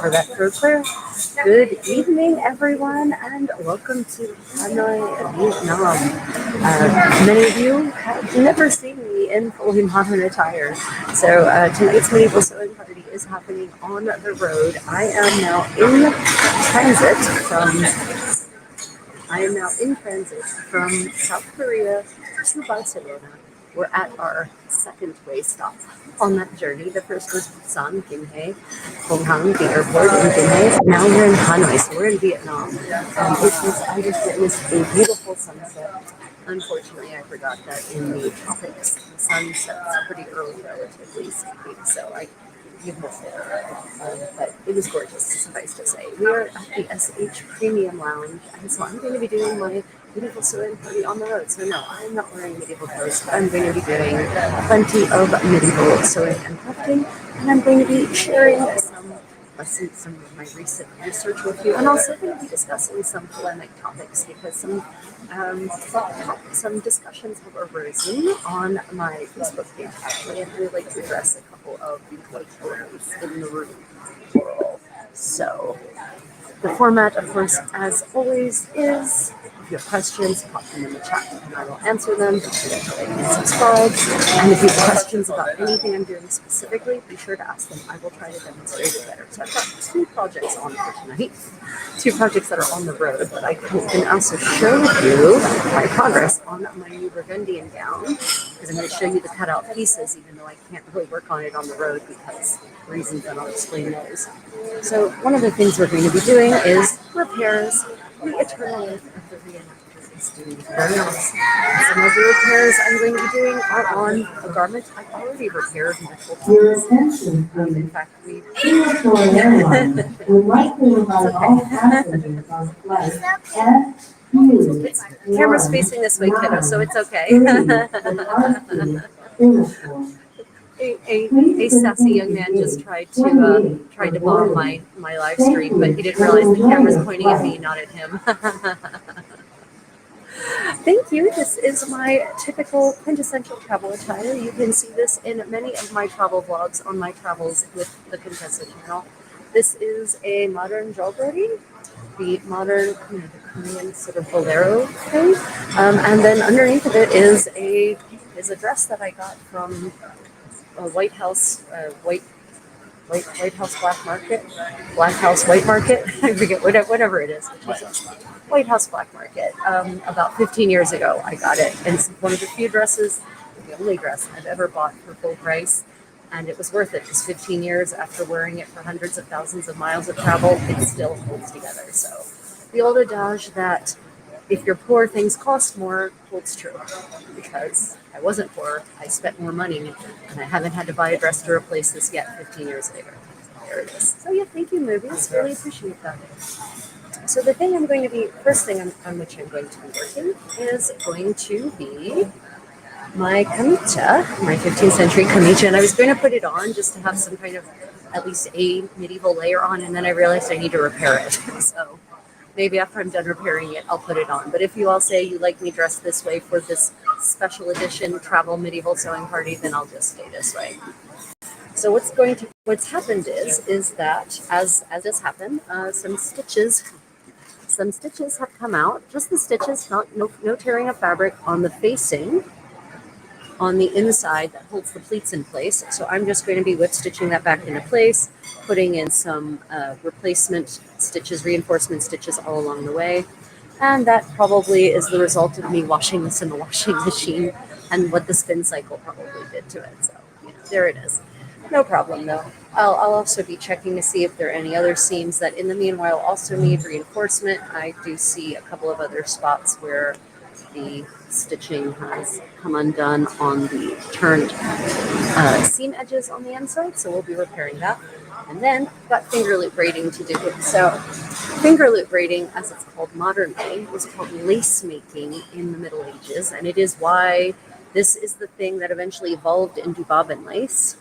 for that throat clear. Good evening, everyone, and welcome to Hanoi, Vietnam. Many of you have never seen me in fully modern attire, so tonight's medieval sewing party is happening on the road. I am now in transit from South Korea to Barcelona. We're at our second way stop on that journey. The first was Busan, Gimhae, Hong Kong, the airport in Gimhae. Now we're in Hanoi, so we're in Vietnam. I just witnessed a beautiful sunset. Unfortunately, I forgot that in the tropics, the sun sets pretty early, relatively speaking, so you missed it. But it was gorgeous, suffice to say. We are at the SH Premium Lounge, and so I'm going to be doing my medieval sewing party on the road. So no, I'm not wearing medieval clothes, but I'm going to be doing plenty of medieval sewing and crafting, and I'm going to be sharing some of my recent research with you, and also going to be discussing some polemic topics because some discussions have arisen on my Facebook page actually, and I would like to address a couple of the white elephants in the room, plural. So the format, of course, as always, is if you have questions, pop them in the chat and I will answer them. Don't forget to like and subscribe. And if you have questions about anything I'm doing specifically, be sure to ask them. I will try to demonstrate it better. So I've got two projects on for tonight, two projects that are on the road, but I can also show you my progress on my new Burgundian gown, because I'm going to show you the cutout pieces, even though I can't really work on it on the road because reasons, and I'll explain those. So one of the things we're going to be doing is repairs. The eternal life of the reenactor is doing very nice. Some of the repairs I'm going to be doing are on a garment I've already repaired multiple times. In fact, Singapore Airlines would like to invite all passengers on flight the camera's facing this way, kiddo, so it's okay. A sassy young man just tried to bomb my live stream, but he didn't realize the camera's pointing at me, not at him. Thank you. This is my typical quintessential travel attire. You can see this in many of my travel vlogs on my travels with the Contessa channel. This is a modern jawbraiding, the modern, the Korean sort of bolero thing, and then underneath of it is a dress that I got from a White House White House Black House White Market. I forget whatever it is. White House Black Market. About 15 years ago, I got it, and it's one of the few dresses, the only dress I've ever bought for full price, and it was worth it because 15 years after wearing it for hundreds of thousands of miles of travel, it still holds together. So the old adage that if you're poor, things cost more holds true, because I wasn't poor, I spent more money, and I haven't had to buy a dress to replace this yet 15 years later. There it is. So yeah, thank you, movies. Really appreciate that. So the thing first thing on which I'm going to be working is going to be my kamicha, my 15th century kamicha, and I was going to put it on just to have some kind of, at least a medieval layer on, and then I realized I need to repair it. So maybe after I'm done repairing it, I'll put it on. But if you all say you like me dressed this way for this special edition travel medieval sewing party, then I'll just stay this way. So what's happened is that as has happened, some stitches have come out. Just the stitches, no tearing of fabric on the facing, on the inside that holds the pleats in place. So I'm just going to be whip stitching that back into place, putting in some replacement stitches, reinforcement stitches all along the way. And that probably is the result of me washing this in the washing machine and what the spin cycle probably did to it. So, there it is. No problem though. I'll also be checking to see if there are any other seams that in the meanwhile also need reinforcement. I do see a couple of other spots where the stitching has come undone on the turned seam edges on the inside, so we'll be repairing that. And then I've got fingerloop braiding to do. So fingerloop braiding, as it's called modernly, was called lace making in the Middle Ages, and it is why this is the thing that eventually evolved into bobbin lace.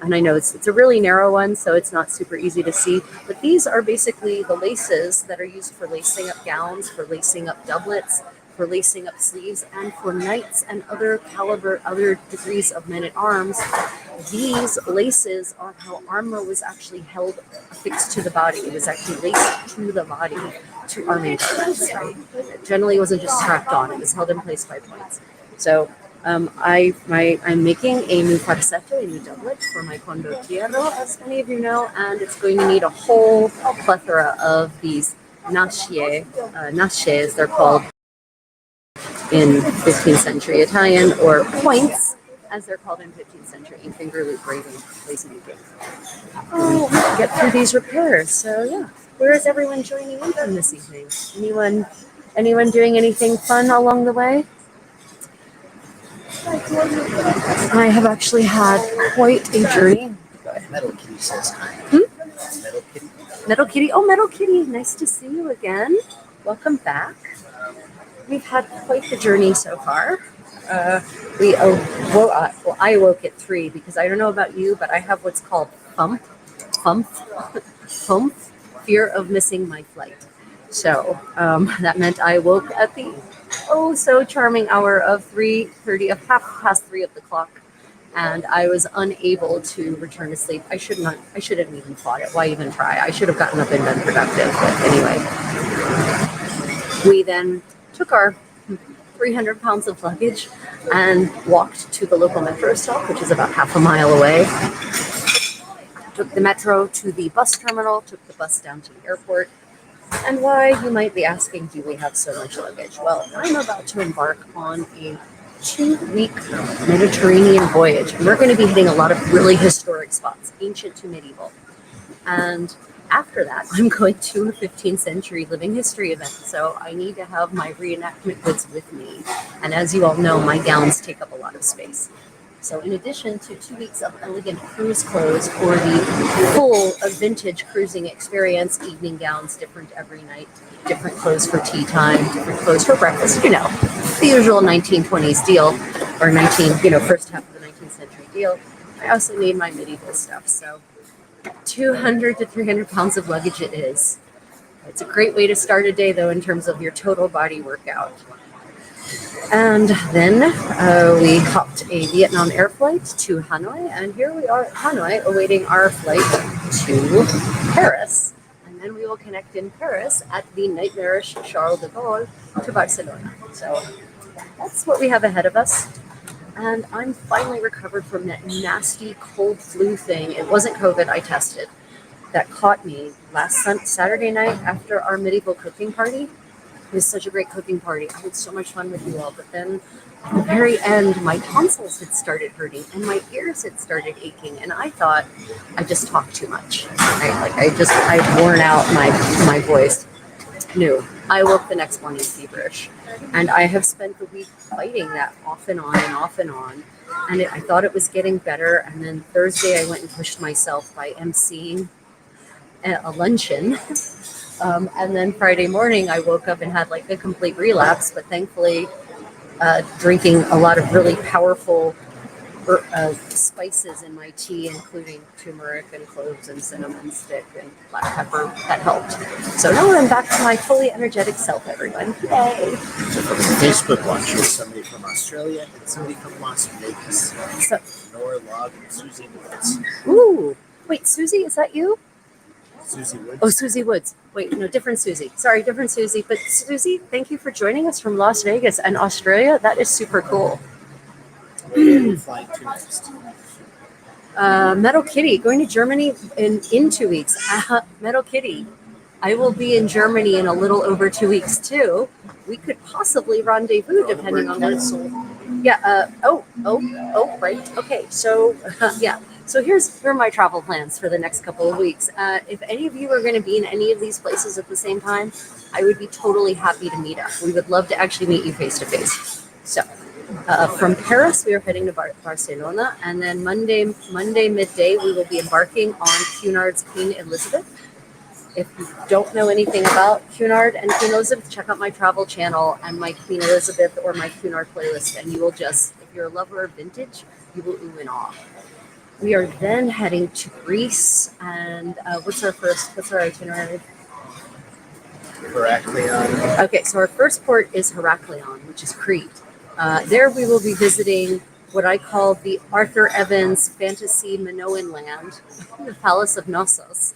And I know it's a really narrow one, so it's not super easy to see, but these are basically the laces that are used for lacing up gowns, for lacing up doublets, for lacing up sleeves, and for knights and other degrees of men-at-arms these laces are how armor was actually held affixed to the body. It was actually laced to the body to arming garments, right? It generally wasn't just strapped on, it was held in place by points. So I'm making a new farseto, a new doublet for my condottiero, as many of you know, and it's going to need a whole plethora of these nasce, they're called in 15th century Italian, or points, as they're called in 15th century in Fingerloop braiding, placemaking. Get through these repairs. So yeah, where is everyone joining in from this evening? Anyone doing anything fun along the way? I have actually had quite a journey. Metal Kitty says hi. Metal Kitty. Metal Kitty. Oh, Metal Kitty. Nice to see you again. Welcome back. We've had quite the journey so far. I awoke at 3 because I don't know about you, but I have what's called FUMP, fear of missing my flight. So that meant I woke at the so charming hour of 3:30, of half past 3 of the clock, and I was unable to return to sleep. I shouldn't even thought it. Why even try? I should have gotten up and been productive. But anyway, we then took our 300 pounds of luggage and walked to the local metro stop, which is about half a mile away. Took the metro to the bus terminal, took the bus down to the airport. And why, you might be asking, do we have so much luggage? Well, I'm about to embark on a 2-week Mediterranean voyage, and we're going to be hitting a lot of really historic spots, ancient to medieval. And after that, I'm going to a 15th century living history event, so I need to have my reenactment goods with me. And as you all know, my gowns take up a lot of space. So in addition to 2 weeks of elegant cruise clothes for the full vintage cruising experience, evening gowns, different every night, different clothes for tea time, different clothes for breakfast, the usual 1920s deal, or first half of the 19th century deal. I also need my medieval stuff, so 200 to 300 pounds of luggage it is. It's a great way to start a day, though, in terms of your total body workout. And then we hopped a Vietnam Air flight to Hanoi, and here we are at Hanoi awaiting our flight to Paris. And then we will connect in Paris at the nightmarish Charles de Gaulle to Barcelona. So that's what we have ahead of us. And I'm finally recovered from that nasty cold flu thing. It wasn't COVID, I tested. That caught me last Saturday night after our medieval cooking party. It was such a great cooking party. I had so much fun with you all. But then at the very end, my tonsils had started hurting and my ears had started aching. And I thought I just talked too much. I'd worn out my voice. No, I woke the next morning feverish. And I have spent the week fighting that off and on and off and on. And I thought it was getting better. And then Thursday, I went and pushed myself by emceeing a luncheon. And then Friday morning, I woke up and had like a complete relapse, but thankfully drinking a lot of really powerful spices in my tea, including turmeric and cloves and cinnamon stick and black pepper, that helped. So now I'm back to my fully energetic self, everyone. Yay! Facebook watch is somebody from Australia and somebody from Las Vegas. So, Nora Log and Susie Woods. ooh, wait, Susie, is that you? Susie Woods. Oh, Susie Woods. Wait, no, different Susie. Sorry, different Susie. But Susie, thank you for joining us from Las Vegas and Australia. That is super cool. Where are you flying to next? Metal Kitty, going to Germany in 2 weeks. Metal Kitty. I will be in Germany in a little over 2 weeks too. We could possibly rendezvous depending on what. Yeah. Right. Okay. So yeah. So here are my travel plans for the next couple of weeks. If any of you are going to be in any of these places at the same time, I would be totally happy to meet up. We would love to actually meet you face to face. So from Paris, we are heading to Barcelona, and then Monday midday, we will be embarking on Cunard's Queen Elizabeth. If you don't know anything about Cunard and Queen Elizabeth, check out my travel channel and my Queen Elizabeth or my Cunard playlist, and you will just, if you're a lover of vintage, you will ooh and ah. We are then heading to Greece, and what's our itinerary? Heraklion. Okay, so our first port is Heraklion, which is Crete. There we will be visiting what I call the Arthur Evans Fantasy Minoan Land, the Palace of Knossos,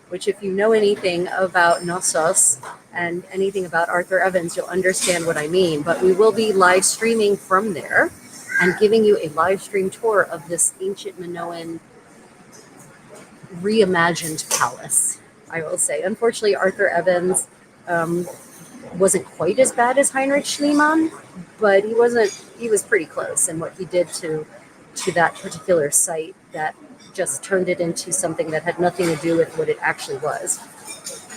which, if you know anything about Knossos and anything about Arthur Evans, you'll understand what I mean. But we will be live streaming from there and giving you a live stream tour of this ancient Minoan reimagined palace, I will say. Unfortunately, Arthur Evans wasn't quite as bad as Heinrich Schliemann, but he was pretty close in what he did to that particular site that just turned it into something that had nothing to do with what it actually was.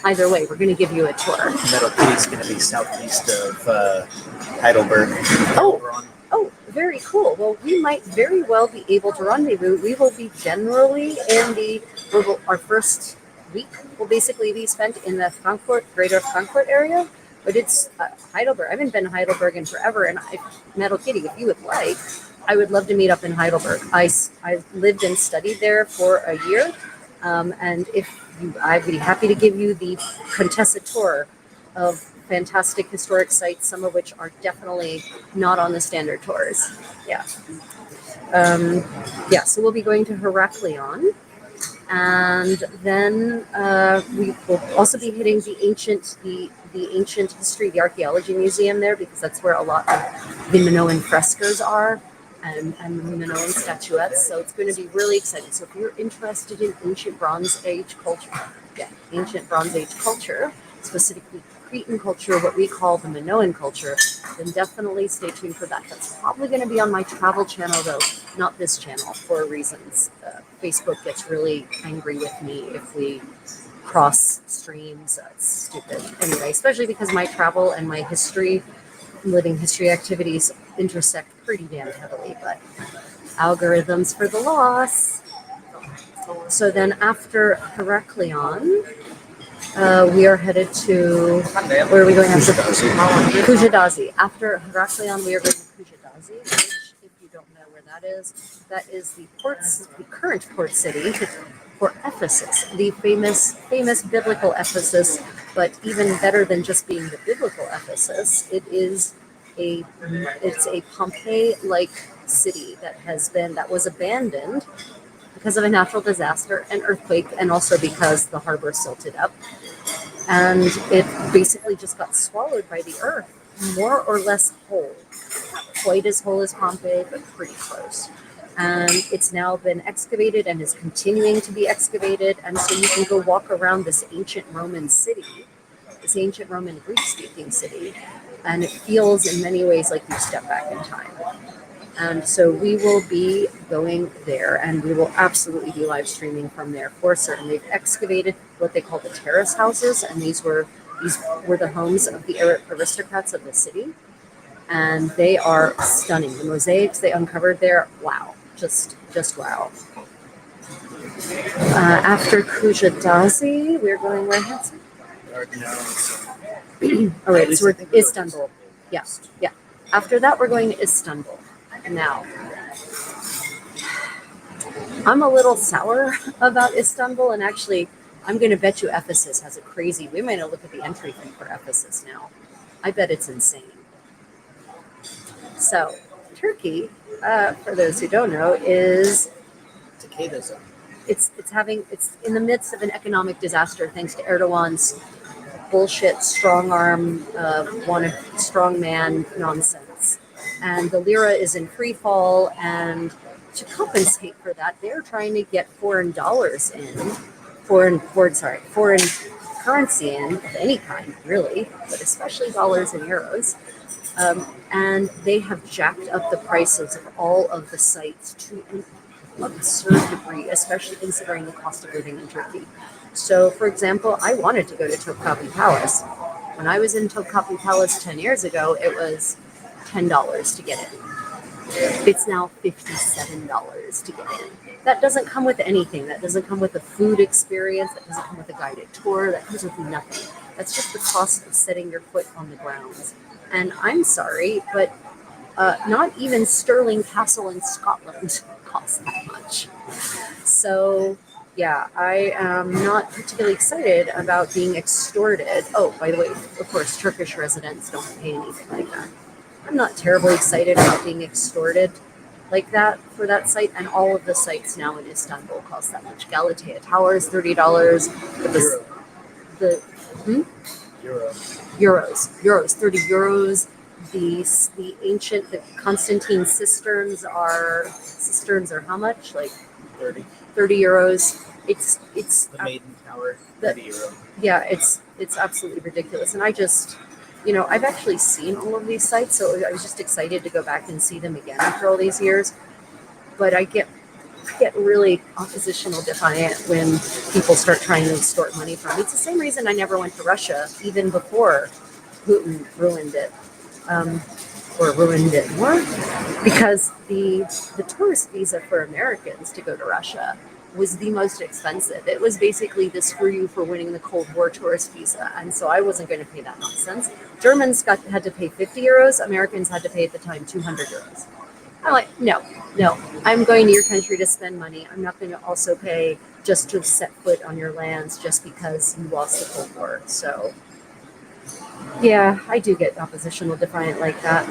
Either way, we're going to give you a tour. Metal Kitty's going to be southeast of Heidelberg. Oh, very cool. Well, we might very well be able to rendezvous. We will be generally our first week will basically be spent in the greater Frankfurt area. But it's Heidelberg. I haven't been to Heidelberg in forever. And Metal Kitty, if you would like, I would love to meet up in Heidelberg. I lived and studied there for a year. And I'd be happy to give you the Contessa tour of fantastic historic sites, some of which are definitely not on the standard tours. Yeah. So we'll be going to Heraklion. And then we will also be hitting the ancient history, the archaeology museum there, because that's where a lot of the Minoan frescoes are and the Minoan statuettes. So it's going to be really exciting. So if you're interested in ancient Bronze Age culture, specifically Cretan culture, what we call the Minoan culture, then definitely stay tuned for that. That's probably going to be on my travel channel, though, not this channel, for reasons. Facebook gets really angry with me if we cross streams. It's stupid. Anyway, especially because my travel and my living history activities intersect pretty damn heavily, but algorithms for the loss. So then after Heraklion, we are headed to, where are we going after? Kujadazi. After Heraklion, we are going to Kujadazi, which, if you don't know where that is the current port city for Ephesus, the famous biblical Ephesus. But even better than just being the biblical Ephesus, it's a Pompeii-like city that was abandoned because of a natural disaster, an earthquake, and also because the harbor silted up. And it basically just got swallowed by the earth, more or less whole. Not quite as whole as Pompeii, but pretty close. And it's now been excavated and is continuing to be excavated. And so you can go walk around this ancient Roman city, this ancient Roman Greek-speaking city, and it feels in many ways like you step back in time. And so we will be going there, and we will absolutely be live streaming from there for certain. They've excavated what they call the terrace houses, and these were the homes of the aristocrats of the city, and they are stunning. The mosaics they uncovered there, wow, just wow. After Kujadazi, we're going where, Handsewing? All right, so we're Istanbul. Yeah. After that, we're going to Istanbul. Now, I'm a little sour about Istanbul, and actually, I'm going to bet you Ephesus has a crazy. We might look at the entry fee for Ephesus now. I bet it's insane. So, Turkey, for those who don't know, is Takeda zone. It's in the midst of an economic disaster thanks to Erdogan's bullshit strong arm, strongman nonsense. And the lira is in free fall, and to compensate for that, they're trying to get foreign currency in of any kind, really, but especially dollars and euros. And they have jacked up the prices of all of the sites to an absurd degree, especially considering the cost of living in Turkey. So, for example, I wanted to go to Topkapi Palace. When I was in Topkapi Palace 10 years ago, it was $10 to get in. It's now $57 to get in. That doesn't come with anything. That doesn't come with a food experience. That doesn't come with a guided tour. That comes with nothing. That's just the cost of setting your foot on the grounds. And I'm sorry, but not even Stirling Castle in Scotland costs that much. So, yeah, I am not particularly excited about being extorted. Oh, by the way, of course, Turkish residents don't pay anything like that. I'm not terribly excited about being extorted like that for that site, and all of the sites now in Istanbul cost that much. Galatea Tower is $30. Euro. The Euro. euros, 30 euros. The ancient, the Constantine cisterns are how much? Like 30. 30 euros. It's The Maiden Tower, The- 30 euro. yeah, it's absolutely ridiculous. And I just, I've actually seen all of these sites, so I was just excited to go back and see them again after all these years. But I get really oppositional defiant when people start trying to extort money from me. It's the same reason I never went to Russia, even before Putin ruined it, or ruined it more, because the tourist visa for Americans to go to Russia was the most expensive. It was basically the screw you for winning the Cold War tourist visa, and so I wasn't going to pay that nonsense. Germans had to pay 50 euros. Americans had to pay at the time 200 euros. I'm like, no, I'm going to your country to spend money. I'm not going to also pay just to set foot on your lands just because you lost the Cold War. So, yeah, I do get oppositional defiant like that.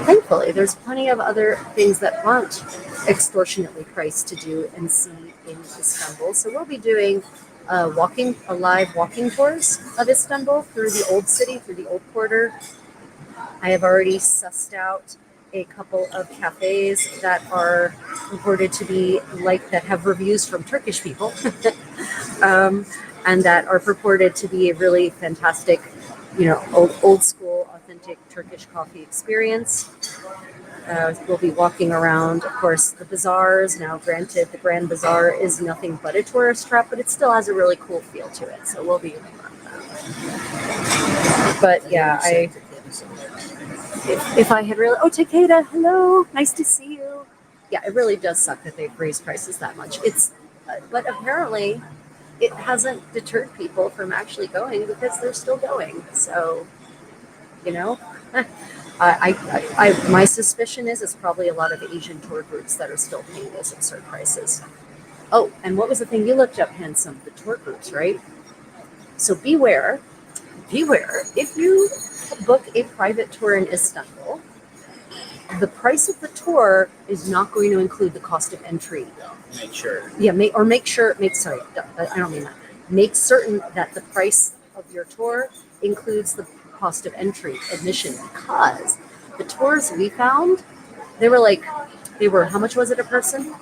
Thankfully, there's plenty of other things that aren't extortionately priced to do and see in Istanbul. So we'll be doing live walking tours of Istanbul through the old city, through the old quarter. I have already sussed out a couple of cafes that are reported to be that have reviews from Turkish people, and that are purported to be a really fantastic, old school, authentic Turkish coffee experience. We'll be walking around, of course, the bazaars. Now, granted, the Grand Bazaar is nothing but a tourist trap, but it still has a really cool feel to it. So we'll be around that. But yeah, if I had really, Takeda, hello, nice to see you. Yeah, it really does suck that they've raised prices that much. But apparently it hasn't deterred people from actually going because they're still going. So, my suspicion is it's probably a lot of Asian tour groups that are still paying those absurd prices. Oh, and what was the thing you looked up, Handsome? The tour groups, right? So beware, if you book a private tour in Istanbul, the price of the tour is not going to include the cost of entry. Make sure. Yeah, make certain that the price of your tour includes the cost of entry, admission, because the tours we found, they were, how much was it a person?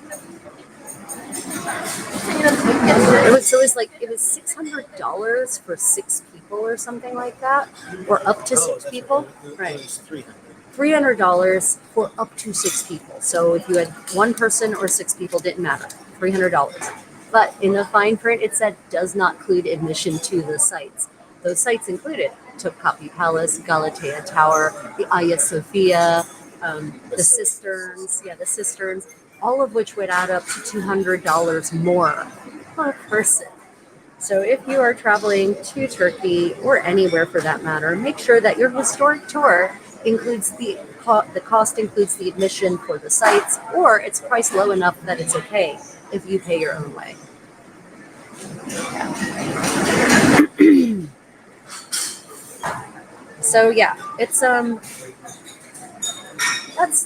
It was $600 for 6 people or something like that, or up to 6 people. Right. It was 300. $300 for up to 6 people. So if you had 1 person or 6 people, didn't matter. $300. But in the fine print, it said does not include admission to the sites. Those sites included Topkapi Palace, Galatea Tower, the Hagia Sophia, the cisterns. Yeah, the cisterns. All of which would add up to $200 more per person. So if you are traveling to Turkey or anywhere for that matter, make sure that your historic tour includes the cost includes the admission for the sites, or it's priced low enough that it's okay if you pay your own way. Yeah. So yeah, it's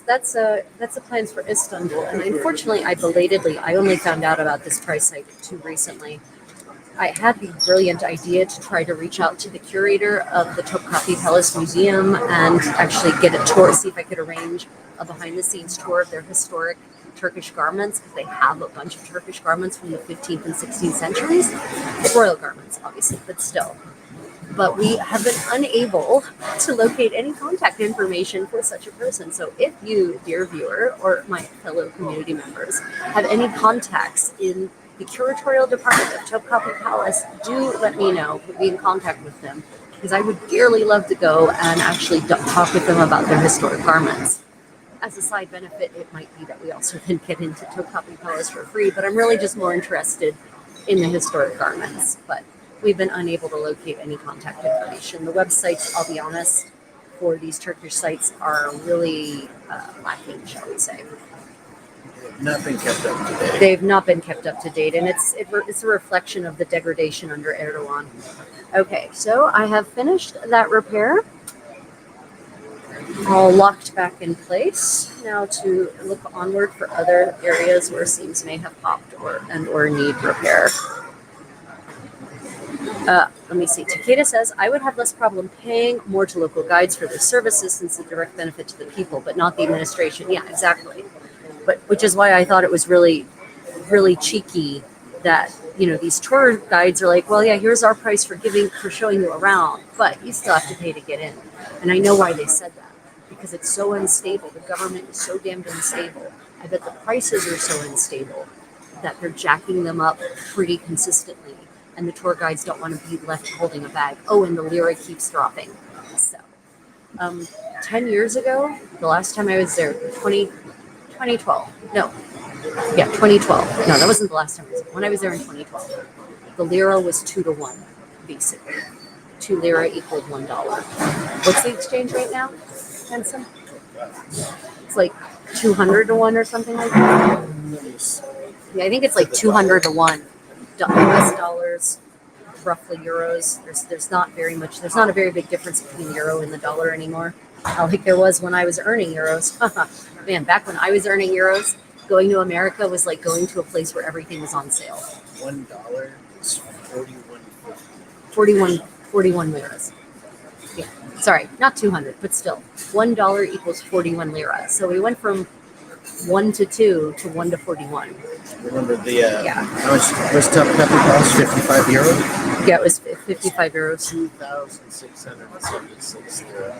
that's the plans for Istanbul, and unfortunately, I only found out about this price site too recently. I had the brilliant idea to try to reach out to the curator of the Topkapi Palace Museum and actually get a tour, see if I could arrange a behind-the-scenes tour of their historic Turkish garments, because they have a bunch of Turkish garments from the 15th and 16th centuries. Royal garments, obviously, but still. But we have been unable to locate any contact information for such a person. So if you, dear viewer, or my fellow community members, have any contacts in the curatorial department of Topkapi Palace, do let me know. Put me in contact with them, because I would dearly love to go and actually talk with them about their historic garments. As a side benefit, it might be that we also can get into Topkapi Palace for free, but I'm really just more interested in the historic garments. But we've been unable to locate any contact information. The websites, I'll be honest, for these Turkish sites are really lacking, shall we say. Not been kept up to date. They've not been kept up to date, and it's a reflection of the degradation under Erdogan. Okay, so I have finished that repair. all locked back in place. Now to look onward for other areas where seams may have popped or need repair. Let me see. Takeda says, I would have less problem paying more to local guides for their services since the direct benefit to the people, but not the administration. Yeah, exactly. But which is why I thought it was really, really cheeky that, these tour guides are like, well, yeah, here's our price for showing you around, but you still have to pay to get in. And I know why they said that, because it's so unstable. The government is so damned unstable. I bet the prices are so unstable that they're jacking them up pretty consistently. And the tour guides don't want to be left holding a bag. Oh, and the lira keeps dropping. So, 10 years ago, the last time I was there, 2012. No, yeah, 2012. No, that wasn't the last time I was there. When I was there in 2012, the lira was 2 to 1, basically. 2 lira equaled $1. What's the exchange rate now, Hanson? It's like 200 to 1 or something like that. Yeah, I think it's like 200 to 1. US dollars, roughly euros. There's not very much. There's not a very big difference between the euro and the dollar anymore. Like there was when I was earning euros. Man, back when I was earning euros, going to America was like going to a place where everything was on sale. $1 is 41 liras. Yeah, sorry, not 200, but still, $1 equals 41 lira. So we went from 1 to 2 to 1 to 41. Remember the Yeah. how much was Top Coffee cost? 55 euro. Yeah, it was 55 euros. 2,676 lira.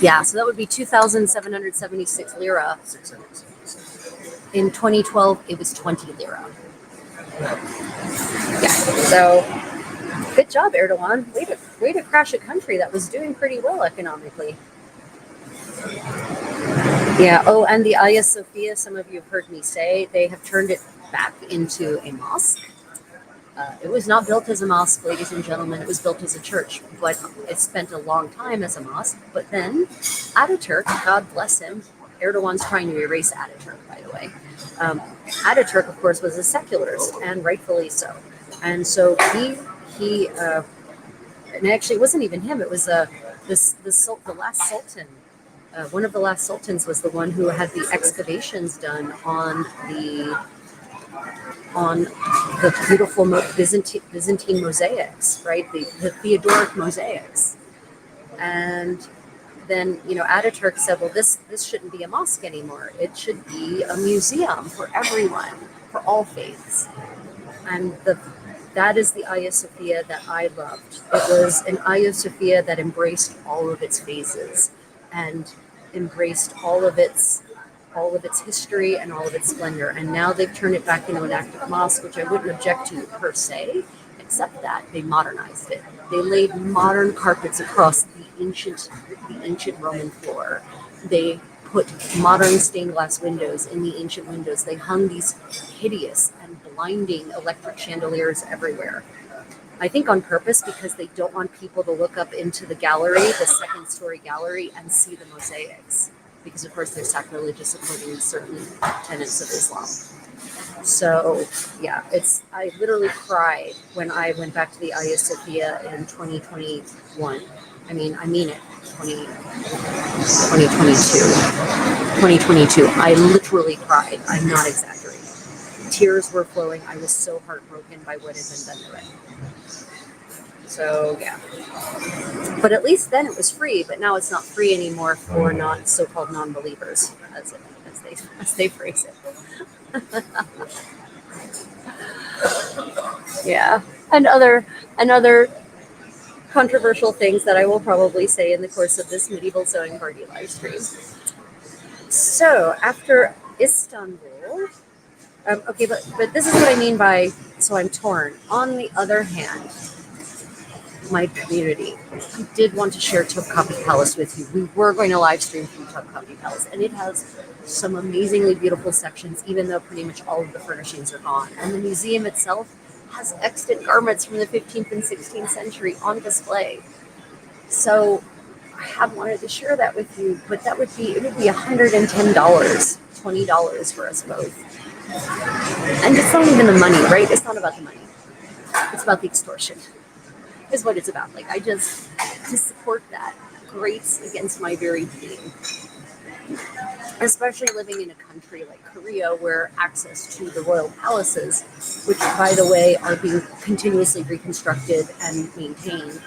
Yeah, so that would be 2,776 lira. 676. In 2012, it was 20 lira. Yeah, so good job, Erdogan. Way to crash a country that was doing pretty well economically. Yeah, oh, and the Hagia Sophia, some of you have heard me say, they have turned it back into a mosque. It was not built as a mosque, ladies and gentlemen. It was built as a church, but it spent a long time as a mosque. But then Ataturk, God bless him, Erdogan's trying to erase Ataturk, by the way. Ataturk, of course, was a secularist, and rightfully so. And so he and actually it wasn't even him. It was the last sultan. One of the last sultans was the one who had the excavations done on the beautiful Byzantine mosaics, right? The Theodoric mosaics. And then, Ataturk said, well, this shouldn't be a mosque anymore. It should be a museum for everyone, for all faiths. And that is the Hagia Sophia that I loved. It was an Hagia Sophia that embraced all of its phases and embraced all of its history and all of its splendor. And now they've turned it back into an active mosque, which I wouldn't object to per se, except that they modernized it. They laid modern carpets across the ancient Roman floor. They put modern stained glass windows in the ancient windows. They hung these hideous and blinding electric chandeliers everywhere. I think on purpose, because they don't want people to look up into the gallery, the second story gallery, and see the mosaics. Because of course they're sacrilegious according to certain tenets of Islam. So yeah, I literally cried when I went back to the Hagia Sophia in 2021. I mean it, 2022. I literally cried. I'm not exaggerating. Tears were flowing. I was so heartbroken by what had been done to it. So yeah, but at least then it was free. But now it's not free anymore for so-called non-believers, as they phrase it. Yeah, and other controversial things that I will probably say in the course of this medieval sewing party live stream. So after Istanbul, okay, but this is what I mean by so I'm torn. On the other hand, my community, I did want to share Topkapi Palace with you. We were going to live stream from Topkapi Palace, and it has some amazingly beautiful sections, even though pretty much all of the furnishings are gone. And the museum itself has extant garments from the 15th and 16th century on display. So I had wanted to share that with you, but it would be $110, $20 for us both. And it's not even the money, right? It's not about the money. It's about the extortion. Is what it's about. Like, to support that, grates against my very being. Especially living in a country like Korea where access to the royal palaces, which by the way are being continuously reconstructed and maintained,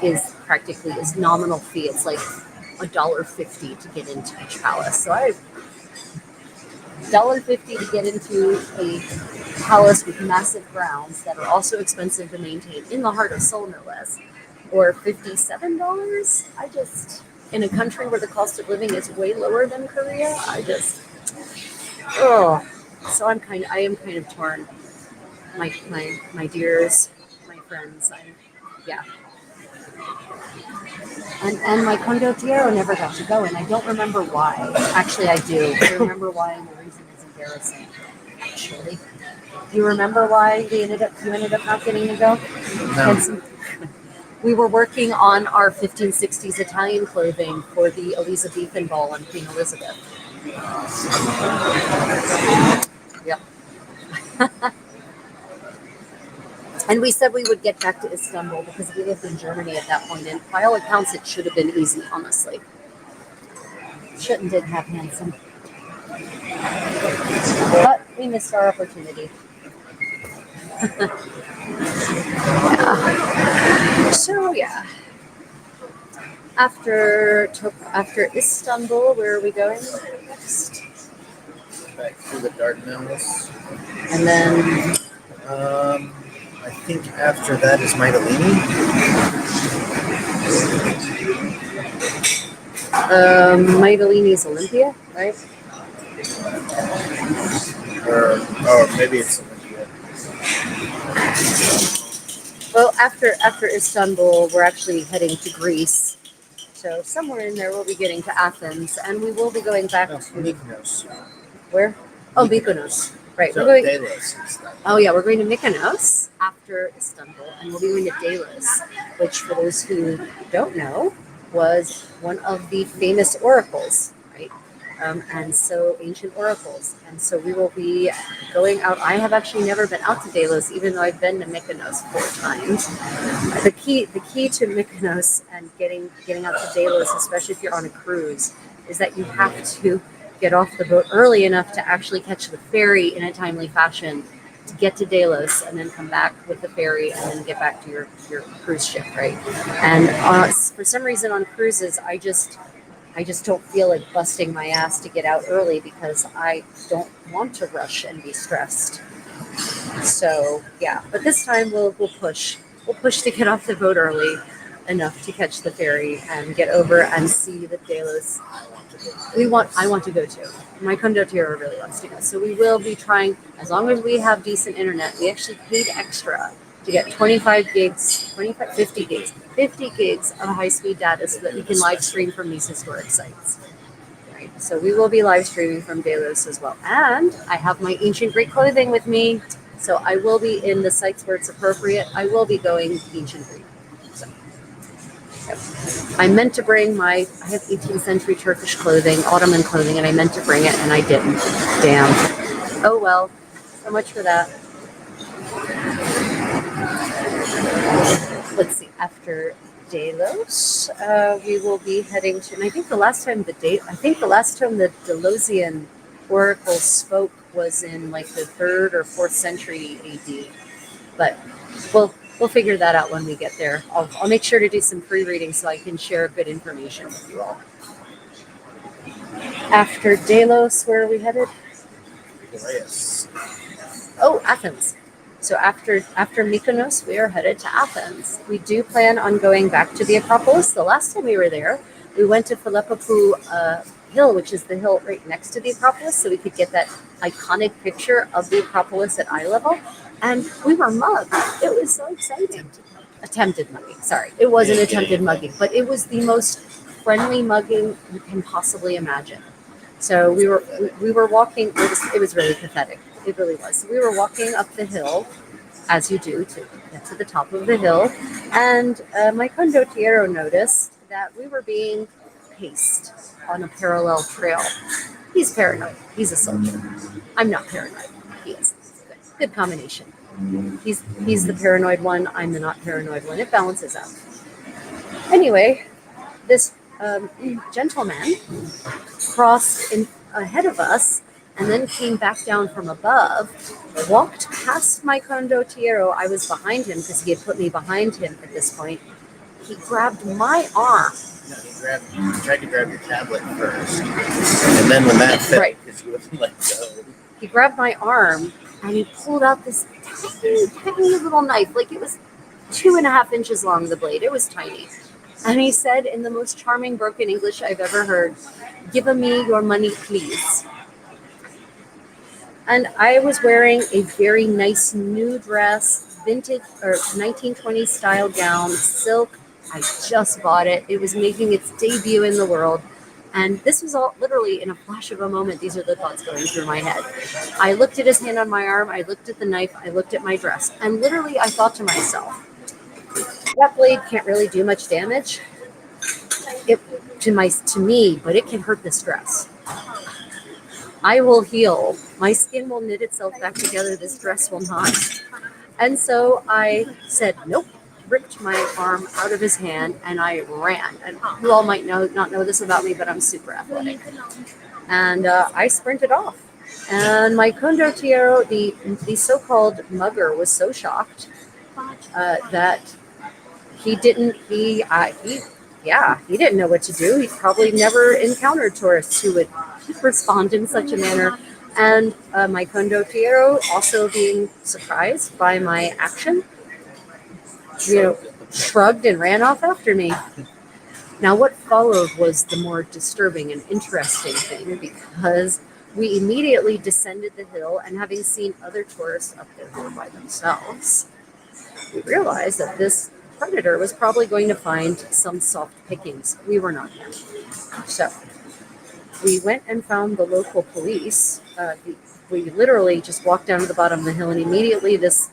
is nominal fee. It's like $1.50 to get into each palace. So I $1.50 to get into a palace with massive grounds that are also expensive to maintain in the heart of Seoul, no less, or $57. In a country where the cost of living is way lower than Korea, oh, so I am kind of torn. My dears, my friends, yeah. And my condottiero never got to go, and I don't remember why. Actually, I do. I remember why, and the reason is embarrassing. Actually, do you remember why you ended up not getting to go? No. We were working on our 1560s Italian clothing for the Elizabethan ball on Queen Elizabeth. Yep. And we said we would get back to Istanbul because we lived in Germany at that point, and by all accounts, it should have been easy, honestly. Didn't have handsome. But we missed our opportunity. Yeah. So, yeah. After Istanbul, where are we going next? Back through the Dardanelles. And then I think after that is Mytilene. Mytilene's Olympia, right? Or maybe it's Olympia. Well, after Istanbul, we're actually heading to Greece. So somewhere in there, we'll be getting to Athens, and we will be going back to Mykonos. Where? Oh, Mykonos. Right. So We're going. Delos is that. Oh yeah, we're going to Mykonos after Istanbul, and we'll be going to Delos, which, for those who don't know, was one of the famous oracles, right? And so ancient oracles, and so we will be going out. I have actually never been out to Delos, even though I've been to Mykonos 4 times. The key to Mykonos and getting out to Delos, especially if you're on a cruise, is that you have to get off the boat early enough to actually catch the ferry in a timely fashion to get to Delos, and then come back with the ferry and then get back to your cruise ship, right? And for some reason on cruises, I just don't feel like busting my ass to get out early because I don't want to rush and be stressed. So yeah, but this time we'll push to get off the boat early enough to catch the ferry and get over and see the Delos. I want to go too. My condottiero really wants to go. So we will be trying, as long as we have decent internet. We actually paid extra to get 50 gigs of high-speed data so that we can live stream from these historic sites. Right. So we will be live streaming from Delos as well. And I have my ancient Greek clothing with me. So I will be in the sites where it's appropriate. I will be going ancient Greek. I meant to bring I have 18th century Turkish clothing, Ottoman clothing, and I meant to bring it, and I didn't. Damn. Oh well. So much for that. Let's see. After Delos, we will be heading to, and I think the last time the Delosian oracle spoke was in like the 3rd or 4th century AD. But we'll figure that out when we get there. I'll make sure to do some pre-reading so I can share good information with you all. After Delos, where are we headed? Yes. Oh, Athens. So after Mykonos, we are headed to Athens. We do plan on going back to the Acropolis. The last time we were there, we went to Philippopoul Hill, which is the hill right next to the Acropolis, so we could get that iconic picture of the Acropolis at eye level. And we were mugged. It was so exciting. Attempted mugging. Sorry. It wasn't attempted mugging, but it was the most friendly mugging you can possibly imagine. So we were walking. It was really pathetic. It really was. So we were walking up the hill, as you do, to get to the top of the hill. And my condottiero noticed that we were being paced on a parallel trail. He's paranoid. He's a soldier. I'm not paranoid. He is. Good combination. He's the paranoid one. I'm the not paranoid one. It balances out. Anyway, this gentleman crossed in ahead of us and then came back down from above, walked past my condottiero. I was behind him because he had put me behind him at this point. He grabbed my arm. No, he tried to grab your tablet first, and then when that fell, Right. because you wouldn't let go. He grabbed my arm and he pulled out this tiny, tiny little knife. Like it was 2.5 inches long, the blade. It was tiny. And he said in the most charming broken English I've ever heard, "Give me your money, please." And I was wearing a very nice new dress, vintage or 1920s style gown, silk. I just bought it. It was making its debut in the world. And this was all literally in a flash of a moment. These are the thoughts going through my head. I looked at his hand on my arm. I looked at the knife. I looked at my dress. And literally, I thought to myself, that blade can't really do much damage to me, but it can hurt this dress. I will heal. My skin will knit itself back together. This dress will not. And so I said, nope, ripped my arm out of his hand, and I ran. And you all might not know this about me, but I'm super athletic. And I sprinted off. And my condottiero, the so-called mugger, was so shocked that he didn't know what to do. He probably never encountered tourists who would respond in such a manner. And my condottiero, also being surprised by my action, shrugged and ran off after me. Now, what followed was the more disturbing and interesting thing, because we immediately descended the hill, and having seen other tourists up there who were by themselves, we realized that this predator was probably going to find some soft pickings. We were not him. So we went and found the local police. We literally just walked down to the bottom of the hill, and immediately this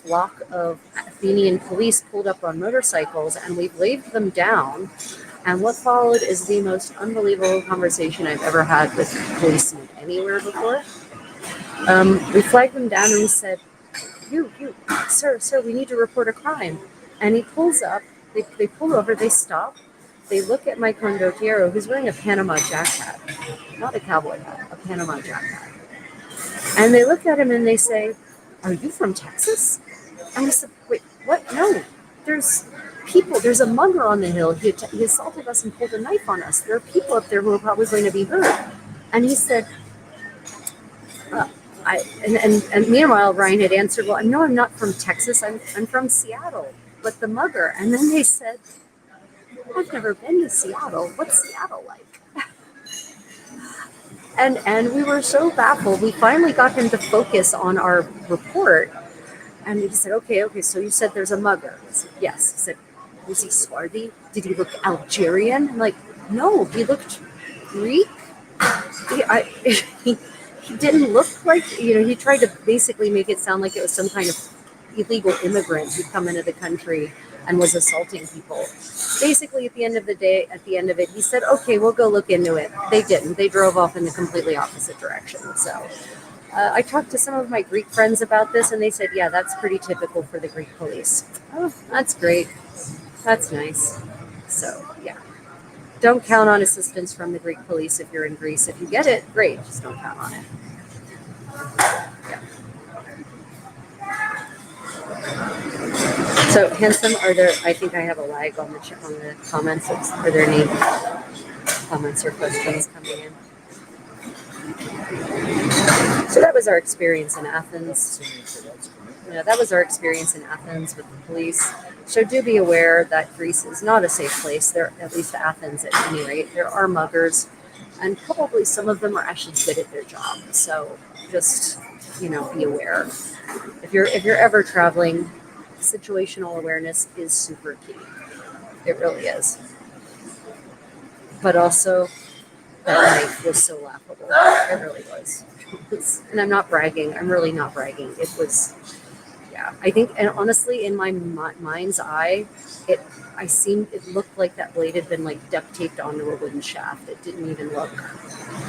flock of Athenian police pulled up on motorcycles, and we waved them down. And what followed is the most unbelievable conversation I've ever had with policemen anywhere before. We flagged them down and we said, you, sir, we need to report a crime. And he pulls up, they pull over, they stop, they look at my condottiero, who's wearing a Panama jack hat, not a cowboy hat, a Panama jack hat. And they look at him and they say, "Are you from Texas?" And I said, "Wait, what? No, there's a mugger on the hill. He assaulted us and pulled a knife on us. There are people up there who are probably going to be hurt." And he said, and meanwhile, Ryan had answered, "Well, no, I'm not from Texas. I'm from Seattle." But the mugger, and then they said, "I've never been to Seattle. What's Seattle like?" And we were so baffled. We finally got him to focus on our report. And he said, okay, so you said there's a mugger. I said, yes. He said, was he swarthy? Did he look Algerian? I'm like, no, he looked Greek. He didn't look like, he tried to basically make it sound like it was some kind of illegal immigrant who'd come into the country and was assaulting people. Basically, at the end of it, he said, okay, we'll go look into it. They didn't. They drove off in the completely opposite direction. So I talked to some of my Greek friends about this, and they said, yeah, that's pretty typical for the Greek police. Oh, that's great. That's nice. So, yeah. Don't count on assistance from the Greek police if you're in Greece. If you get it, great. Just don't count on it. Yeah. So, Handsome, I think I have a lag on the comments. Are there any comments or questions coming in? So that was our experience in Athens. That was our experience in Athens with the police. So do be aware that Greece is not a safe place. There, at least Athens at any rate. There are muggers, and probably some of them are actually good at their job. So just, be aware. If you're ever traveling, situational awareness is super key. It really is. But also, that knife was so laughable. It really was. And I'm not bragging. I'm really not bragging. It was, yeah. I think, and honestly, in my mind's eye, it looked like that blade had been like duct taped onto a wooden shaft. It didn't even look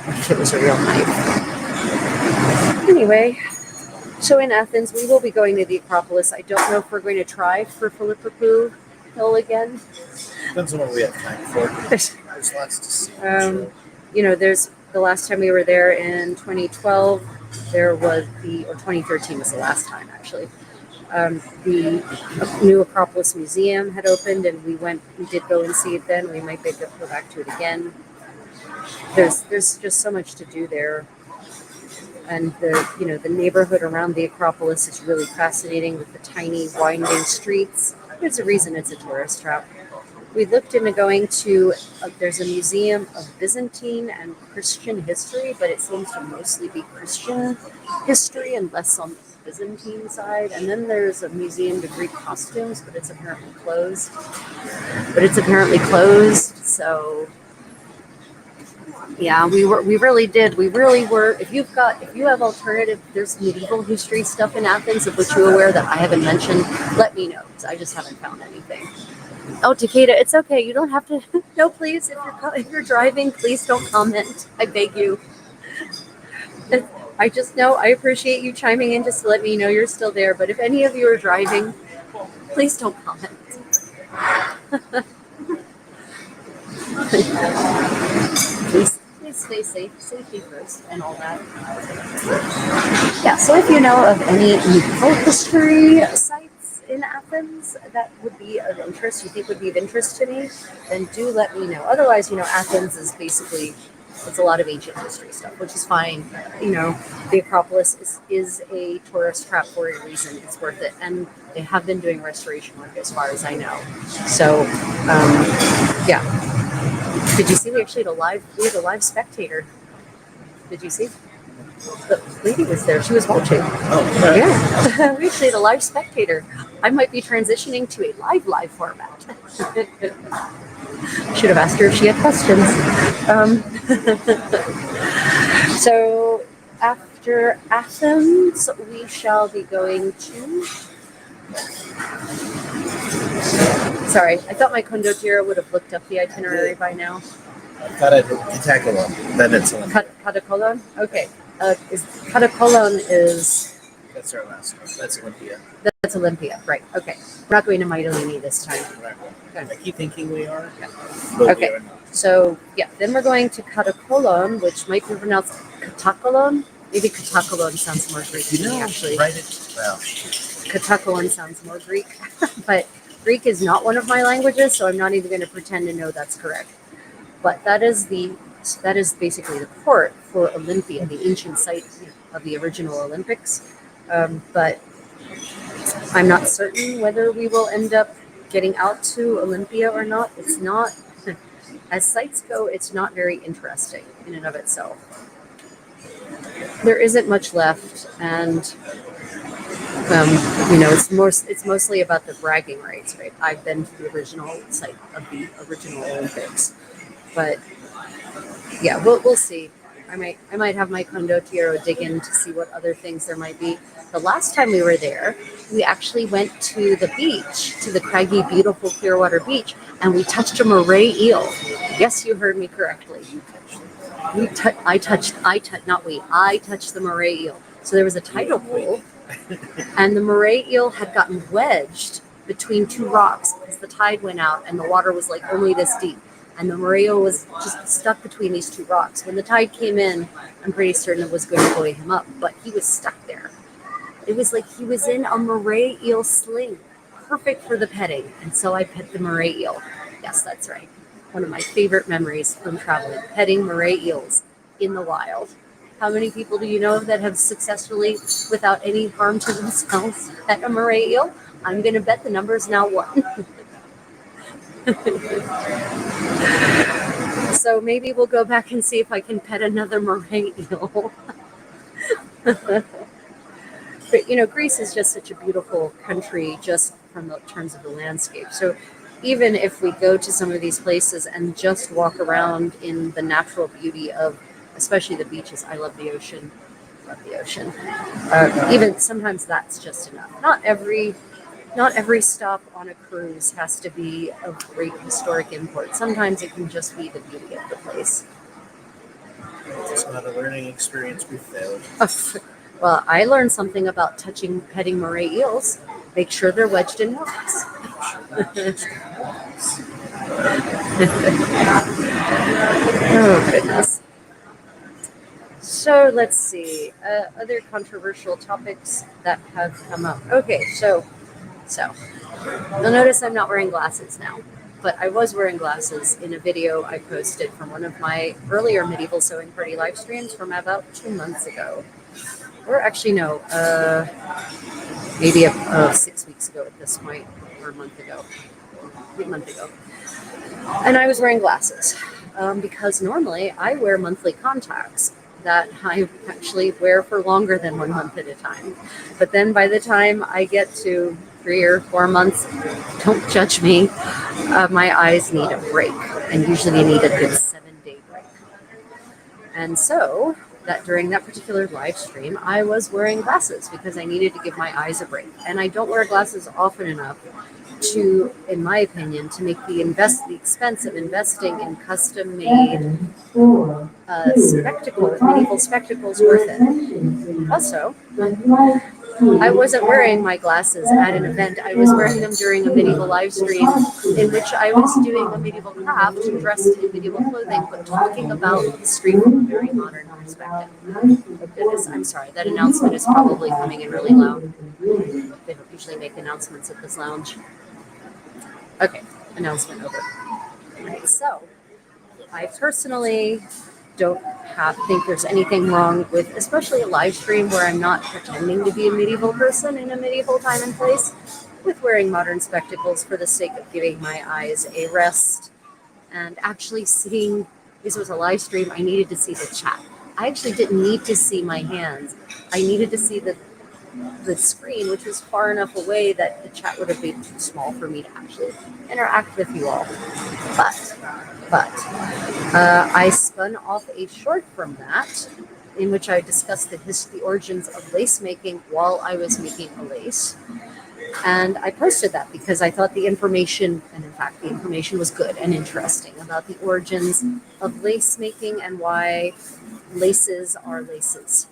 like it was a real knife. Anyway, so in Athens, we will be going to the Acropolis. I don't know if we're going to try for Philippopou Hill again. Depends on what we have time for. There's lots to see. There's the last time we were there in 2012. There was or 2013 was the last time actually. The new Acropolis Museum had opened, and we did go and see it then. We might go back to it again. There's just so much to do there. And the neighborhood around the Acropolis is really fascinating with the tiny winding streets. There's a reason it's a tourist trap. We looked into going to, there's a museum of Byzantine and Christian history, but it seems to mostly be Christian history and less on the Byzantine side. And then there's a museum to Greek costumes, but it's apparently closed. So yeah, we really were. If you have alternative, there's medieval history stuff in Athens of which you're aware that I haven't mentioned, let me know, because I just haven't found anything. Oh, Takeda, it's okay. You don't have to. No, please. If you're driving, please don't comment. I beg you. I just know I appreciate you chiming in just to let me know you're still there. But if any of you are driving, please don't comment. Please stay safe. Safety first, and all that. Yeah. So if you know of any medieval history sites in Athens that would be of interest, you think would be of interest to me, then do let me know. Otherwise, Athens is basically, it's a lot of ancient history stuff, which is fine. The Acropolis is a tourist trap for a reason. It's worth it. And they have been doing restoration work as far as I know. So, yeah. Did you see we had a live spectator? Did you see? The lady was there. She was watching. Oh, right. Yeah. We actually had a live spectator. I might be transitioning to a live format. Should have asked her if she had questions. So after Athens, we shall be going to... Sorry, I thought my condottiero would have looked up the itinerary by now. I thought I'd Katakolon. Then it's Olympia. Katakolon? Okay. Katakolon is... That's our last one. That's Olympia. That's Olympia, right. Okay. We're not going to Mytilene this time. Right. Okay. I keep thinking we are. Yeah. But Okay. we are not. So, yeah, then we're going to Katakolon, which might be pronounced Katakolon. Maybe Katakolon sounds more Greek to me, actually. Well, Katakolon sounds more Greek. But Greek is not one of my languages, so I'm not even going to pretend to know that's correct. But that is basically the port for Olympia, the ancient site of the original Olympics. But I'm not certain whether we will end up getting out to Olympia or not. It's not, as sites go, it's not very interesting in and of itself. There isn't much left, and it's mostly about the bragging rights, right? I've been to the original site of the original Olympics, but yeah, we'll see. I might have my condottiero dig in to see what other things there might be. The last time we were there, we actually went to the beach, to the craggy, beautiful Clearwater beach, and we touched a moray eel. Yes, you heard me correctly. I touched the moray eel. So there was a tidal pool, and the moray eel had gotten wedged between two rocks because the tide went out and the water was like only this deep. And the moray eel was just stuck between these two rocks. When the tide came in, I'm pretty certain it was going to buoy him up, but he was stuck there. It was like he was in a moray eel sling, perfect for the petting. And so I pet the moray eel. Yes, that's right. One of my favorite memories from traveling, petting moray eels in the wild. How many people do you know that have successfully, without any harm to themselves, pet a moray eel? I'm going to bet the number is now 1. So maybe we'll go back and see if I can pet another moray eel. But, Greece is just such a beautiful country just from the terms of the landscape. So even if we go to some of these places and just walk around in the natural beauty of, especially the beaches, I love the ocean. Even sometimes that's just enough. Not every stop on a cruise has to be of great historic import. Sometimes it can just be the beauty of the place. It's not a learning experience we failed. Well, I learned something about petting moray eels. Make sure they're wedged in rocks. Oh, goodness. So let's see. Other controversial topics that have come up. Okay, so you'll notice I'm not wearing glasses now, but I was wearing glasses in a video I posted from one of my earlier medieval sewing party live streams from about 2 months ago. Or actually, no, maybe 6 weeks ago at this point, or a month ago. And I was wearing glasses because normally I wear monthly contacts that I actually wear for longer than 1 month at a time. But then by the time I get to 3 or 4 months, don't judge me, my eyes need a break, and usually need a good 7-day break. And so that during that particular live stream, I was wearing glasses because I needed to give my eyes a break. And I don't wear glasses often enough to, in my opinion, to make the expense of investing in custom-made medieval spectacles worth it. Also, I wasn't wearing my glasses at an event. I was wearing them during a medieval live stream in which I was doing a medieval craft dressed in medieval clothing, but talking about history from a very modern perspective. Oh goodness, I'm sorry. That announcement is probably coming in really loud. They don't usually make announcements at this lounge. Okay, announcement over. Right, so I personally don't think there's anything wrong with, especially a live stream where I'm not pretending to be a medieval person in a medieval time and place, with wearing modern spectacles for the sake of giving my eyes a rest and actually seeing. This was a live stream. I needed to see the chat. I actually didn't need to see my hands. I needed to see the screen, which was far enough away that the chat would have been too small for me to actually interact with you all. But I spun off a short from that in which I discussed the origins of lace making while I was making a lace. And I posted that because I thought the information, and in fact the information was good and interesting about the origins of lace making and why laces are laces.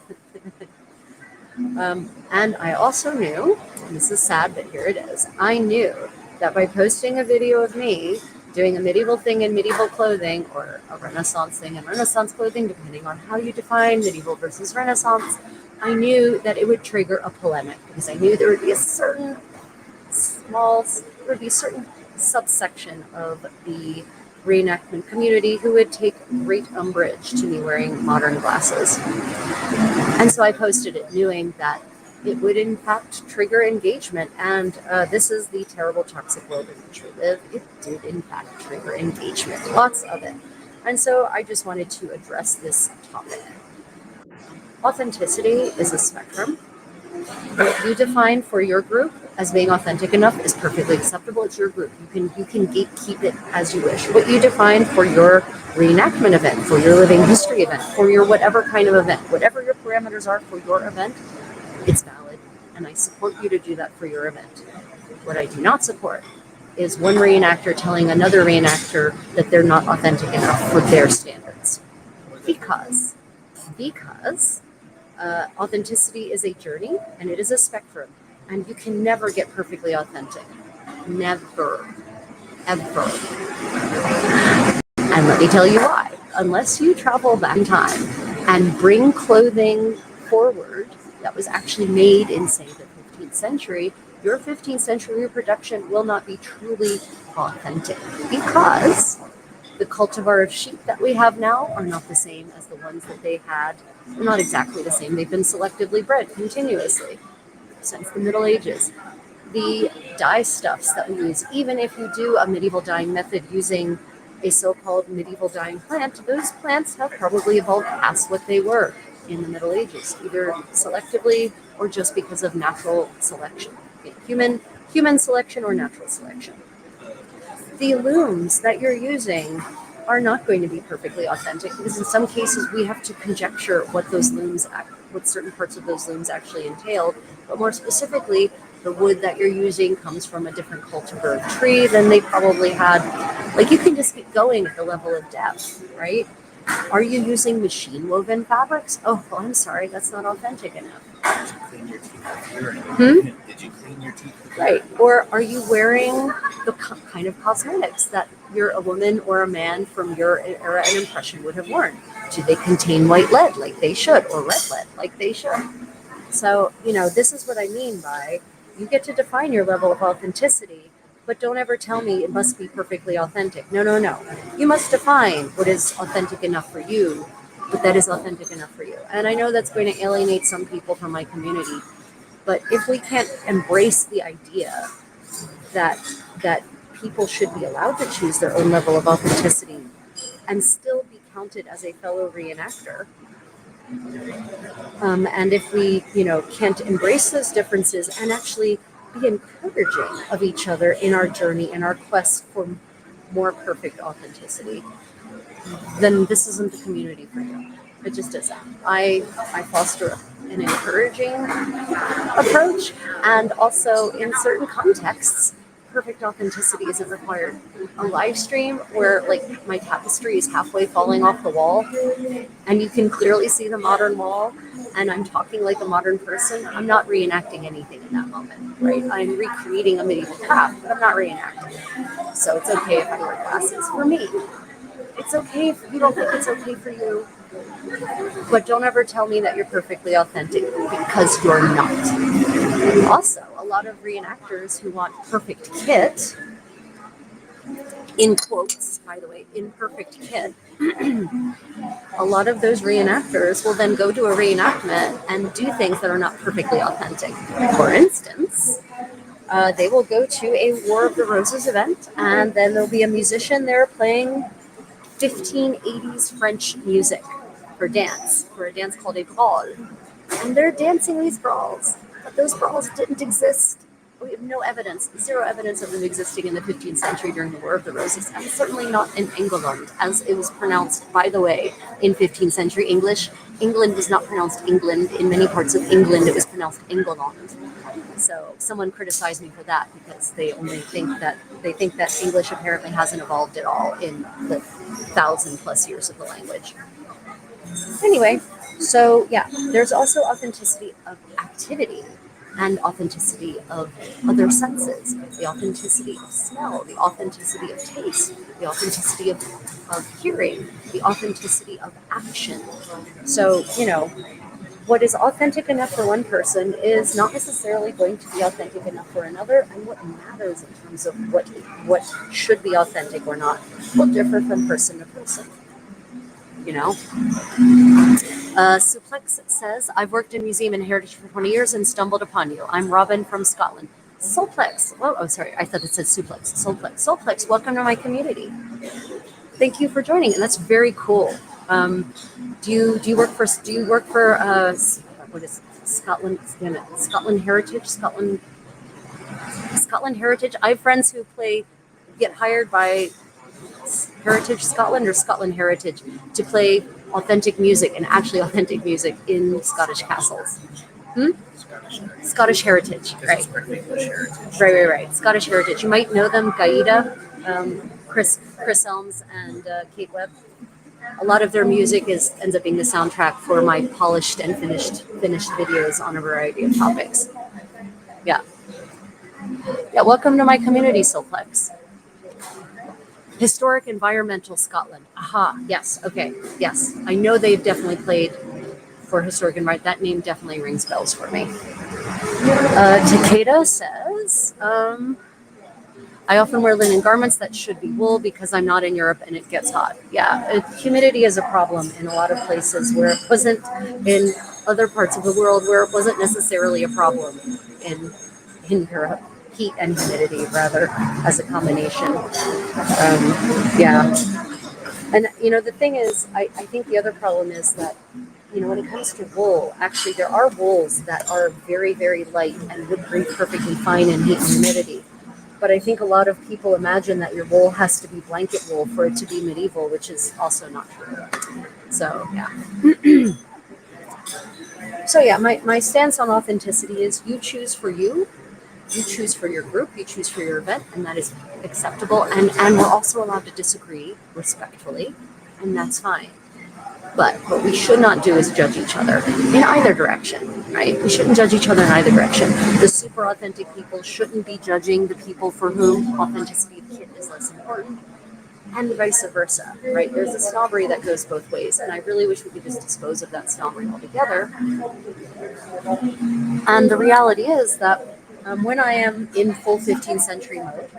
And I also knew, and this is sad, but here it is, I knew that by posting a video of me doing a medieval thing in medieval clothing, or a Renaissance thing in Renaissance clothing, depending on how you define medieval versus Renaissance, I knew that it would trigger a polemic, because I knew there would be a certain subsection of the reenactment community who would take great umbrage to me wearing modern glasses. And so I posted it knowing that it would in fact trigger engagement, and this is the terrible toxic world in which we live. It did in fact trigger engagement, lots of it. And so I just wanted to address this topic. Authenticity is a spectrum. What you define for your group as being authentic enough is perfectly acceptable. It's your group. You can gatekeep it as you wish. What you define for your reenactment event, for your living history event, for your whatever kind of event, whatever your parameters are for your event, it's valid. And I support you to do that for your event. What I do not support is one reenactor telling another reenactor that they're not authentic enough for their standards. Because authenticity is a journey and it is a spectrum, and you can never get perfectly authentic. Never. Ever. And let me tell you why. Unless you travel back in time and bring clothing forward that was actually made in, say, the 15th century, your 15th century reproduction will not be truly authentic, because the cultivar of sheep that we have now are not the same as the ones that they had. They're not exactly the same. They've been selectively bred continuously since the Middle Ages. The dye stuffs that we use, even if you do a medieval dyeing method using a so-called medieval dyeing plant, those plants have probably evolved past what they were in the Middle Ages, either selectively or just because of natural selection, human selection or natural selection. The looms that you're using are not going to be perfectly authentic, because in some cases we have to conjecture what certain parts of those looms actually entail. But more specifically, the wood that you're using comes from a different cultivar of tree than they probably had. Like, you can just get going at the level of depth, right? Are you using machine woven fabrics? Oh, well, I'm sorry, that's not authentic enough. Did you clean your teeth with urine? Did you clean your teeth with urine? Right. Or are you wearing the kind of cosmetics that a woman or a man from your era and impression would have worn? Do they contain white lead like they should, or red lead like they should? So, this is what I mean by you get to define your level of authenticity, but don't ever tell me it must be perfectly authentic. No, no, no. You must define what is authentic enough for you, but that is authentic enough for you. And I know that's going to alienate some people from my community, but if we can't embrace the idea that people should be allowed to choose their own level of authenticity and still be counted as a fellow reenactor, and if we, can't embrace those differences and actually be encouraging of each other in our journey, in our quest for more perfect authenticity, then this isn't the community for you. It just isn't. I foster an encouraging approach, and also in certain contexts, perfect authenticity isn't required. A live stream where like my tapestry is halfway falling off the wall and you can clearly see the modern wall and I'm talking like a modern person, I'm not reenacting anything in that moment, right? I'm recreating a medieval craft, but I'm not reenacting. So it's okay if I wear glasses. For me, it's okay if you don't think it's okay for you, but don't ever tell me that you're perfectly authentic, because you're not. Also, a lot of reenactors who want perfect kit, in quotes, by the way, imperfect kit, a lot of those reenactors will then go to a reenactment and do things that are not perfectly authentic. For instance, they will go to a War of the Roses event, and then there'll be a musician there playing 1580s French music for a dance called a brawl. And they're dancing these brawls, but those brawls didn't exist. We have no evidence, zero evidence of them existing in the 15th century during the War of the Roses, and certainly not in England, as it was pronounced, by the way, in 15th century English. England was not pronounced England. In many parts of England, it was pronounced England. So someone criticized me for that, because they think that English apparently hasn't evolved at all in the 1,000+ years of the language. Anyway, so yeah, there's also authenticity of activity and authenticity of other senses, the authenticity of smell, the authenticity of taste, the authenticity of hearing, the authenticity of action. So, what is authentic enough for one person is not necessarily going to be authentic enough for another, and what matters in terms of what should be authentic or not will differ from person to person. Suplex says, I've worked in museum and heritage for 20 years and stumbled upon you. I'm Robin from Scotland. Solplex. Oh, sorry. I thought it said suplex. Solplex, welcome to my community. Thank you for joining. And that's very cool. Do you work for what is it? Scotland Heritage? Scotland Heritage. I have friends who get hired by Heritage Scotland or Scotland Heritage to play authentic music, and actually authentic music in Scottish castles. Scottish Heritage, right? Right. Scottish Heritage. You might know them, Gaida, Chris Elms, and Kate Webb. A lot of their music ends up being the soundtrack for my polished and finished videos on a variety of topics. Yeah. Welcome to my community, Solplex. Historic Environmental Scotland. Aha, yes, okay, yes. I know they've definitely played for Historic Environment. That name definitely rings bells for me. Takeda says, I often wear linen garments that should be wool because I'm not in Europe and it gets hot. Yeah, humidity is a problem in a lot of places where it wasn't, in other parts of the world where it wasn't necessarily a problem in Europe. Heat and humidity, rather, as a combination. And the thing is, I think the other problem is that, when it comes to wool, actually there are wools that are very, very light and would breathe perfectly fine in heat and humidity. But I think a lot of people imagine that your wool has to be blanket wool for it to be medieval, which is also not true. So yeah. So yeah, my stance on authenticity is you choose for you. You choose for your group, you choose for your event, and that is acceptable. And we're also allowed to disagree respectfully, and that's fine. But what we should not do is judge each other in either direction, right? We shouldn't judge each other in either direction. The super authentic people shouldn't be judging the people for whom authenticity of kit is less important, and vice versa, right? There's a snobbery that goes both ways, and I really wish we could just dispose of that snobbery altogether. And the reality is that when I am in full 15th century mode,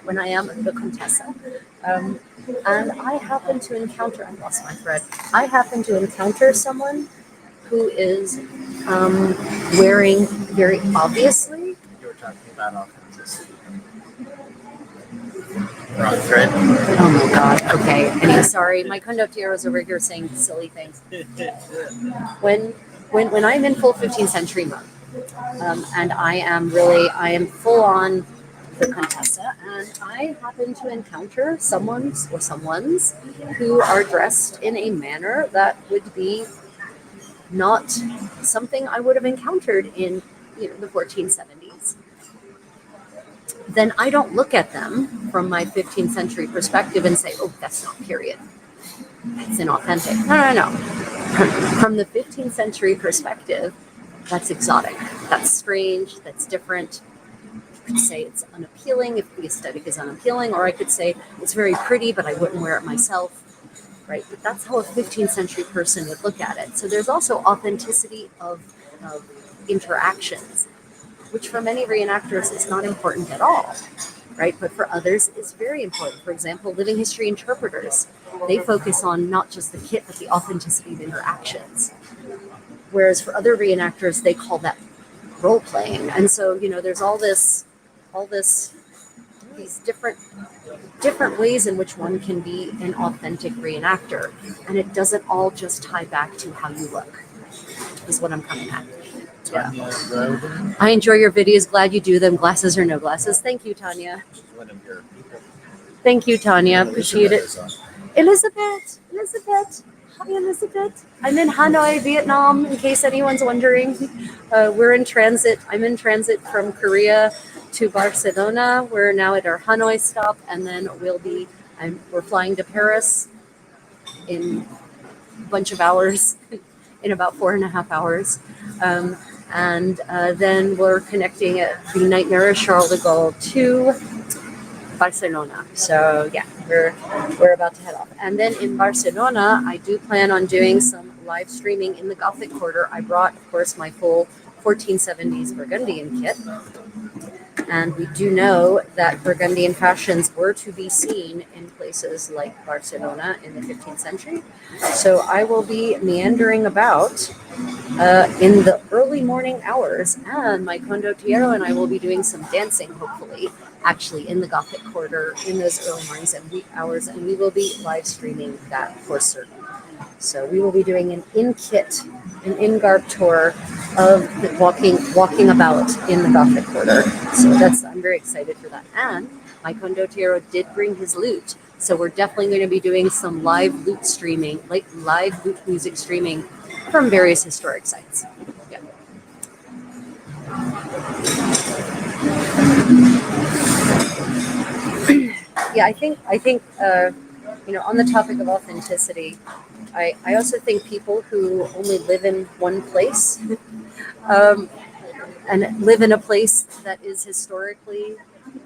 when I am the Contessa, and I happen to encounter, I lost my thread, I happen to encounter someone who is wearing very obviously. You were talking about authenticity. Wrong thread. Oh my God. Okay. Anyway, sorry. My condottiero is over here saying silly things. When I'm in full 15th century mode, and I am full on the Contessa, and I happen to encounter someone's who are dressed in a manner that would be not something I would have encountered in the 1470s. Then I don't look at them from my 15th century perspective and say, oh, that's not period. It's inauthentic. No. From the 15th century perspective, that's exotic. That's strange. That's different. You could say it's unappealing if the aesthetic is unappealing, or I could say it's very pretty, but I wouldn't wear it myself, right? But that's how a 15th century person would look at it. So there's also authenticity of interactions, which for many reenactors is not important at all, right? But for others, it's very important. For example, living history interpreters, they focus on not just the kit, but the authenticity of interactions. Whereas for other reenactors, they call that role playing. And so, there's these different ways in which one can be an authentic reenactor. And it doesn't all just tie back to how you look, is what I'm coming at. Yeah. I enjoy your videos. Glad you do them. Glasses or no glasses. Thank you, Tanya. One of your people. Thank you, Tanya. Appreciate it. Elizabeth. Hi, Elizabeth. I'm in Hanoi, Vietnam, in case anyone's wondering. We're in transit. I'm in transit from Korea to Barcelona. We're now at our Hanoi stop, and then we're flying to Paris in a bunch of hours, in about 4.5 hours. And then we're connecting at the Nightmare Charles de Gaulle to Barcelona. So yeah, we're about to head off. And then in Barcelona, I do plan on doing some live streaming in the Gothic Quarter. I brought, of course, my full 1470s Burgundian kit. And we do know that Burgundian fashions were to be seen in places like Barcelona in the 15th century. So I will be meandering about in the early morning hours, and my condottiero and I will be doing some dancing, hopefully, actually in the Gothic Quarter in those early mornings and wee hours, and we will be live streaming that for certain. So we will be doing an in-garb tour of the walking about in the Gothic Quarter. So I'm very excited for that. And my condottiero did bring his lute. So we're definitely going to be doing some live lute streaming, like live lute music streaming from various historic sites. Yeah. Yeah, I think on the topic of authenticity, I also think people who only live in one place and live in a place that is historically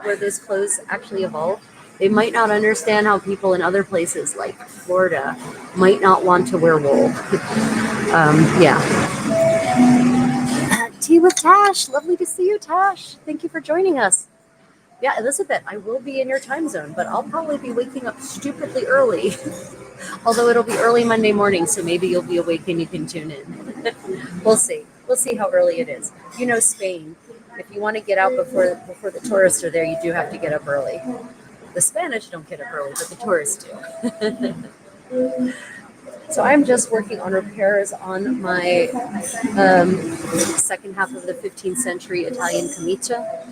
where those clothes actually evolved, they might not understand how people in other places like Florida might not want to wear wool. Yeah. Tea with Tash. Lovely to see you, Tash. Thank you for joining us. Yeah, Elizabeth, I will be in your time zone, but I'll probably be waking up stupidly early. Although it'll be early Monday morning, so maybe you'll be awake and you can tune in. We'll see. We'll see how early it is. Spain. If you want to get out before the tourists are there, you do have to get up early. The Spanish don't get up early, but the tourists do. So I'm just working on repairs on my second half of the 15th century Italian camicia.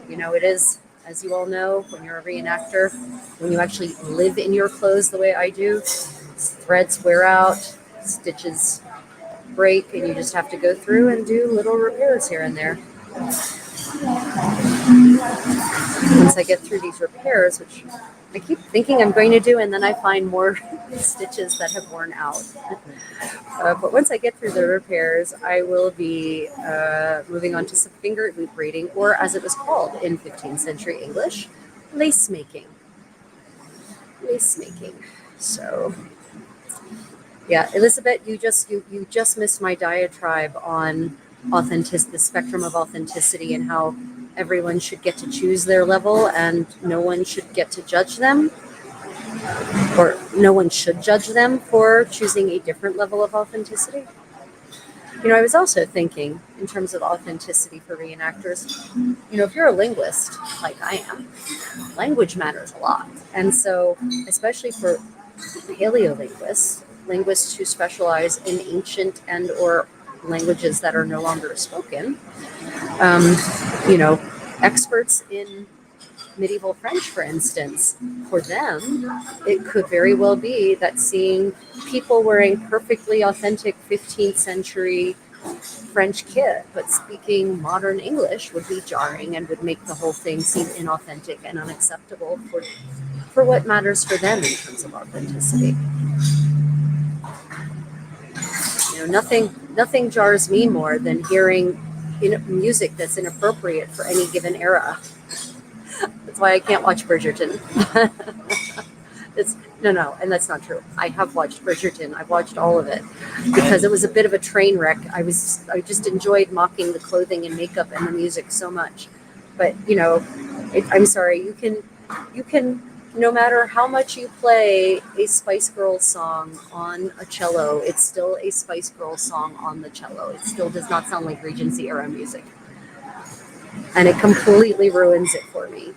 It is, as you all know, when you're a reenactor, when you actually live in your clothes the way I do, threads wear out, stitches break, and you just have to go through and do little repairs here and there. Once I get through these repairs, which I keep thinking I'm going to do, and then I find more stitches that have worn out. But once I get through the repairs, I will be moving on to some finger loop braiding, or as it was called in 15th century English, lace making. Lace making. So, yeah, Elizabeth, you just missed my diatribe on the spectrum of authenticity, and how everyone should get to choose their level and no one should get to judge them, or no one should judge them for choosing a different level of authenticity. You know, I was also thinking in terms of authenticity for reenactors, you know, if you're a linguist like I am, language matters a lot. And so, especially for paleolinguists, linguists who specialize in ancient and or languages that are no longer spoken, you know, experts in medieval French, for instance, for them, it could very well be that seeing people wearing perfectly authentic 15th century French kit, but speaking modern English would be jarring and would make the whole thing seem inauthentic and unacceptable for what matters for them in terms of authenticity. You know, nothing jars me more than hearing music that's inappropriate for any given era. That's why I can't watch Bridgerton. No, and that's not true. I have watched Bridgerton. I've watched all of it because it was a bit of a train wreck. I just enjoyed mocking the clothing and makeup and the music so much. But you know, I'm sorry. You can, no matter how much you play a Spice Girls song on a cello, it's still a Spice Girls song on the cello. It still does not sound like Regency era music, and it completely ruins it for me.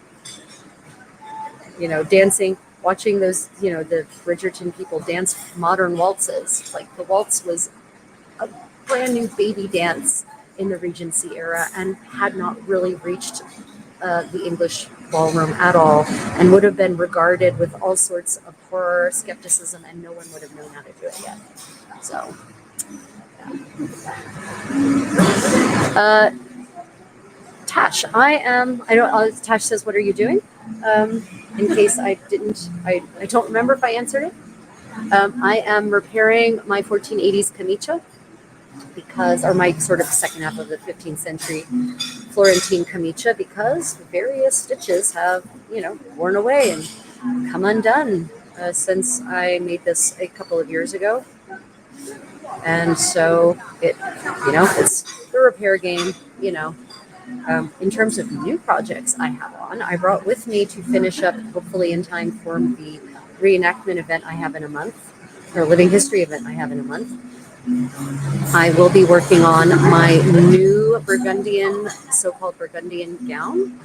You know, dancing, watching those, you know, the Bridgerton people dance modern waltzes. Like the waltz was a brand new baby dance in the Regency era and had not really reached the English ballroom at all, and would have been regarded with all sorts of horror, skepticism, and no one would have known how to do it yet. So, yeah. Tash, Tash says, what are you doing? In case I don't remember if I answered it. I am repairing my 1480s camicia or my sort of second half of the 15th century Florentine camicia, because various stitches have, you know, worn away and come undone since I made this a couple of years ago. And so it's the repair game, you know. In terms of new projects I have on, I brought with me to finish up, hopefully in time for the reenactment event I have in a month, or living history event I have in a month. I will be working on my new so-called Burgundian gown,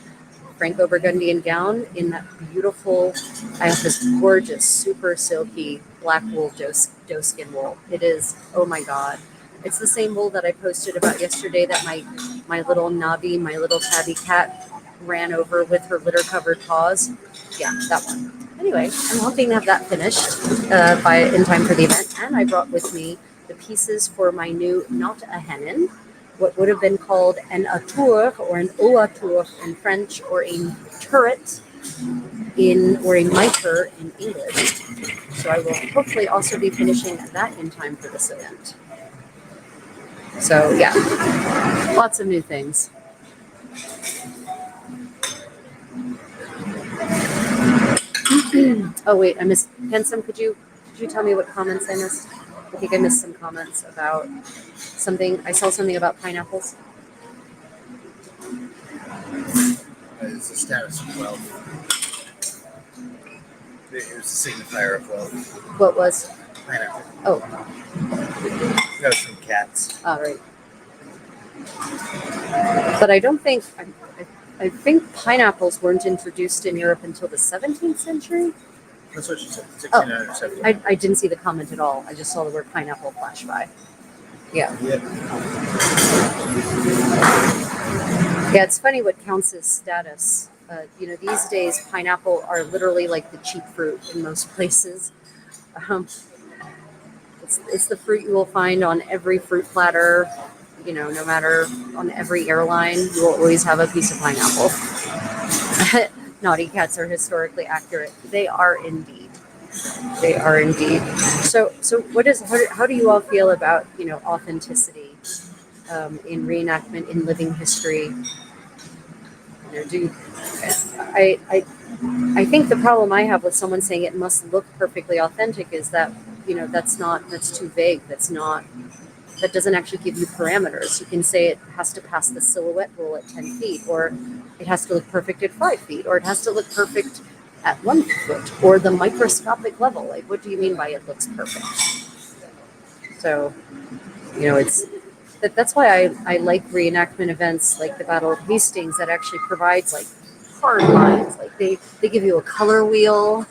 Franco-Burgundian gown in that beautiful, I have this gorgeous, super silky black wool doeskin wool. It is, oh my God. It's the same wool that I posted about yesterday that my little Navi, my little tabby cat, ran over with her litter-covered paws. Yeah, that one. Anyway, I'm hoping to have that finished in time for the event. And I brought with me the pieces for my new, not a hennin, what would have been called an atour or an ouatur in French, or a turret or a mitre in English. So I will hopefully also be finishing that in time for this event. So yeah, lots of new things. Oh wait, I missed. Pensum, could you tell me what comments I missed? I think I missed some comments about something. I saw something about pineapples. It's the status of wealth. It was the signifier of wealth. What was? Pineapple. Oh. That was from cats. All right. But I don't think, I think pineapples weren't introduced in Europe until the 17th century. That's what she said. 1600 or 1700. I didn't see the comment at all. I just saw the word pineapple flash by. Yeah. Yeah, it's funny what counts as status. You know, these days pineapple are literally like the cheap fruit in most places. It's the fruit you will find on every fruit platter. no matter on every airline, you will always have a piece of pineapple. Naughty cats are historically accurate. They are indeed. They are indeed. So how do you all feel about authenticity in reenactment, in living history? Do I think the problem I have with someone saying it must look perfectly authentic is that that's too vague. That doesn't actually give you parameters. You can say it has to pass the silhouette rule at 10 feet, or it has to look perfect at 5 feet, or it has to look perfect at 1 foot, or the microscopic level. Like, what do you mean by it looks perfect? So, that's why I like reenactment events like the Battle of Hastings that actually provides like hard lines. Like they give you a color wheel.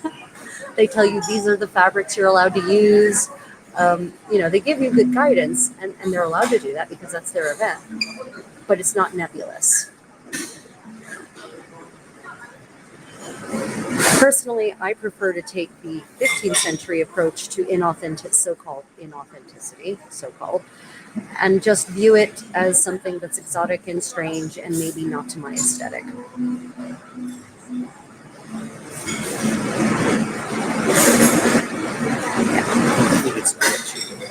They tell you these are the fabrics you're allowed to use. They give you good guidance, and they're allowed to do that because that's their event. But it's not nebulous. Personally, I prefer to take the 15th century approach to so-called inauthenticity, and just view it as something that's exotic and strange and maybe not to my aesthetic.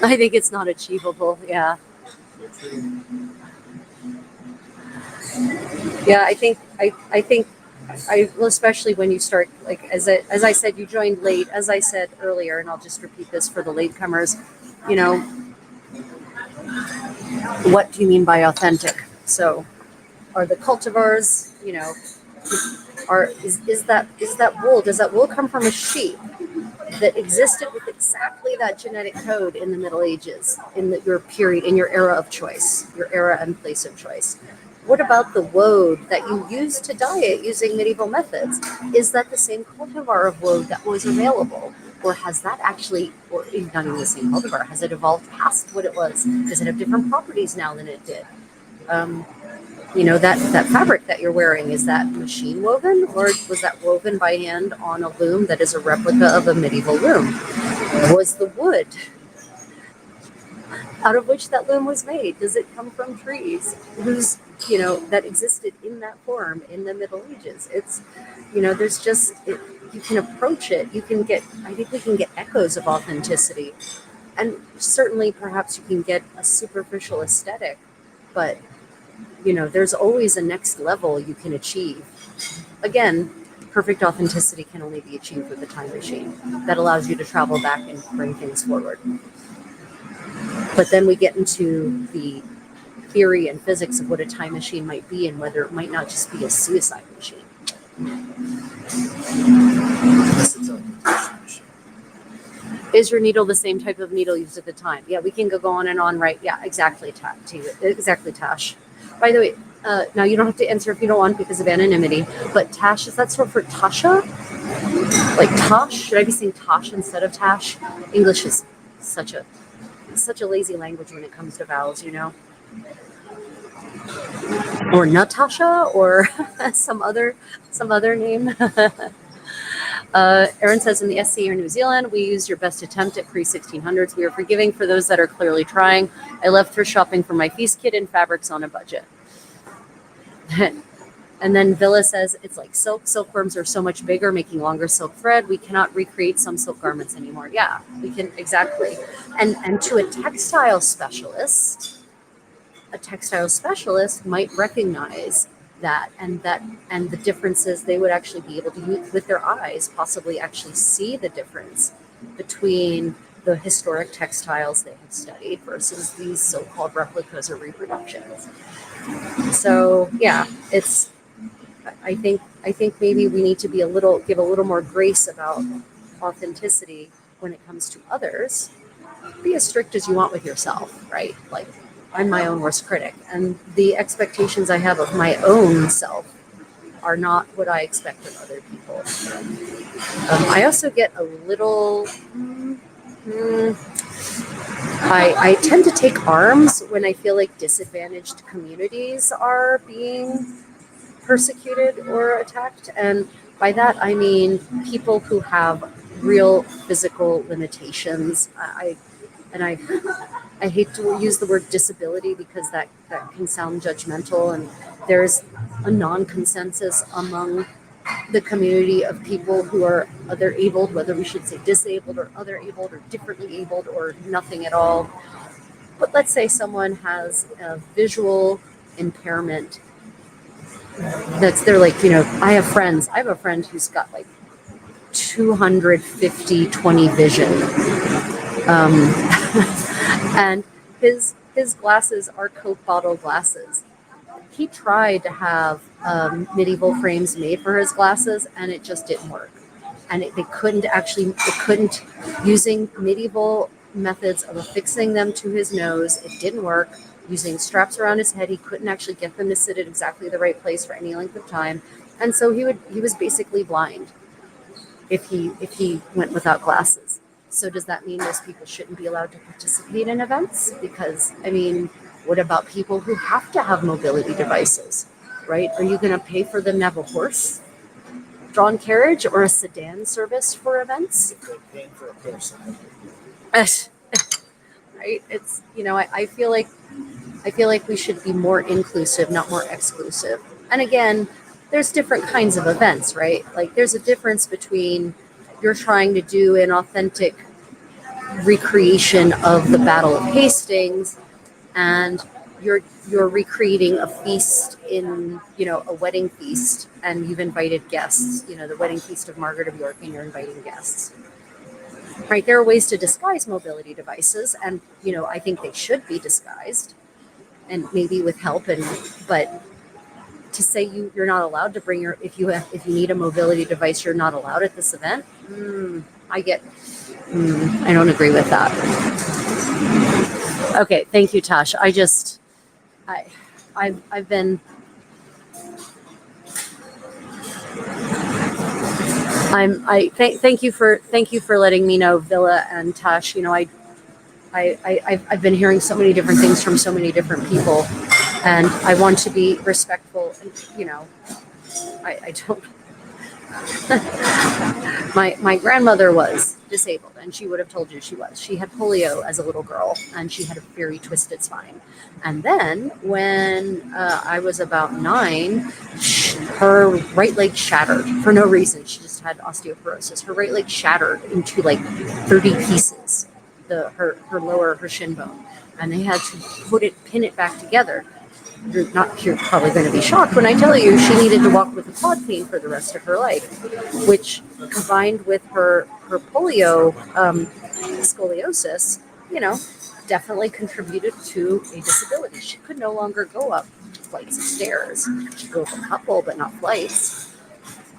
I think it's not achievable. Yeah. Yeah, I will, especially when you start, like, as I said, you joined late, as I said earlier, and I'll just repeat this for the latecomers, what do you mean by authentic? So are the cultivars, is that wool? Does that wool come from a sheep that existed with exactly that genetic code in the Middle Ages, in your period, in your era of choice, your era and place of choice? What about the woad that you used to dye it using medieval methods? Is that the same cultivar of woad that was available? Or has that actually, or not even the same cultivar, has it evolved past what it was? Does it have different properties now than it did? That fabric that you're wearing, is that machine woven, or was that woven by hand on a loom that is a replica of a medieval loom? Was the wood out of which that loom was made, does it come from trees that existed in that form in the Middle Ages? It's, there's just, you can approach it. I think we can get echoes of authenticity. And certainly perhaps you can get a superficial aesthetic, but, there's always a next level you can achieve. Again, perfect authenticity can only be achieved with a time machine that allows you to travel back and bring things forward. But then we get into the theory and physics of what a time machine might be and whether it might not just be a suicide machine. Is your needle the same type of needle used at the time? Yeah, we can go on and on, right? Yeah, exactly, Tash. By the way, now you don't have to answer if you don't want because of anonymity, but Tash, is that short for Tasha? Like Tosh? Should I be saying Tosh instead of Tash? English is such a lazy language when it comes to vowels, or Natasha, or some other name. Erin says, in the SC or New Zealand, we used your best attempt at pre-1600s. We are forgiving for those that are clearly trying. I love thrift shopping for my feast kit and fabrics on a budget. And then Villa says, it's like silk. Silkworms are so much bigger, making longer silk thread. We cannot recreate some silk garments anymore. Yeah, we can, exactly. And to a textile specialist might recognize that and the differences. They would actually be able to use with their eyes, possibly actually see the difference between the historic textiles they have studied versus these so-called replicas or reproductions. So yeah, I think maybe we need to give a little more grace about authenticity when it comes to others. Be as strict as you want with yourself, right? Like, I'm my own worst critic, and the expectations I have of my own self are not what I expect of other people. I also get a little. I tend to take arms when I feel like disadvantaged communities are being persecuted or attacked, and by that I mean people who have real physical limitations. and I hate to use the word disability because that can sound judgmental, and there's a non-consensus among the community of people who are other abled, whether we should say disabled or other abled or differently abled or nothing at all. But let's say someone has a visual impairment. They're like, I have a friend who's got like 250/20 vision. And his glasses are Coke bottle glasses. He tried to have medieval frames made for his glasses, and it just didn't work. And they couldn't using medieval methods of affixing them to his nose. It didn't work. Using straps around his head, he couldn't actually get them to sit at exactly the right place for any length of time. And so he was basically blind if he went without glasses. So does that mean those people shouldn't be allowed to participate in events? Because, I mean, what about people who have to have mobility devices, right? Are you going to pay for them to have a horse-drawn carriage or a sedan service for events? If they're paying for a person. Right? It's, I feel like we should be more inclusive, not more exclusive. And again, there's different kinds of events, right? Like there's a difference between you're trying to do an authentic recreation of the Battle of Hastings and you're recreating a feast in, a wedding feast, and you've invited guests, the wedding feast of Margaret of York, and you're inviting guests. Right? There are ways to disguise mobility devices, and I think they should be disguised, and maybe with help. But to say you're not allowed to bring if you need a mobility device, you're not allowed at this event. I don't agree with that. Okay, thank you, Tash. I've been. Thank you for letting me know, Villa and Tash. I've been hearing so many different things from so many different people, and I want to be respectful. And I don't. My grandmother was disabled, and she would have told you she was. She had polio as a little girl, and she had a very twisted spine. And then when I was about 9, her right leg shattered for no reason. She just had osteoporosis. Her right leg shattered into like 30 pieces, her shin bone, and they had to pin it back together. You're probably going to be shocked when I tell you she needed to walk with a quad cane for the rest of her life, which combined with her polio scoliosis, definitely contributed to a disability. She could no longer go up flights of stairs. She could go up a couple, but not flights.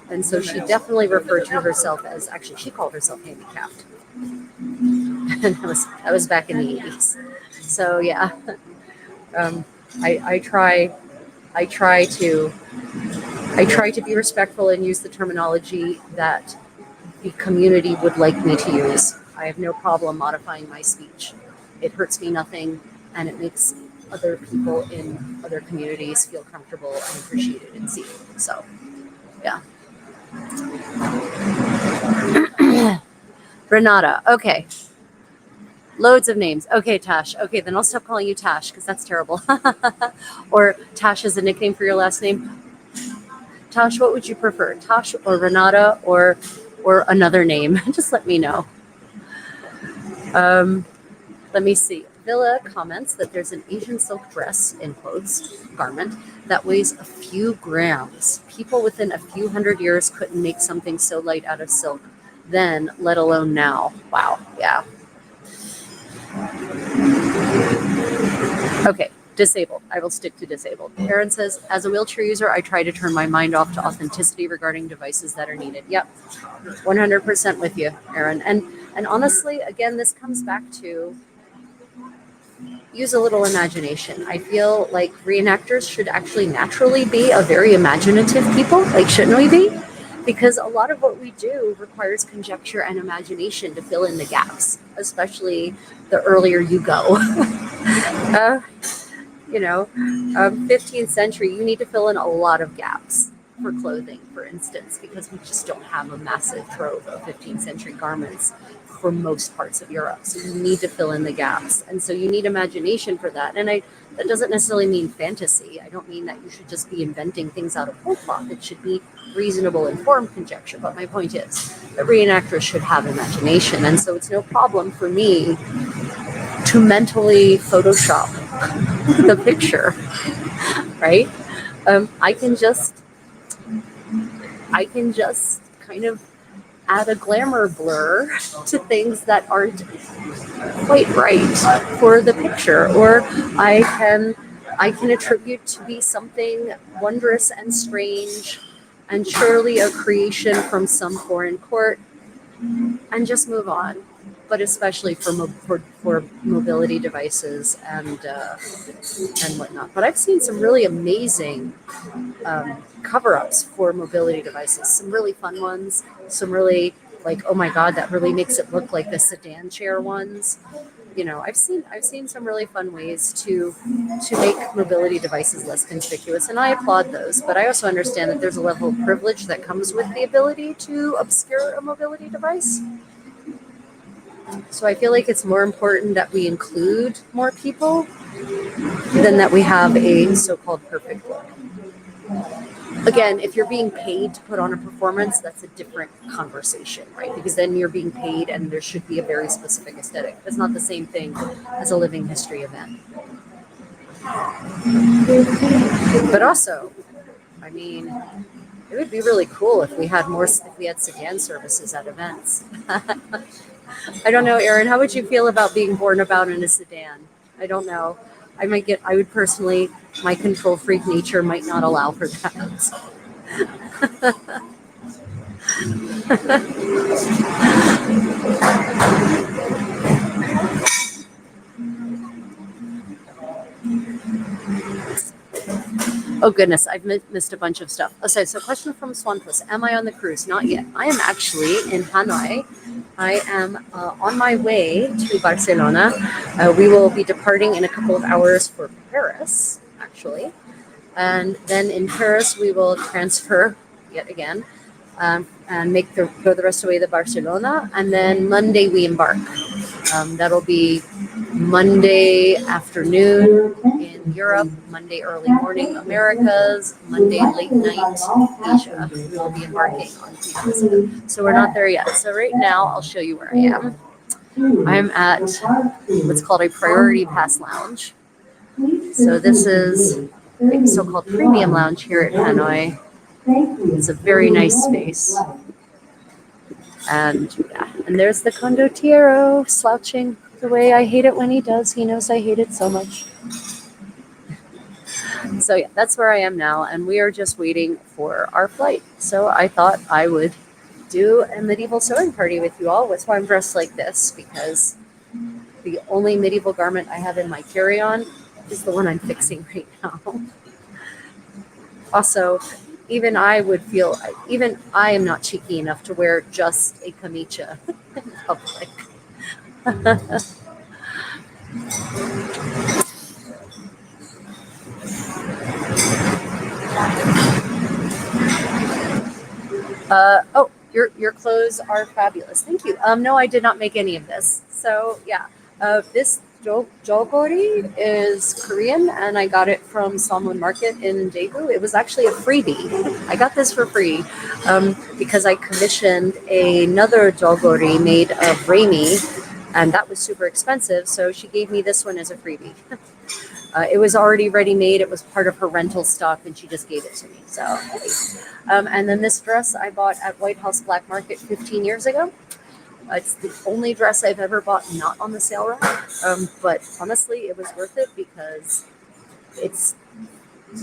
And so she definitely referred to herself as, actually, she called herself handicapped. And that was back in the 80s. So yeah. I try to be respectful and use the terminology that the community would like me to use. I have no problem modifying my speech. It hurts me nothing, and it makes other people in other communities feel comfortable and appreciated and seen. So, yeah. Renata, okay. Loads of names. Okay, Tash. Okay, then I'll stop calling you Tash because that's terrible. Or Tash is a nickname for your last name. Tash, what would you prefer? Tash or Renata or another name? Just let me know. Let me see. Villa comments that there's an Asian silk dress, in quotes, garment, that weighs a few grams. People within a few hundred years couldn't make something so light out of silk then, let alone now. Wow, yeah. Okay, disabled. I will stick to disabled. Aaron says, as a wheelchair user, I try to turn my mind off to authenticity regarding devices that are needed. Yep, 100% with you, Aaron. And honestly, again, this comes back to use a little imagination. I feel like reenactors should actually naturally be a very imaginative people. Like, shouldn't we be? Because a lot of what we do requires conjecture and imagination to fill in the gaps, especially the earlier you go. 15th century, you need to fill in a lot of gaps. for clothing, for instance, because we just don't have a massive trove of 15th century garments for most parts of Europe. So you need to fill in the gaps. And so you need imagination for that. And that doesn't necessarily mean fantasy. I don't mean that you should just be inventing things out of whole cloth. It should be reasonable, informed conjecture. But my point is that reenactors should have imagination. And so it's no problem for me to mentally Photoshop the picture, right? I can just kind of add a glamour blur to things that aren't quite right for the picture, or I can attribute to be something wondrous and strange and surely a creation from some foreign court, and just move on. But especially for mobility devices and whatnot. But I've seen some really amazing cover-ups for mobility devices. Some really fun ones. Some really like, oh my god, that really makes it look like the sedan chair ones. You know, I've seen some really fun ways to make mobility devices less conspicuous, and I applaud those. But I also understand that there's a level of privilege that comes with the ability to obscure a mobility device. So I feel like it's more important that we include more people than that we have a so-called perfect look. Again, if you're being paid to put on a performance, that's a different conversation, right? Because then you're being paid and there should be a very specific aesthetic. It's not the same thing as a living history event. But also, I mean, it would be really cool if we had sedan services at events. I don't know, Erin, how would you feel about being borne about in a sedan? I don't know. I would personally, my control freak nature might not allow for that. Oh goodness, I've missed a bunch of stuff. Okay, so question from Swanplus. Am I on the cruise? Not yet. I am actually in Hanoi. I am on my way to Barcelona. We will be departing in a couple of hours for Paris, actually. And then in Paris, we will transfer yet again and go the rest of the way to Barcelona. And then Monday we embark. That'll be Monday afternoon in Europe, Monday early morning Americas, Monday late night Asia. We will be embarking on Asia. So we're not there yet. So right now I'll show you where I am. I'm at what's called a priority pass lounge. So this is a so-called premium lounge here at Hanoi. It's a very nice space. And there's the condottiero slouching the way I hate it when he does. He knows I hate it so much. So yeah, that's where I am now, and we are just waiting for our flight. So I thought I would do a medieval sewing party with you all. That's why I'm dressed like this, because the only medieval garment I have in my carry-on is the one I'm fixing right now. Also, even I am not cheeky enough to wear just a camicia in public. Your clothes are fabulous. Thank you. No, I did not make any of this. So yeah, this jogori is Korean, and I got it from Salmon Market in Daegu. It was actually a freebie. I got this for free because I commissioned another jogori made of rami, and that was super expensive. So she gave me this one as a freebie. It was already ready made. It was part of her rental stock, and she just gave it to me. So, and then this dress I bought at White House Black Market 15 years ago. It's the only dress I've ever bought not on the sale rack. But honestly, it was worth it because it's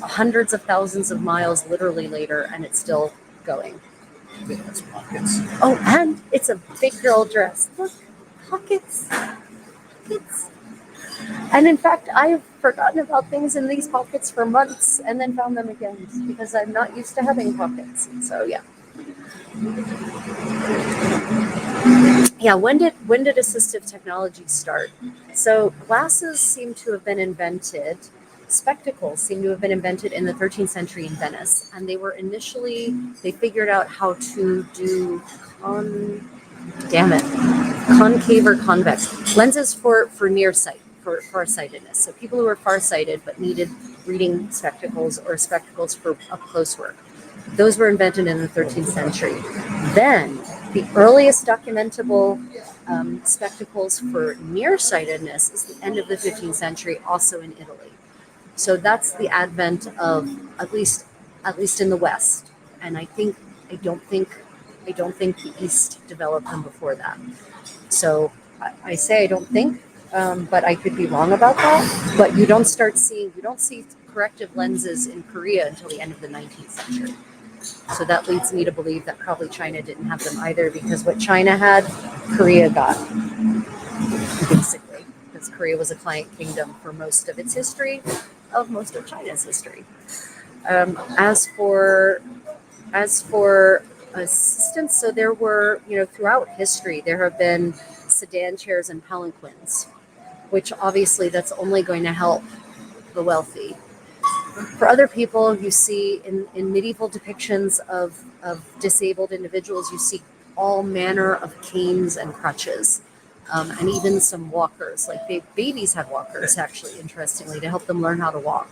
hundreds of thousands of miles literally later, and it's still going. It has pockets. Oh, and it's a big girl dress. Look, pockets. And in fact, I've forgotten about things in these pockets for months and then found them again because I'm not used to having pockets. So yeah. Yeah, when did assistive technology start? So glasses seem to have been invented spectacles seem to have been invented in the 13th century in Venice, and they were initially, they figured out how to do concave or convex lenses for nearsight, for farsightedness. So people who were farsighted but needed reading spectacles or spectacles for up close work. Those were invented in the 13th century. Then the earliest documentable spectacles for nearsightedness is the end of the 15th century, also in Italy. So that's the advent of at least in the West, and I don't think the East developed them before that. So I say I don't think, but I could be wrong about that. But you don't see corrective lenses in Korea until the end of the 19th century. So that leads me to believe that probably China didn't have them either, because what China had, Korea got, basically, because Korea was a client kingdom for most of its history, of most of China's history. As for assistance, so there were, throughout history, there have been sedan chairs and palanquins, which obviously that's only going to help the wealthy. For other people, you see in medieval depictions of disabled individuals, you see all manner of canes and crutches, and even some walkers. Like babies have walkers, actually, interestingly, to help them learn how to walk.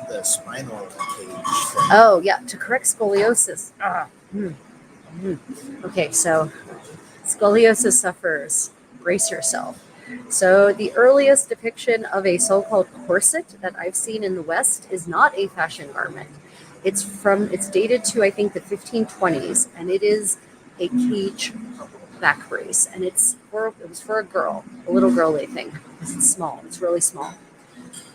The spinal cage. Oh, yeah, to correct scoliosis. Okay, so scoliosis sufferers, brace yourself. So the earliest depiction of a so-called corset that I've seen in the West is not a fashion garment. It's dated to, I think, the 1520s, and it is a cage back brace, and it was for a girl, a little girl, they think. It's small, it's really small.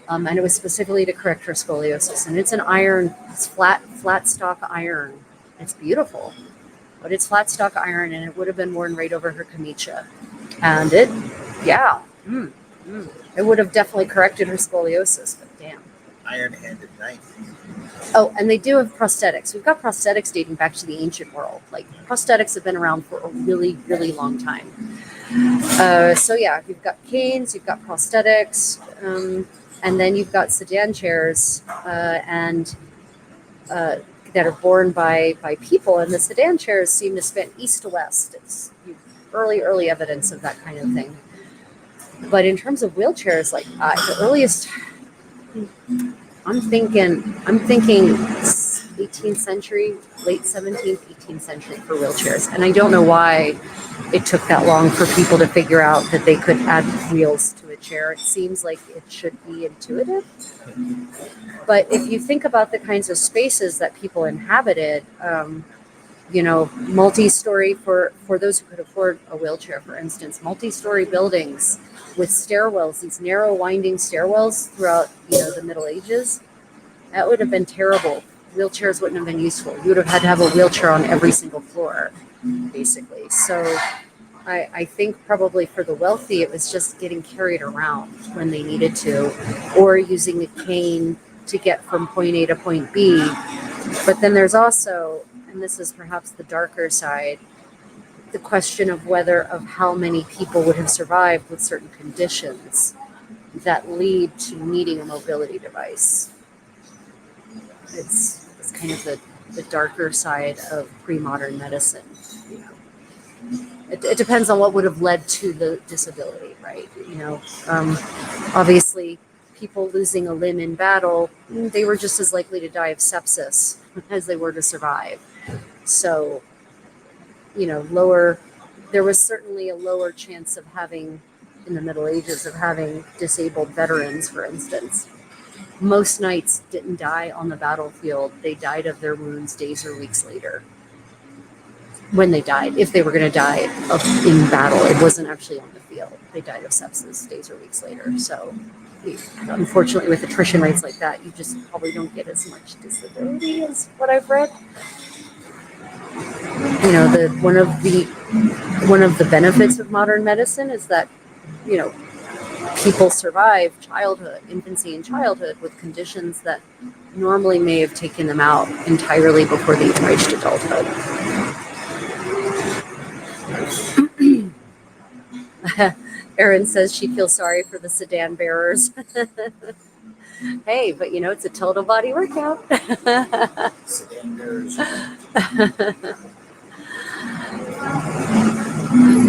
And it was specifically to correct her scoliosis. And it's an iron, it's flat stock iron. It's beautiful, but it's flat stock iron, and it would have been worn right over her camicia. And it would have definitely corrected her scoliosis, but damn. Iron-handed knife. Oh, and they do have prosthetics. We've got prosthetics dating back to the ancient world. Like, prosthetics have been around for a really, really long time. So yeah, you've got canes, you've got prosthetics, and then you've got sedan chairs, that are borne by people. And the sedan chairs seem to span east to west. It's early evidence of that kind of thing. But in terms of wheelchairs, like the earliest, I'm thinking 18th century, late 17th, 18th century for wheelchairs. And I don't know why it took that long for people to figure out that they could add wheels to a chair. It seems like it should be intuitive. But if you think about the kinds of spaces that people inhabited, multi-story for those who could afford a wheelchair, for instance, multi-story buildings with stairwells, these narrow winding stairwells throughout, the Middle Ages, that would have been terrible. Wheelchairs wouldn't have been useful. You would have had to have a wheelchair on every single floor, basically. So I think probably for the wealthy, it was just getting carried around when they needed to, or using a cane to get from point A to point B. But then there's also, and this is perhaps the darker side, the question of how many people would have survived with certain conditions that lead to needing a mobility device. It's kind of the darker side of pre-modern medicine. It depends on what would have led to the disability, right? Obviously, people losing a limb in battle, they were just as likely to die of sepsis as they were to survive. So, there was certainly a lower chance of having, in the Middle Ages, of having disabled veterans, for instance. Most knights didn't die on the battlefield. They died of their wounds days or weeks later. When they died, if they were going to die in battle, it wasn't actually on the field. They died of sepsis days or weeks later. So, unfortunately, with attrition rates like that, you just probably don't get as much disability as what I've read. One of the benefits of modern medicine is that, people survive infancy and childhood with conditions that normally may have taken them out entirely before they even reached adulthood. Erin says she feels sorry for the sedan bearers. Hey, but it's a total body workout. Sedanders.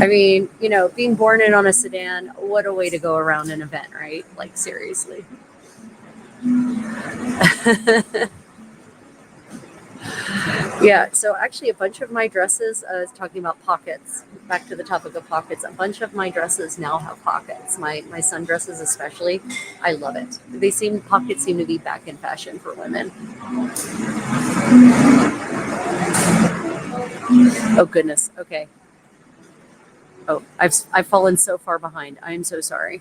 I mean, being born in on a sedan, what a way to go around an event, right? Like, seriously. Yeah, so actually a bunch of my dresses, talking about pockets, back to the topic of pockets, a bunch of my dresses now have pockets. My sundresses especially, I love it. Pockets seem to be back in fashion for women. Oh goodness, okay. Oh, I've fallen so far behind. I am so sorry.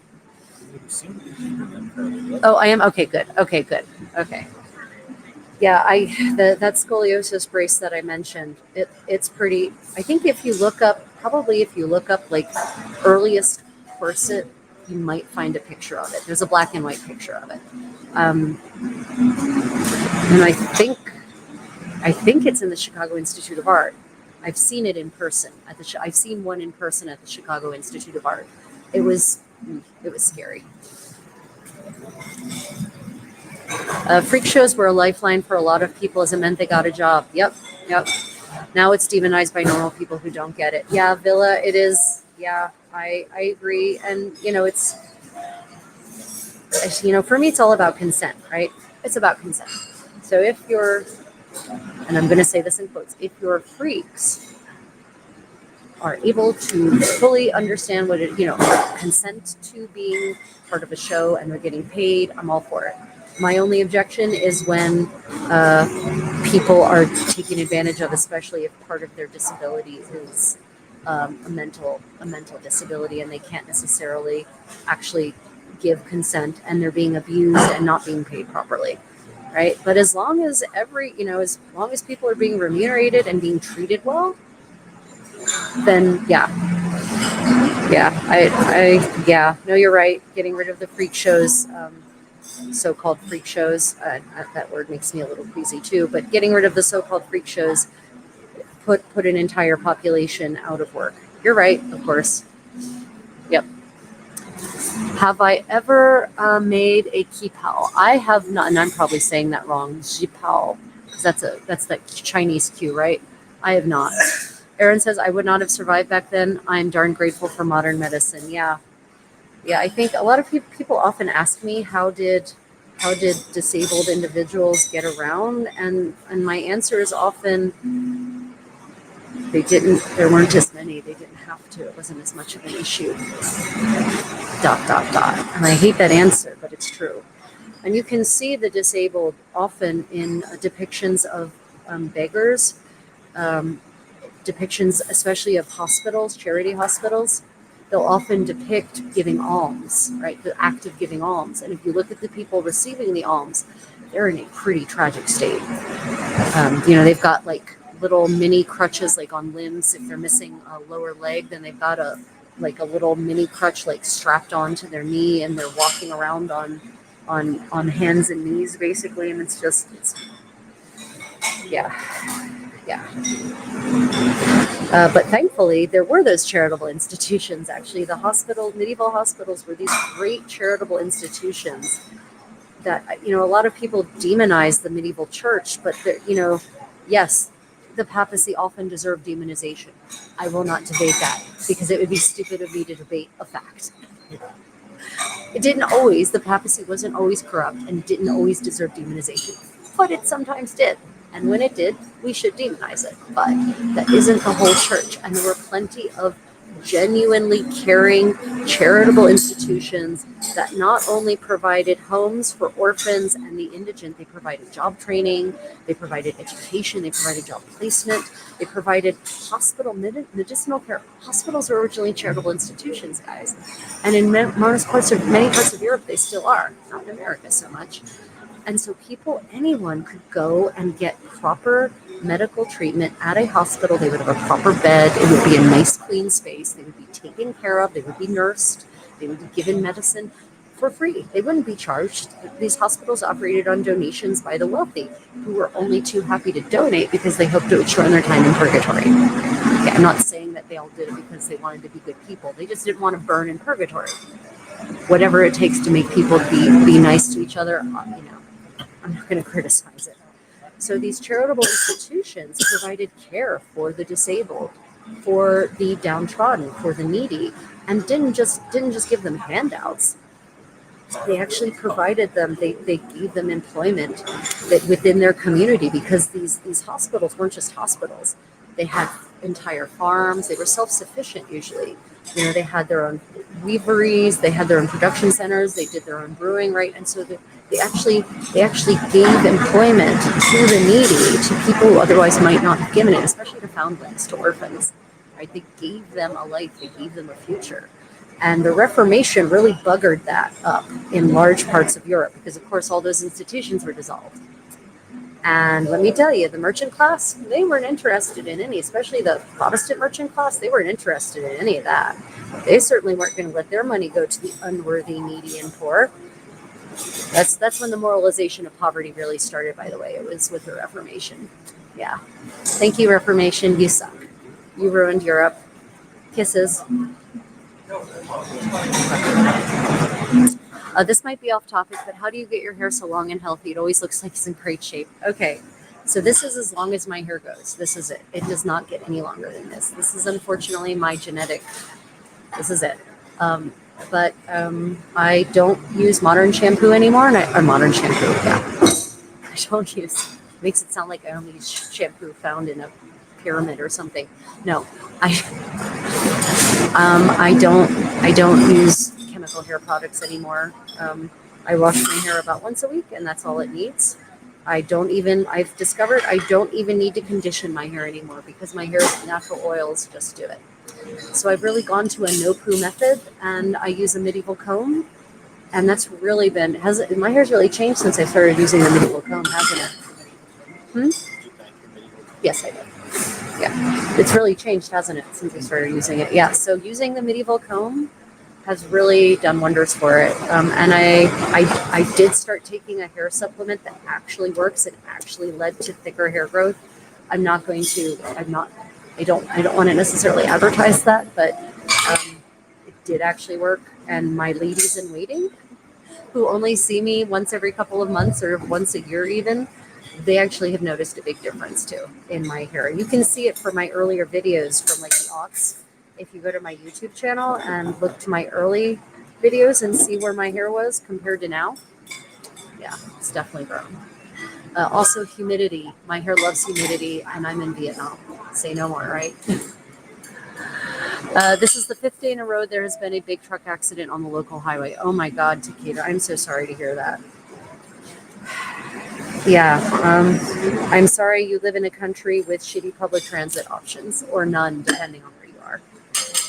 You seem to be keeping them fairly good. Oh, I am? Okay, good. Okay. Yeah, that scoliosis brace that I mentioned, it's pretty. I think if you look up like earliest corset, you might find a picture of it. There's a black and white picture of it, and I think it's in the Chicago Institute of Art. I've seen it in person I've seen one in person at the Chicago Institute of Art. It was scary. Freak shows were a lifeline for a lot of people as it meant they got a job. Yep. Now it's demonized by normal people who don't get it. Yeah, Villa, it is. Yeah, I agree. And, for me, it's all about consent, right? It's about consent. So if you're, and I'm going to say this in quotes, if your freaks are able to fully understand what it, consent to being part of a show and they're getting paid, I'm all for it. My only objection is when people are taken advantage of, especially if part of their disability is a mental disability and they can't necessarily actually give consent and they're being abused and not being paid properly, right? But as long as as long as people are being remunerated and being treated well, then yeah, no, you're right. Getting rid of the freak shows. So-called freak shows, that word makes me a little queasy too, but getting rid of the so-called freak shows put an entire population out of work. You're right, of course. Yep. Have I ever made a kipao? I have not, and I'm probably saying that wrong. Jipao, because that's that Chinese Q, right? I have not. Aaron says, I would not have survived back then. I'm darn grateful for modern medicine. Yeah, I think a lot of people often ask me how did disabled individuals get around, and my answer is often there weren't as many, they didn't have to, it wasn't as much of an issue. ... And I hate that answer, but it's true. And you can see the disabled often in depictions of beggars, depictions especially of hospitals, charity hospitals. They'll often depict giving alms, right? The act of giving alms. And if you look at the people receiving the alms, they're in a pretty tragic state. They've got like little mini crutches like on limbs. If they're missing a lower leg, then they've got a little mini crutch like strapped onto their knee, and they're walking around on hands and knees basically. And it's yeah. But thankfully, there were those charitable institutions. Actually, medieval hospitals were these great charitable institutions that, a lot of people demonize the medieval church, but, yes, the papacy often deserved demonization. I will not debate that because it would be stupid of me to debate a fact. The papacy wasn't always corrupt and didn't always deserve demonization, but it sometimes did. And when it did, we should demonize it. But that isn't the whole church. And there were plenty of genuinely caring charitable institutions that not only provided homes for orphans and the indigent, they provided job training, they provided education, they provided job placement, they provided medicinal care. Hospitals were originally charitable institutions, guys. And in many parts of Europe, they still are. Not in America so much. And so anyone could go and get proper medical treatment at a hospital. They would have a proper bed. It would be a nice, clean space. They would be taken care of. They would be nursed. They would be given medicine for free. They wouldn't be charged. These hospitals operated on donations by the wealthy, who were only too happy to donate because they hoped it would shorten their time in purgatory. Yeah, I'm not saying that they all did it because they wanted to be good people. They just didn't want to burn in purgatory. whatever it takes to make people be nice to each other. I'm not going to criticize it. So these charitable institutions provided care for the disabled, for the downtrodden, for the needy, and didn't just give them handouts. They actually provided them, they gave them employment that within their community, because these hospitals weren't just hospitals. They had entire farms. They were self-sufficient usually. They had their own weaveries, they had their own production centers, they did their own brewing, right? And so they actually gave employment to the needy, to people who otherwise might not have given it, especially to foundlings, to orphans, right? They gave them a life, they gave them a future. And the Reformation really buggered that up in large parts of Europe, because of course all those institutions were dissolved. And let me tell you, the merchant class, they weren't interested in any, especially the Protestant merchant class, they weren't interested in any of that. They certainly weren't going to let their money go to the unworthy, needy, and poor. That's when the moralization of poverty really started, by the way. It was with the Reformation. Yeah. Thank you, Reformation. You suck. You ruined Europe. Kisses. This might be off topic, but how do you get your hair so long and healthy? It always looks like it's in great shape. Okay, so this is as long as my hair goes. This is it. It does not get any longer than this. This is unfortunately my genetic. This is it. But I don't use modern shampoo anymore, or modern shampoo. Yeah, I don't use. Makes it sound like I only use shampoo found in a pyramid or something. No, I don't use chemical hair products anymore. I wash my hair about once a week, and that's all it needs. I've discovered I don't even need to condition my hair anymore, because my hair's natural oils just do it. So I've really gone to a no poo method, and I use a medieval comb, and that's really been, my hair's really changed since I started using the medieval comb, hasn't it? Yes, I did. Yeah, it's really changed, hasn't it, since I started using it? Yeah, so using the medieval comb has really done wonders for it. And I did start taking a hair supplement that actually works. It actually led to thicker hair growth. I don't want to necessarily advertise that, but it did actually work. And my ladies in waiting, who only see me once every couple of months or once a year even, they actually have noticed a big difference too in my hair. You can see it from my earlier videos from like the aughts. If you go to my YouTube channel and look to my early videos and see where my hair was compared to now, yeah, it's definitely grown. Also humidity. My hair loves humidity, and I'm in Vietnam. Say no more, right? This is the 5th day in a row there has been a big truck accident on the local highway. Oh my God, Takeda, I'm so sorry to hear that. Yeah, I'm sorry you live in a country with shitty public transit options, or none, depending on where you are.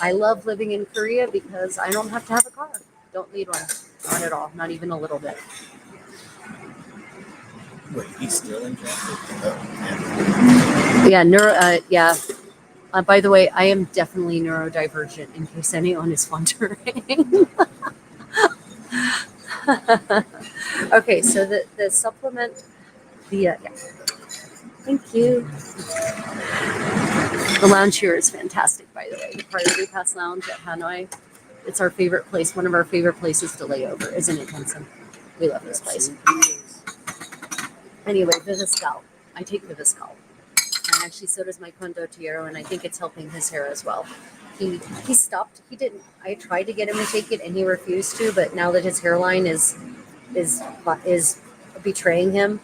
I love living in Korea because I don't have to have a car. Don't need one. Not at all. Not even a little bit. Wait, he's still in jail? Yeah, by the way, I am definitely neurodivergent, in case anyone is wondering. Okay, so the supplement, yeah. Thank you. The lounge here is fantastic, by the way. The Priority Pass Lounge at Hanoi. It's our favorite place, one of our favorite places to lay over, isn't it, Vincent? We love this place. Anyway, Viviscal. I take Viviscal. And actually, so does my condottiero, and I think it's helping his hair as well. He stopped. He didn't. I tried to get him to take it, and he refused to. But now that his hairline is betraying him,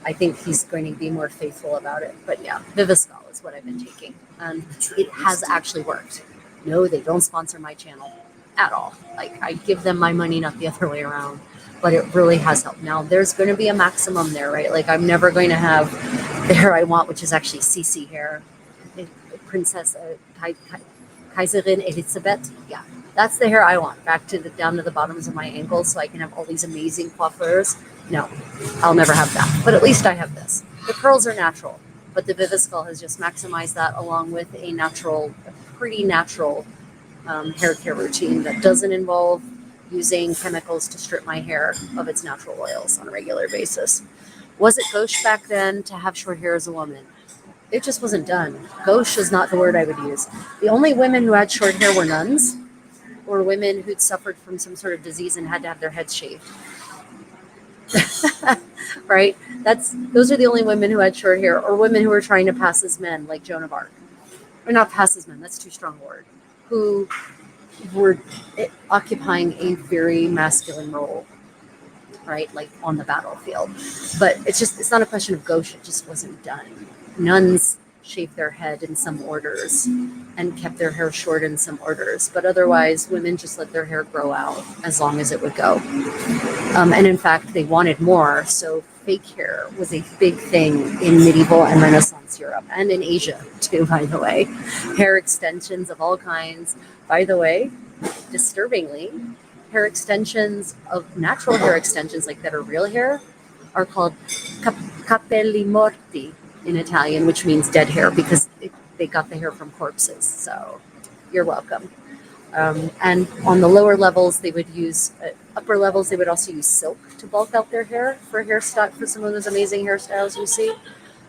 I think he's going to be more faithful about it. But yeah, Viviscal is what I've been taking, and it has actually worked. No, they don't sponsor my channel at all. Like, I give them my money, not the other way around. But it really has helped. Now, there's going to be a maximum there, right? Like, I'm never going to have the hair I want, which is actually CC hair. Princess Kaiserin Elisabeth. Yeah, that's the hair I want. Down to the bottoms of my ankles, so I can have all these amazing coiffeurs. No, I'll never have that. But at least I have this. The curls are natural, but the Viviscal has just maximized that, along with a pretty natural hair care routine that doesn't involve using chemicals to strip my hair of its natural oils on a regular basis. Was it gauche back then to have short hair as a woman? It just wasn't done. Gauche is not the word I would use. The only women who had short hair were nuns, or women who'd suffered from some sort of disease and had to have their heads shaved. Right? Those are the only women who had short hair, or women who were trying to pass as men, like Joan of Arc. Or not pass as men, that's too strong a word. Who were occupying a very masculine role, right? Like on the battlefield. But it's not a question of gauche, it just wasn't done. Nuns shaved their head in some orders and kept their hair short in some orders, but otherwise women just let their hair grow out as long as it would go. And in fact, they wanted more, so fake hair was a big thing in medieval and Renaissance Europe, and in Asia too, by the way. Hair extensions of all kinds. By the way, disturbingly, hair extensions of natural hair extensions, like that are real hair, are called capelli morti in Italian, which means dead hair, because they got the hair from corpses. So you're welcome. And on the lower levels, they would use, upper levels, they would also use silk to bulk out their hair for hairstyle, for some of those amazing hairstyles you see.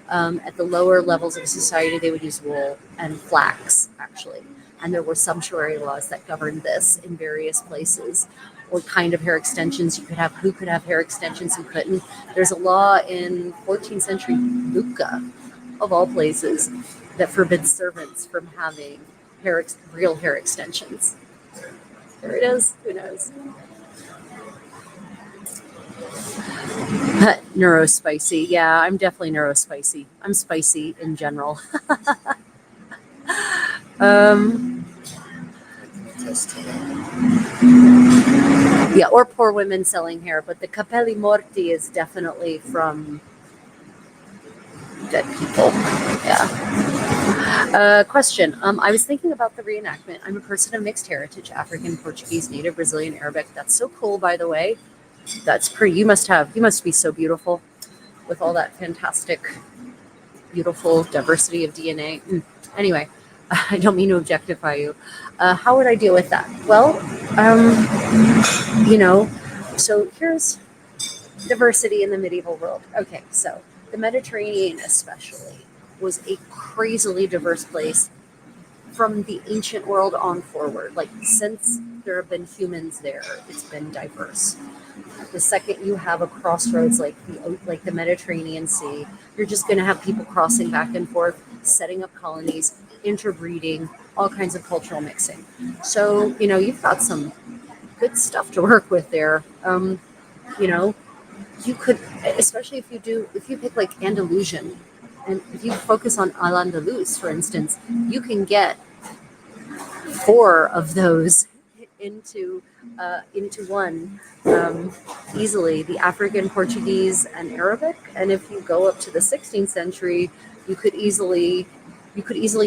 At the lower levels of society, they would use wool and flax, actually. And there were sumptuary laws that governed this in various places. What kind of hair extensions you could have, who could have hair extensions, who couldn't. There's a law in 14th century Lucca, of all places, that forbids servants from having real hair extensions. There it is. Who knows? Neurospicy. Yeah, I'm definitely neurospicy. I'm spicy in general. Yeah, or poor women selling hair, but the capelli morti is definitely from dead people. Yeah. Question. I was thinking about the reenactment. I'm a person of mixed heritage: African, Portuguese, Native, Brazilian, Arabic. That's so cool, by the way. That's pretty. You must be so beautiful with all that fantastic, beautiful diversity of DNA. Anyway, I don't mean to objectify you. How would I deal with that? Well, so here's diversity in the medieval world. Okay, so the Mediterranean especially was a crazily diverse place from the ancient world on forward. Like, since there have been humans there, it's been diverse. The second you have a crossroads like the Mediterranean Sea, you're just going to have people crossing back and forth, setting up colonies, interbreeding, all kinds of cultural mixing. So, you've got some good stuff to work with there. You could, especially if you pick like Andalusian, and if you focus on Al-Andalus, for instance, you can get 4 of those into one easily: the African, Portuguese, and Arabic. And if you go up to the 16th century, you could easily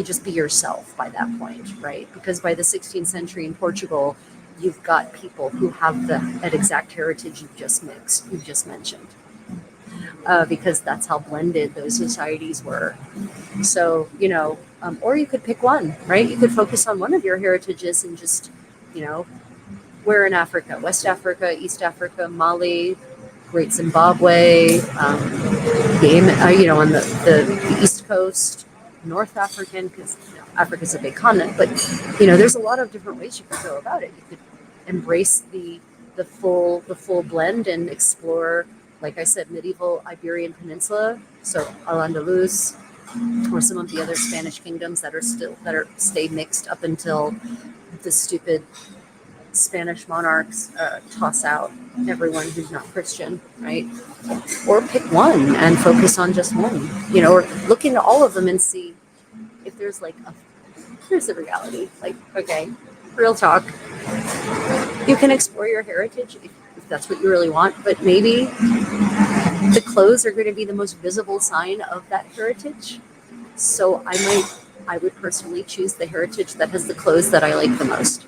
just be yourself by that point, right? Because by the 16th century in Portugal, you've got people who have that exact heritage you've just mentioned, because that's how blended those societies were. So, or you could pick one, right? You could focus on one of your heritages and just, where in Africa: West Africa, East Africa, Mali, Great Zimbabwe, on the East Coast, North African, because Africa's a big continent, but there's a lot of different ways you could go about it. You could embrace the full blend and explore, like I said, medieval Iberian Peninsula, so Al-Andalus, or some of the other Spanish kingdoms that stay mixed up until the stupid Spanish monarchs toss out everyone who's not Christian, right? Or pick one and focus on just one, or look into all of them and see if there's here's the reality. Like, okay, real talk. You can explore your heritage if that's what you really want, but maybe the clothes are going to be the most visible sign of that heritage. So I would personally choose the heritage that has the clothes that I like the most.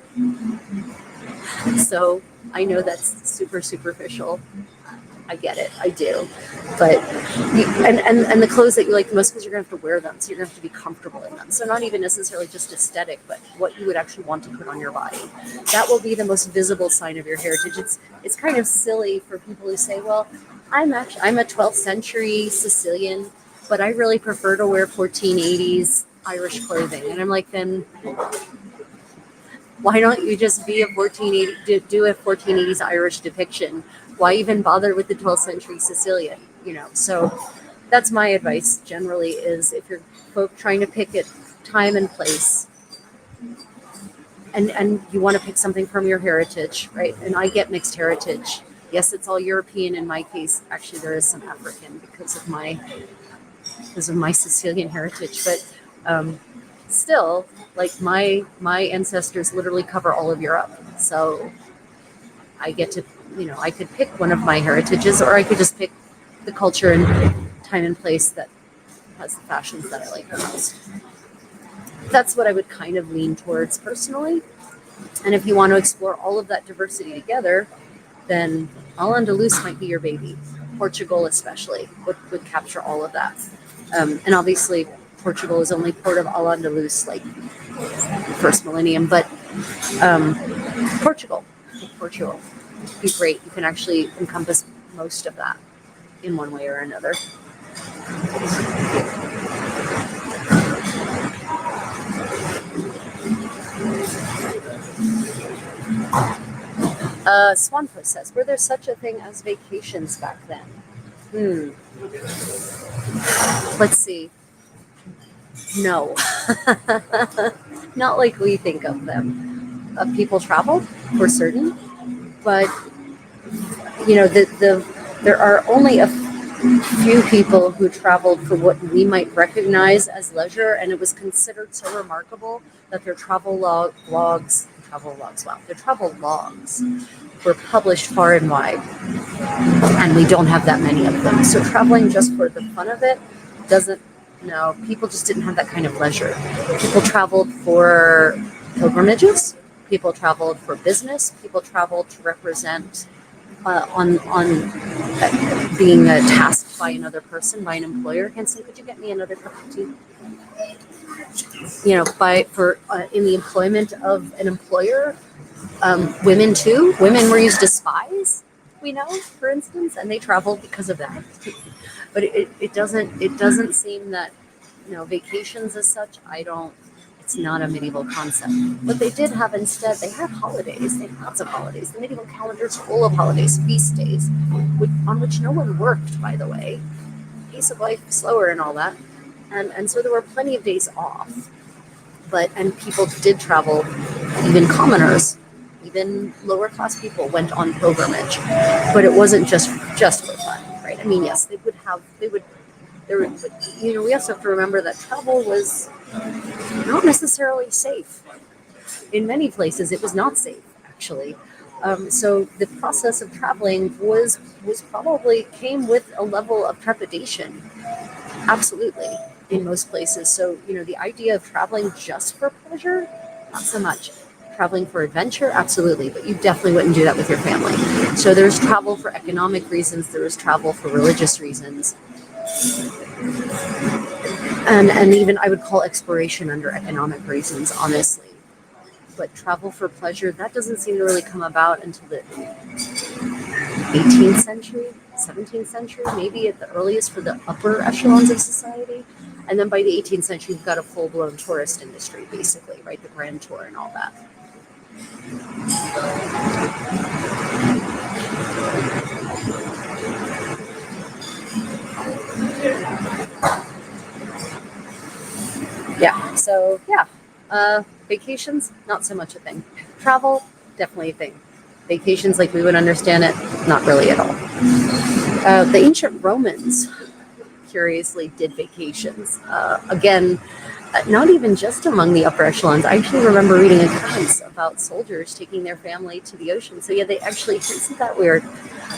So I know that's super superficial. I get it. I do. But and the clothes that you like the most, because you're going to have to wear them. So you're going to have to be comfortable in them. So not even necessarily just aesthetic, but what you would actually want to put on your body. That will be the most visible sign of your heritage. It's kind of silly for people who say, well, I'm a 12th century Sicilian, but I really prefer to wear 1480s Irish clothing. And I'm like, then Why don't you just be a 1480, do a 1480s Irish depiction? Why even bother with the 12th century Sicilian? So that's my advice generally is if you're trying to pick a time and place and you want to pick something from your heritage, right? And I get mixed heritage. Yes, it's all European in my case. Actually, there is some African because of my Sicilian heritage, but still, like my ancestors literally cover all of Europe. So I get to, I could pick one of my heritages, or I could just pick the culture and time and place that has the fashions that I like the most. That's what I would kind of lean towards personally. And if you want to explore all of that diversity together, then Al-Andalus might be your baby. Portugal especially would capture all of that. And obviously Portugal is only part of Al-Andalus, like first millennium, but Portugal would be great. You can actually encompass most of that in one way or another. Swanfoot says, were there such a thing as vacations back then? Let's see. No. Not like we think of them. People traveled for certain, but there are only a few people who traveled for what we might recognize as leisure, and it was considered so remarkable that their travel logs were published far and wide, and we don't have that many of them. So traveling just for the fun of it people just didn't have that kind of leisure. People traveled for pilgrimages, people traveled for business, people traveled to represent on being tasked by another person, by an employer. Hanson, could you get me another cup of tea? In the employment of an employer. Women too. Women were used as spies, for instance, and they traveled because of that. But it doesn't seem that vacations as such. It's not a medieval concept. What they did have instead, they had holidays. They had lots of holidays. The medieval calendar is full of holidays, feast days, on which no one worked, by the way. Pace of life slower and all that, and so there were plenty of days off. And people did travel. Even commoners, even lower class people went on pilgrimage, but it wasn't just for fun, right? I mean, yes, we also have to remember that travel was not necessarily safe. In many places, it was not safe, actually. So the process of traveling was probably came with a level of trepidation, absolutely, in most places. So, the idea of traveling just for pleasure, not so much. Traveling for adventure, absolutely, but you definitely wouldn't do that with your family. So there's travel for economic reasons, there is travel for religious reasons. And even I would call exploration under economic reasons, honestly. But travel for pleasure, that doesn't seem to really come about until the 18th century, 17th century, maybe at the earliest for the upper echelons of society. And then by the 18th century, you've got a full-blown tourist industry, basically, right? The Grand Tour and all that. Yeah, so vacations, not so much a thing. Travel, definitely a thing. Vacations like we would understand it, not really at all. The ancient Romans, curiously, did vacations. Again, not even just among the upper echelons. I actually remember reading accounts about soldiers taking their family to the ocean. So they actually, isn't that weird?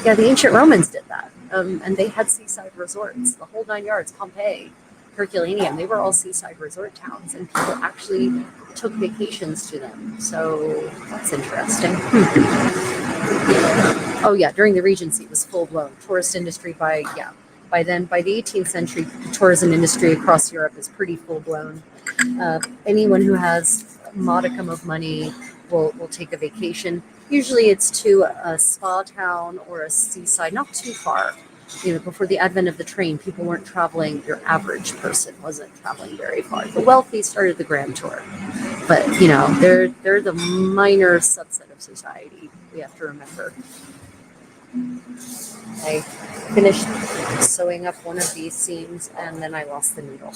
Yeah, the ancient Romans did that. And they had seaside resorts, the whole 9 yards, Pompeii, Herculaneum, they were all seaside resort towns, and people actually took vacations to them. So that's interesting. Oh yeah, during the Regency it was full blown tourist industry. By the 18th century, the tourism industry across Europe is pretty full blown. Anyone who has a modicum of money will take a vacation. Usually it's to a spa town or a seaside, not too far. Before the advent of the train, people weren't traveling. Your average person wasn't traveling very far. The wealthy started the Grand Tour. but you know, they're the minor subset of society. We have to remember. I finished sewing up one of these seams and then I lost the needle.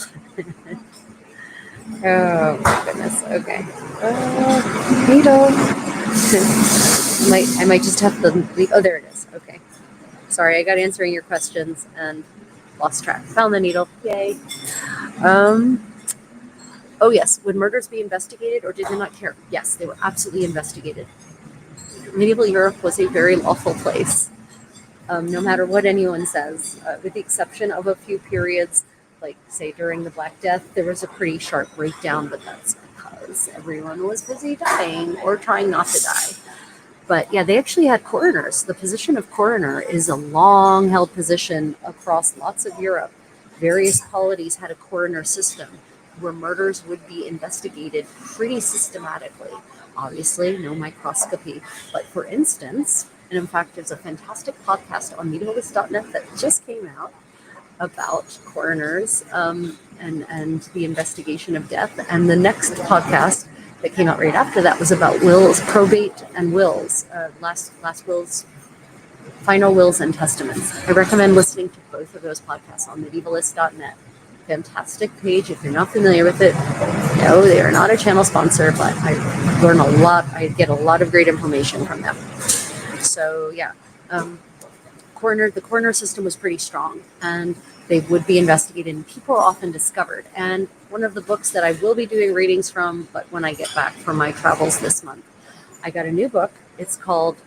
Oh my goodness. Okay. Needle. I might just have the. Oh, there it is. Okay. Sorry, I got answering your questions and lost track. Found the needle. Yay. Oh yes. Would murders be investigated or did they not care? Yes, they were absolutely investigated. Medieval Europe was a very lawful place. No matter what anyone says, with the exception of a few periods, like say during the Black Death, there was a pretty sharp breakdown, but that's because everyone was busy dying or trying not to die. But yeah, they actually had coroners. The position of coroner is a long held position across lots of Europe. Various polities had a coroner system where murders would be investigated pretty systematically. Obviously, no microscopy. But for instance, and in fact, there's a fantastic podcast on medievalist.net that just came out about coroners and the investigation of death. And the next podcast that came out right after that was about wills, probate and wills, last wills, final wills and testaments. I recommend listening to both of those podcasts on medievalist.net. Fantastic page. If you're not familiar with it, no, they are not a channel sponsor, but I learn a lot. I get a lot of great information from them. So yeah, the coroner system was pretty strong, and they would be investigated, and people are often discovered. And one of the books that I will be doing readings from, but when I get back from my travels this month, I got a new book. It's called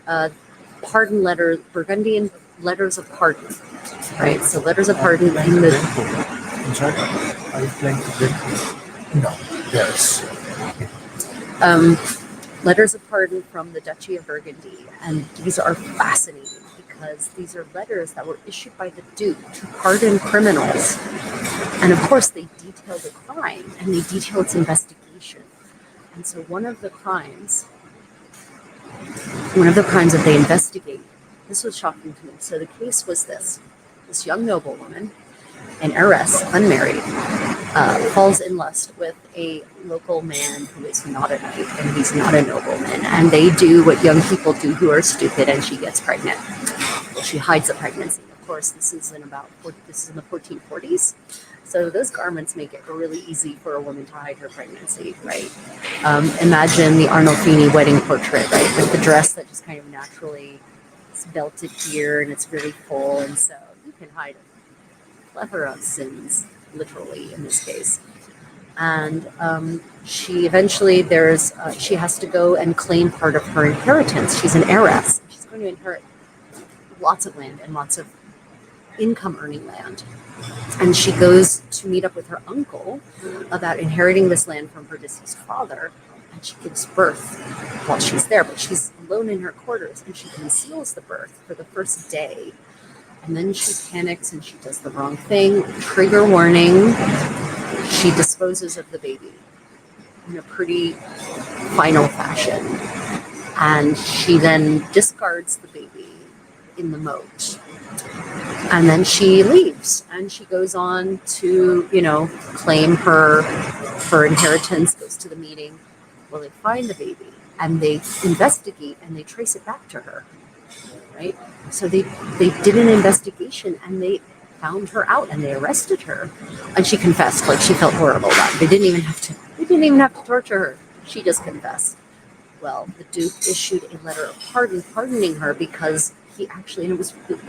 Pardon Letters, Burgundian Letters of Pardon. Right, so Letters of Pardon in the. I'm sorry? Are you playing to drink? No. Yes. Letters of Pardon from the Duchy of Burgundy. And these are fascinating because these are letters that were issued by the Duke to pardon criminals. And of course, they detail the crime and they detail its investigation. And so one of the crimes that they investigate, this was shocking to me. So the case was this young noblewoman, an heiress, unmarried, falls in lust with a local man who is not a knight and he's not a nobleman. And they do what young people do who are stupid, and she gets pregnant. Well, she hides the pregnancy. Of course, this is in the 1440s. So those garments make it really easy for a woman to hide her pregnancy, right? Imagine the Arnolfini wedding portrait, right? With the dress that just kind of naturally is belted here and it's really full, and so you can hide it. Plethora of sins, literally in this case. And she eventually she has to go and claim part of her inheritance. She's an heiress. She's going to inherit lots of land and lots of income earning land. And she goes to meet up with her uncle about inheriting this land from her deceased father. And she gives birth while she's there, but she's alone in her quarters, and she conceals the birth for the first day. And then she panics and she does the wrong thing. Trigger warning. She disposes of the baby in a pretty final fashion. And she then discards the baby in the moat. And then she leaves and she goes on to, claim her inheritance, goes to the meeting. Well, they find the baby and they investigate and they trace it back to her. Right? So they did an investigation and they found her out and they arrested her, and she confessed. Like, she felt horrible about it. They didn't even have to torture her. She just confessed. Well, the Duke issued a letter of pardon, pardoning her because the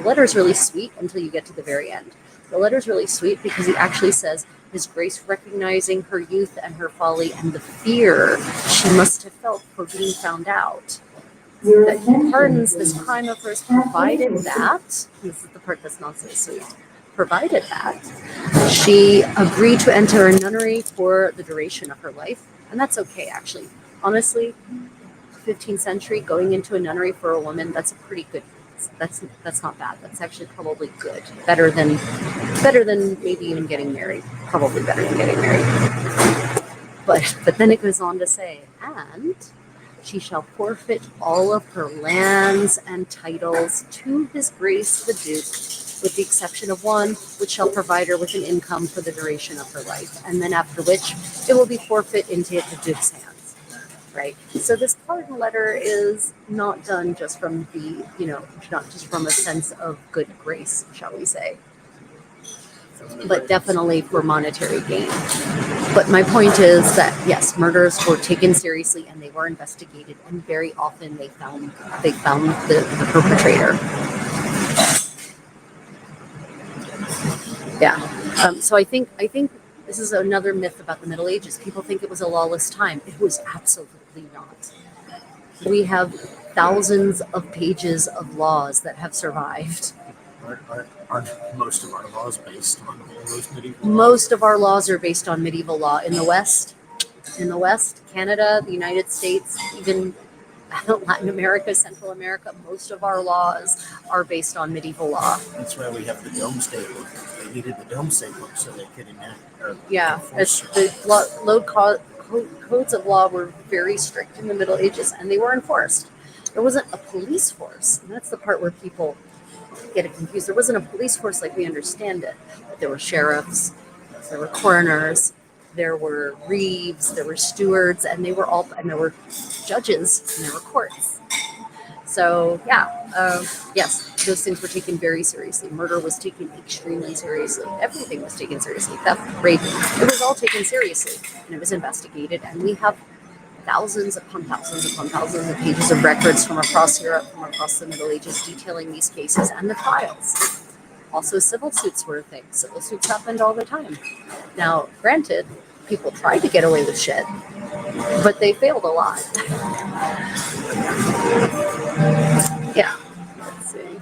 letter's really sweet until you get to the very end. The letter's really sweet because he actually says, His Grace, recognizing her youth and her folly and the fear she must have felt for being found out, that he pardons this crime of hers, provided that, this is the part that's not so sweet, provided that she agreed to enter a nunnery for the duration of her life. And that's okay, actually. Honestly, 15th century, going into a nunnery for a woman, that's a pretty good, that's not bad. That's actually probably good. Better than maybe even getting married. Probably better than getting married. But then it goes on to say, and she shall forfeit all of her lands and titles to His Grace the Duke, with the exception of one, which shall provide her with an income for the duration of her life, and then after which it will be forfeit into the Duke's hands. right? So this pardon letter is not done just from the, not just from a sense of good grace, shall we say, but definitely for monetary gain. But my point is that yes, murders were taken seriously and they were investigated, and very often they found the perpetrator. Yeah. So I think this is another myth about the Middle Ages. People think it was a lawless time. It was absolutely not. We have thousands of pages of laws that have survived. Aren't most of our laws based on all those medieval laws? Most of our laws are based on medieval law in the West, Canada, the United States, even Latin America, Central America. Most of our laws are based on medieval law. That's why we have the Domesday Book. They needed the Domesday Book so they could enact or It's enforce. the codes of law were very strict in the Middle Ages, and they were enforced. There wasn't a police force, and that's the part where people get it confused. There wasn't a police force like we understand it. But there were sheriffs, there were coroners, there were reeves, there were stewards, and there were judges, and there were courts. So yes, those things were taken very seriously. Murder was taken extremely seriously. Everything was taken seriously. Theft, rape, it was all taken seriously, and it was investigated. And we have thousands upon thousands upon thousands of pages of records from across Europe, from across the Middle Ages, detailing these cases and the trials. Also, civil suits were a thing. Civil suits happened all the time. Now, granted, people tried to get away with shit, but they failed a lot. Yeah. Let's see.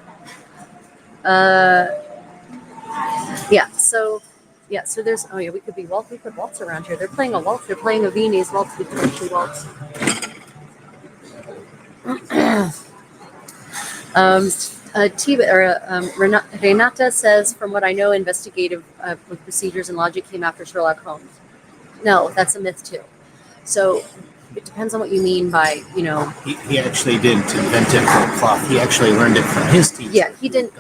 So there's we could waltz around here. They're playing a waltz. They're playing a Viennese waltz. We could actually waltz. Renata says, from what I know, investigative procedures and logic came after Sherlock Holmes. No, that's a myth too. So it depends on what you mean by, He actually didn't invent it from cloth. He actually learned it from his teacher. Yeah, he didn't.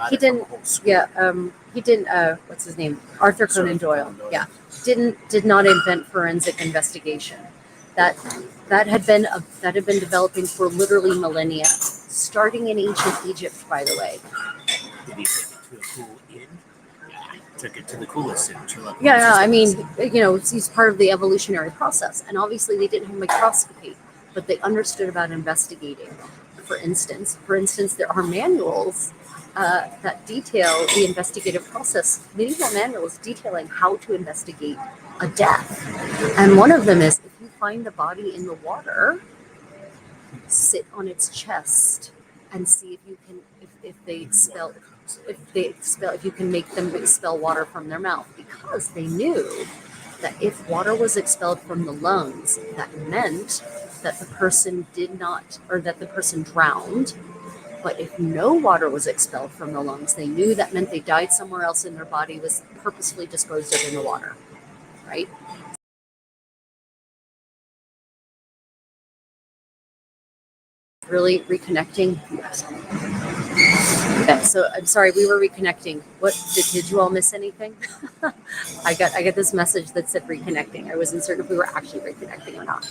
What's his name? Arthur Conan Doyle. Yeah, did not invent forensic investigation. That had been developing for literally millennia, starting in ancient Egypt, by the way. Did he take it to a cool inn? Yeah, he took it to the coolest inn. I mean, he's part of the evolutionary process, and obviously they didn't have microscopy, but they understood about investigating. For instance, there are manuals that detail the investigative process, medieval manuals detailing how to investigate a death. And one of them is, if you find the body in the water, sit on its chest and see if you can, if you can make them expel water from their mouth, because they knew that if water was expelled from the lungs, that meant that the person that the person drowned. But if no water was expelled from the lungs, they knew that meant they died somewhere else and their body was purposefully disposed of in the water, right? Really reconnecting? Yes. Okay, so I'm sorry, we were reconnecting. What did you all miss anything? I got this message that said reconnecting. I wasn't certain if we were actually reconnecting or not.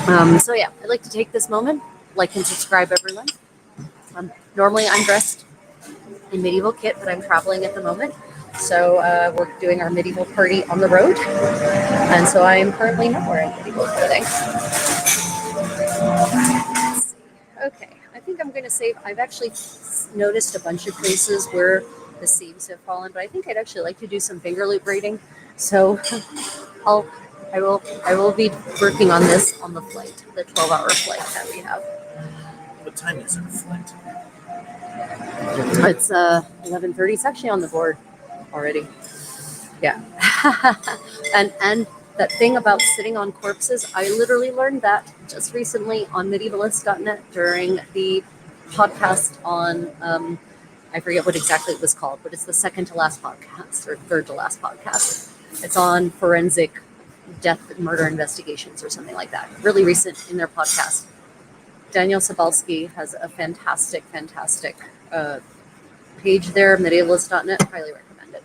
I'd like to take this moment, like and subscribe, everyone. Normally I'm dressed in medieval kit, but I'm traveling at the moment. So we're doing our medieval party on the road. And so I am currently not wearing medieval clothing. Okay, I think I'm going to save. I've actually noticed a bunch of places where the seams have fallen, but I think I'd actually like to do some Fingerloop braiding. So I will be working on this on the flight, the 12-hour flight that we have. What time is our flight? It's 11:30. It's actually on the board already. Yeah. and that thing about sitting on corpses, I literally learned that just recently on medievalist.net during the podcast on I forget what exactly it was called, but it's the second to last podcast or third to last podcast. It's on forensic death and murder investigations or something like that. Really recent in their podcast. Daniel Sabalski has a fantastic page there, medievalist.net. Highly recommend it.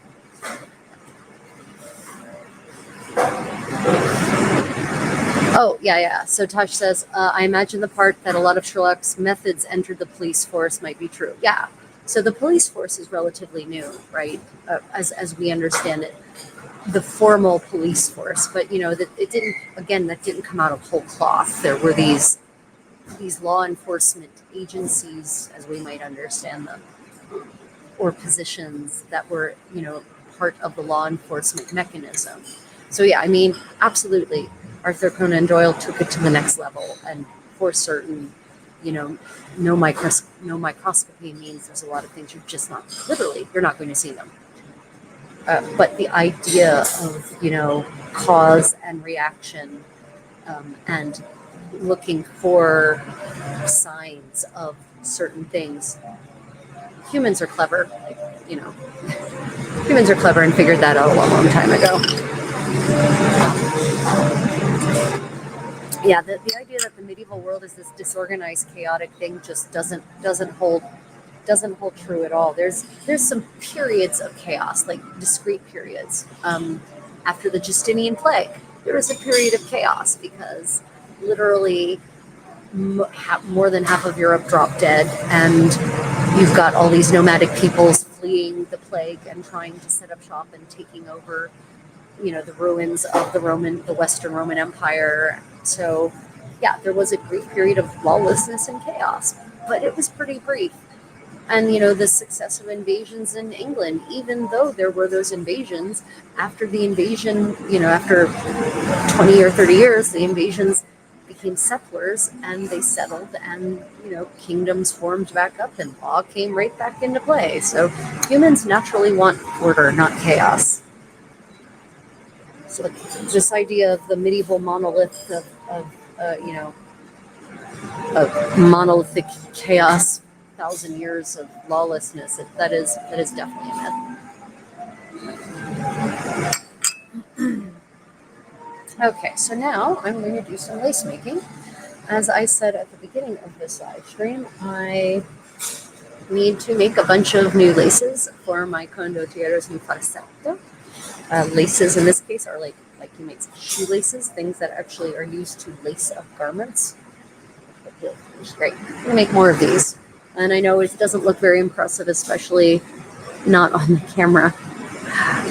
Oh, yeah, yeah. So Tosh says, I imagine the part that a lot of Sherlock's methods entered the police force might be true. Yeah. So the police force is relatively new, right? As we understand it, the formal police force. But that it didn't. Again, that didn't come out of whole cloth. There were these law enforcement agencies, as we might understand them, or positions that were part of the law enforcement mechanism. So yeah, I mean, absolutely, Arthur Conan Doyle took it to the next level, and for certain, no microscopy means there's a lot of things you're just not you're not going to see them. But the idea of cause and reaction, and looking for signs of certain things. Humans are clever, humans are clever and figured that out a long, long time ago. Yeah, the idea that the medieval world is this disorganized, chaotic thing just doesn't hold true at all. There's some periods of chaos, like discrete periods. After the Justinian plague, there was a period of chaos because literally more than half of Europe dropped dead, and you've got all these nomadic peoples fleeing the plague and trying to set up shop and taking over, the ruins of the Western Roman Empire. So, yeah, there was a brief period of lawlessness and chaos, but it was pretty brief. And, the successive invasions in England, even though there were those invasions, after the invasion, after 20 or 30 years, the invasions became settlers and they settled, and, kingdoms formed back up and law came right back into play. So humans naturally want order, not chaos. So this idea of the medieval monolith of monolithic chaos, 1,000 years of lawlessness, that is definitely a myth. Okay, so now I'm going to do some lace making. As I said at the beginning of this live stream, I need to make a bunch of new laces for my condottiera's new farsetto. Laces in this case are like you make shoelaces, things that actually are used to lace up garments. Which is great. I'm going to make more of these. And I know it doesn't look very impressive, especially not on the camera.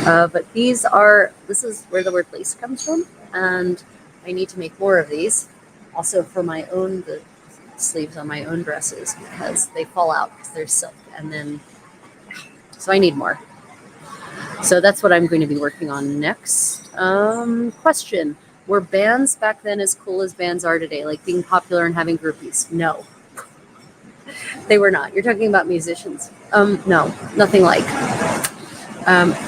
But this is where the word lace comes from. And I need to make more of these. Also for the sleeves on my own dresses, because they fall out because they're silk. So I need more. So that's what I'm going to be working on next. Question. Were bands back then as cool as bands are today, like being popular and having groupies? No. They were not. You're talking about musicians. No, nothing like.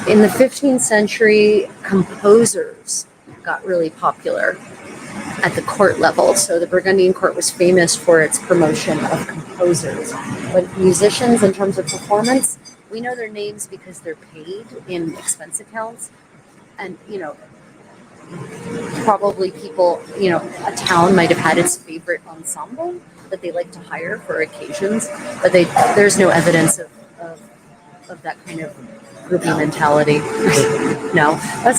In the 15th century, composers got really popular at the court level. So the Burgundian court was famous for its promotion of composers. But musicians, in terms of performance, we know their names because they're paid in expense accounts. And, probably people, a town might have had its favorite ensemble that they like to hire for occasions, but there's no evidence of that kind of groupie mentality. No, that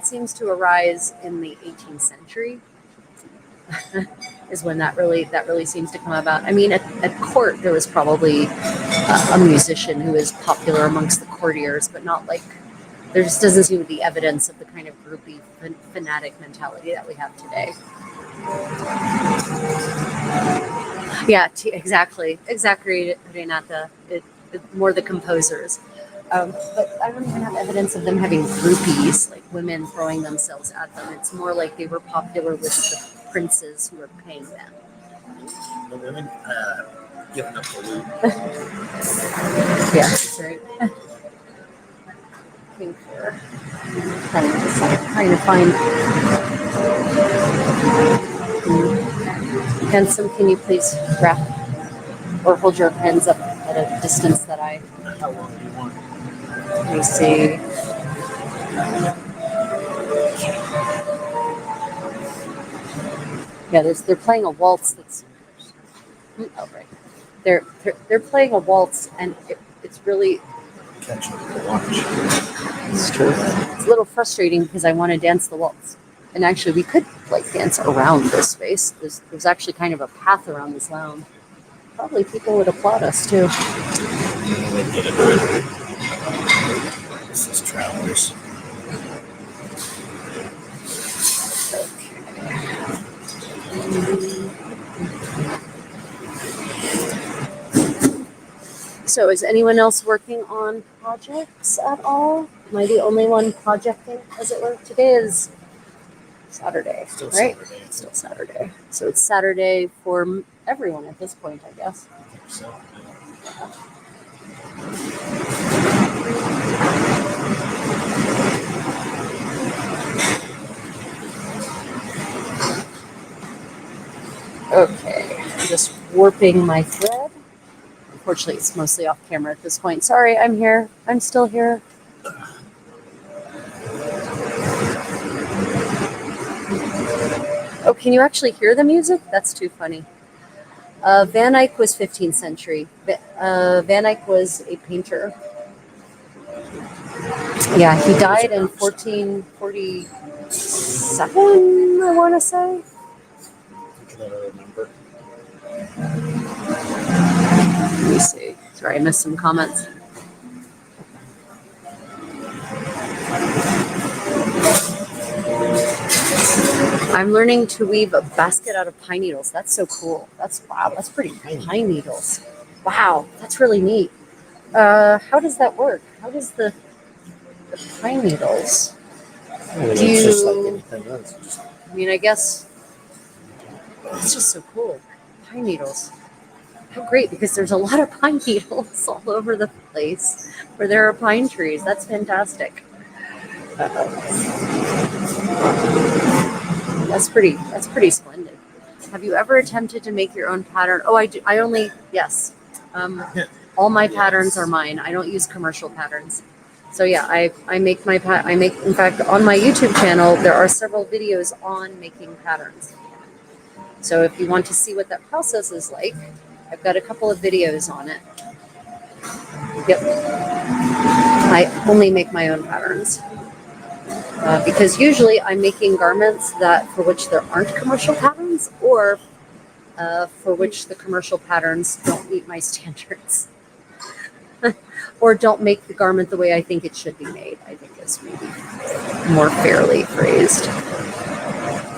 seems to arise in the 18th century. Is when that really seems to come about. I mean, at court there was probably a musician who is popular amongst the courtiers, but not like. There just doesn't seem to be evidence of the kind of groupie fanatic mentality that we have today. Yeah, exactly, Renata. More the composers. But I don't even have evidence of them having groupies, like women throwing themselves at them. It's more like they were popular with the princes who were paying them. The women giving up the loot. Yeah, that's right. Trying to find. Handsome, can you please wrap or hold your hands up at a distance that I. How long do you want? Let me see. Yeah, they're playing a waltz that's. Oh, right. They're playing a waltz, and it's really. Catch up to watch. It's true. It's a little frustrating because I want to dance the waltz. And actually, we could like dance around this space. There's actually kind of a path around this lounge. Probably people would applaud us too. This is Travelers. So is anyone else working on projects at all? Am I the only one projecting, as it were? Today is Saturday, Still right? Saturday. It's still Saturday. So it's Saturday for everyone at this point, I guess. I think so. Okay, I'm just warping my thread. Unfortunately, it's mostly off camera at this point. Sorry, I'm here. I'm still here. Oh, can you actually hear the music? That's too funny. Van Eyck was 15th century. Van Eyck was a painter. Yeah, he died in 1447, I want to say. I don't remember. Let me see. Sorry, I missed some comments. I'm learning to weave a basket out of pine needles. That's so cool. Wow, that's pretty. Pine needles. Wow, that's really neat. How does that work? How does the pine needles? I mean, Do it's just you- like anything else. Just I mean, I guess it's just so cool. Pine needles. How great, because there's a lot of pine needles all over the place where there are pine trees. That's fantastic. That's pretty splendid. Have you ever attempted to make your own pattern? Oh, I do. Yes. All my patterns are mine. I don't use commercial patterns. So yeah, I make in fact, on my YouTube channel, there are several videos on making patterns. So if you want to see what that process is like, I've got a couple of videos on it. Yep. I only make my own patterns. Because usually I'm making garments for which there aren't commercial patterns, or for which the commercial patterns don't meet my standards. Or don't make the garment the way I think it should be made, I think is maybe more fairly phrased.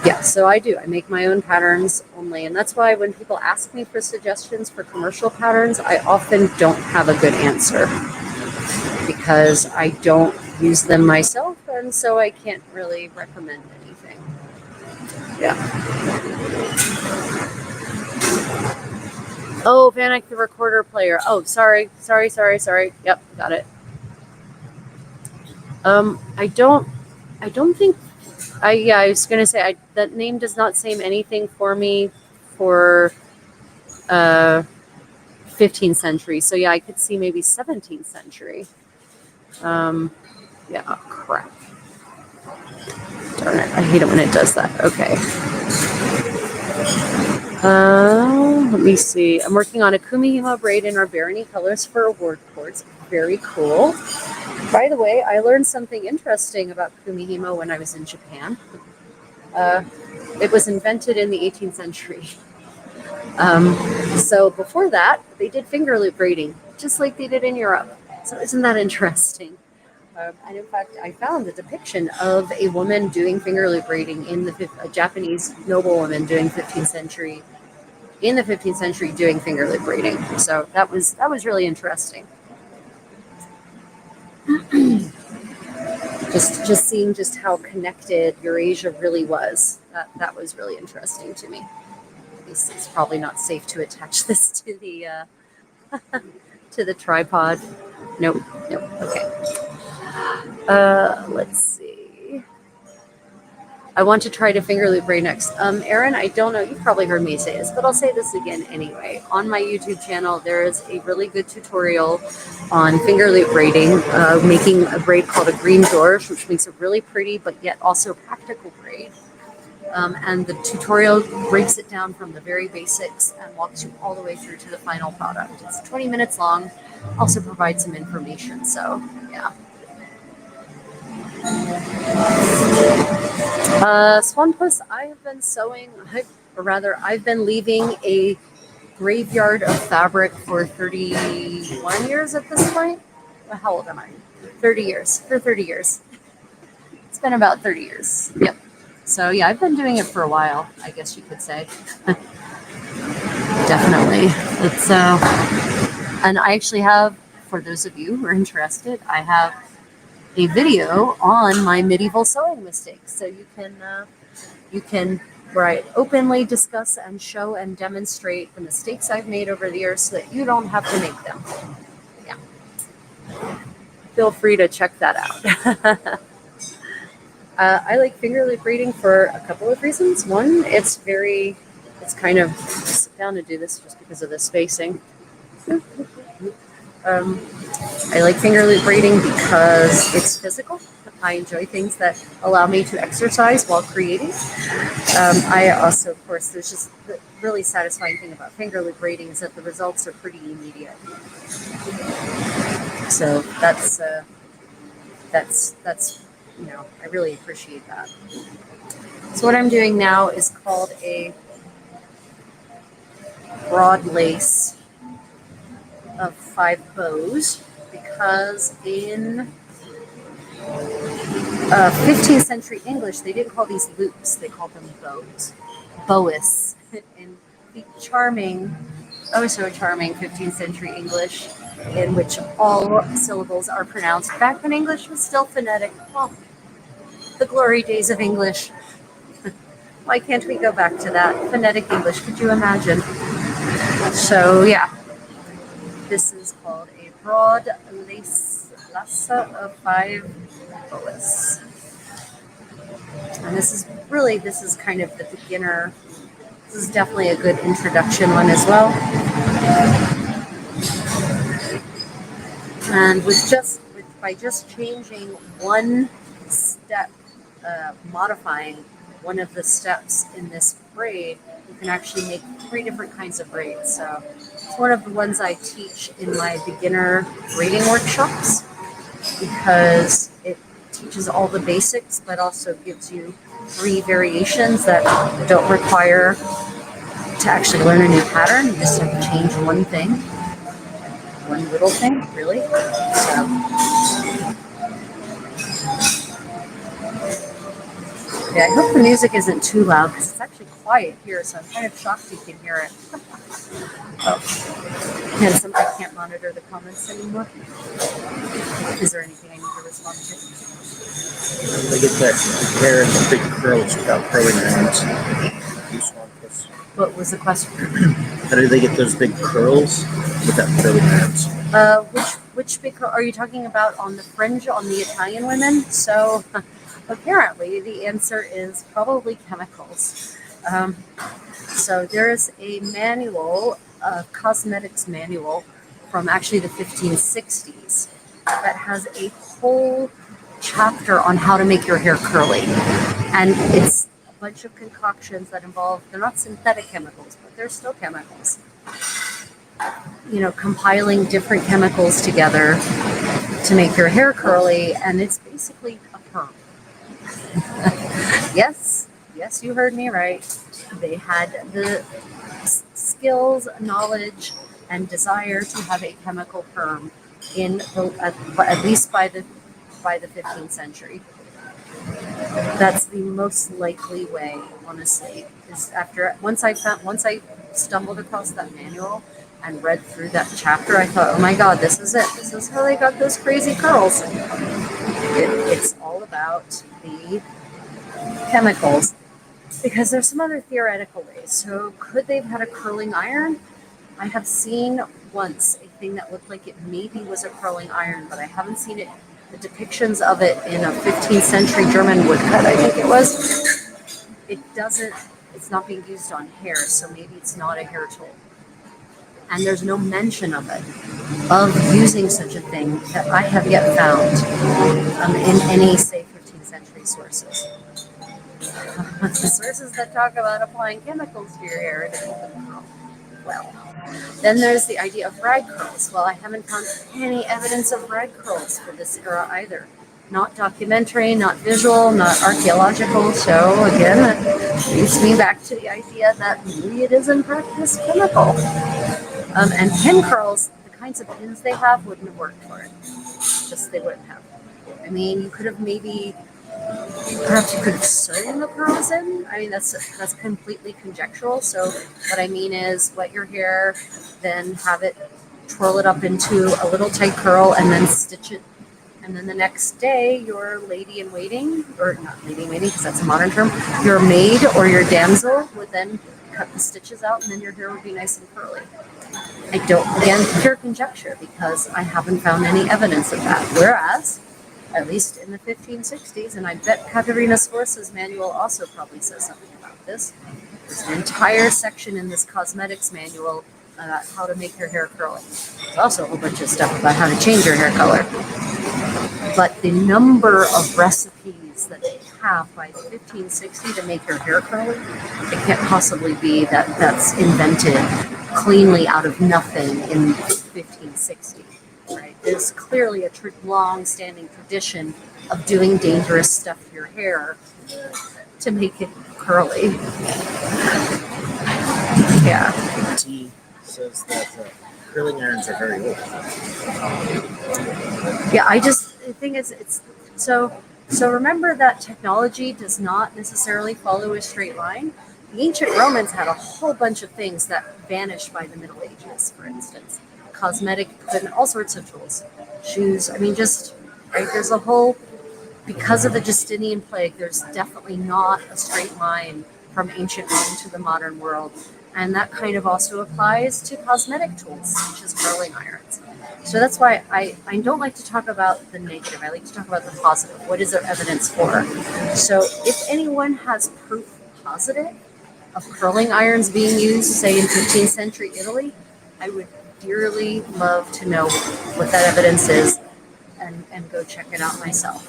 Yeah, so I do. I make my own patterns only. And that's why when people ask me for suggestions for commercial patterns, I often don't have a good answer, because I don't use them myself, and so I can't really recommend anything. Yeah. Oh, Van Eyck the recorder player. Oh, sorry. Yep, got it. I don't think I was gonna say that name does not say anything for me for 15th century. So yeah, I could see maybe 17th century. Yeah, oh, crap. Darn it, I hate it when it does that. Okay. Let me see. I'm working on a Kumihimo braid in our Barony colors for award cords. Very cool. By the way, I learned something interesting about Kumihimo when I was in Japan. It was invented in the 18th century. So before that, they did Fingerloop braiding, just like they did in Europe. So isn't that interesting? And in fact, I found a depiction of a woman doing Fingerloop braiding a Japanese noblewoman doing 15th century doing Fingerloop braiding. So that was really interesting. just seeing just how connected Eurasia really was. That was really interesting to me. It's probably not safe to attach this to the to the tripod. Nope. Okay. Let's see. I want to try to Fingerloop braid next. Erin, I don't know. You've probably heard me say this, but I'll say this again anyway. On my YouTube channel, there is a really good tutorial on Fingerloop braiding, making a braid called a green George, which makes a really pretty but yet also practical braid. And the tutorial breaks it down from the very basics and walks you all the way through to the final product. It's 20 minutes long, also provides some information. So, yeah. Swan Puss, I have been sewing, or rather, I've been leaving a graveyard of fabric for 31 years at this point. Well, how old am I? 30 years. For 30 years. It's been about 30 years. Yep. So, yeah, I've been doing it for a while, I guess you could say. Definitely. It's, and I actually have, for those of you who are interested, I have a video on my medieval sewing mistakes. So you can where I openly discuss and show and demonstrate the mistakes I've made over the years so that you don't have to make them. Yeah. Feel free to check that out. I like Fingerloop braiding for a couple of reasons. One, it's kind of, sit down to do this just because of the spacing. I like Fingerloop braiding because it's physical. I enjoy things that allow me to exercise while creating. I also, of course, there's just the really satisfying thing about Fingerloop braiding is that the results are pretty immediate. So that's I really appreciate that. So what I'm doing now is called a broad lace of 5 bows, because in 15th century English, they didn't call these loops, they called them bows. Boas. In the charming, oh so charming 15th century English, in which all syllables are pronounced. Back when English was still phonetic. Oh, the glory days of English. Why can't we go back to that? Phonetic English, could you imagine? So yeah, this is called a broad lace lassa of 5 boas. And this is kind of the beginner. This is definitely a good introduction one as well. And by just changing one step, modifying one of the steps in this braid, you can actually make 3 different kinds of braids. So it's one of the ones I teach in my beginner braiding workshops, because it teaches all the basics, but also gives you 3 variations that don't require to actually learn a new pattern. You just have to change one thing, one little thing, really. So, yeah, I hope the music isn't too loud, because it's actually quiet here, so I'm kind of shocked you can hear it. Oh, and I can't monitor the comments anymore. Is there anything I need to respond to? They get that hair and big curls without curling their hands. What was the question? How do they get those big curls without curling their hands? Which big curl are you talking about on the fringe on the Italian women? So apparently the answer is probably chemicals. So there is a manual, a cosmetics manual from actually the 1560s that has a whole chapter on how to make your hair curly. And it's a bunch of concoctions that involve, they're not synthetic chemicals, but they're still chemicals. You know, compiling different chemicals together to make your hair curly, and it's basically a perm. Yes, you heard me right. They had the skills, knowledge, and desire to have a chemical perm at least by the 15th century. That's the most likely way, honestly. Is once I stumbled across that manual and read through that chapter, I thought, oh my God, this is it. This is how they got those crazy curls. It's all about the chemicals, because there's some other theoretical ways. So could they have had a curling iron? I have seen once a thing that looked like it maybe was a curling iron, but I haven't seen it. The depictions of it in a 15th century German woodcut, I think it was. It's not being used on hair, so maybe it's not a hair tool. And there's no mention of it, of using such a thing, that I have yet found in any, say, 15th century sources. The sources that talk about applying chemicals to your hair to keep them curl. Well, then there's the idea of rag curls. Well, I haven't found any evidence of rag curls for this era either. not documentary, not visual, not archaeological. So again, that leads me back to the idea that maybe it is in practice chemical. And pin curls, the kinds of pins they have wouldn't have worked for it. Just they wouldn't have. I mean, you could have maybe, perhaps you could have sewn the pearls in. I mean, that's completely conjectural. So what I mean is wet your hair, then have it, twirl it up into a little tight curl, and then stitch it. And then the next day, your lady in waiting, or not lady in waiting because that's a modern term, your maid or your damsel would then cut the stitches out, and then your hair would be nice and curly. I don't, again, pure conjecture because I haven't found any evidence of that. Whereas, at least in the 1560s, and I bet Caterina Sforza's manual also probably says something about this. There's an entire section in this cosmetics manual about how to make your hair curly. There's also a whole bunch of stuff about how to change your hair color. But the number of recipes that they have by 1560 to make your hair curly, it can't possibly be that that's invented cleanly out of nothing in 1560. Right? There's clearly a long-standing tradition of doing dangerous stuff to your hair to make it curly. Yeah. T says that curling irons are very old. Yeah, the thing is, it's so remember that technology does not necessarily follow a straight line. The ancient Romans had a whole bunch of things that vanished by the Middle Ages, for instance. Cosmetic equipment, all sorts of tools, shoes. I mean, just, right, there's a whole, because of the Justinian plague, there's definitely not a straight line from ancient Rome to the modern world. And that kind of also applies to cosmetic tools, such as curling irons. So that's why I don't like to talk about the negative. I like to talk about the positive. What is there evidence for? So if anyone has proof positive of curling irons being used, say in 15th century Italy, I would dearly love to know what that evidence is and go check it out myself.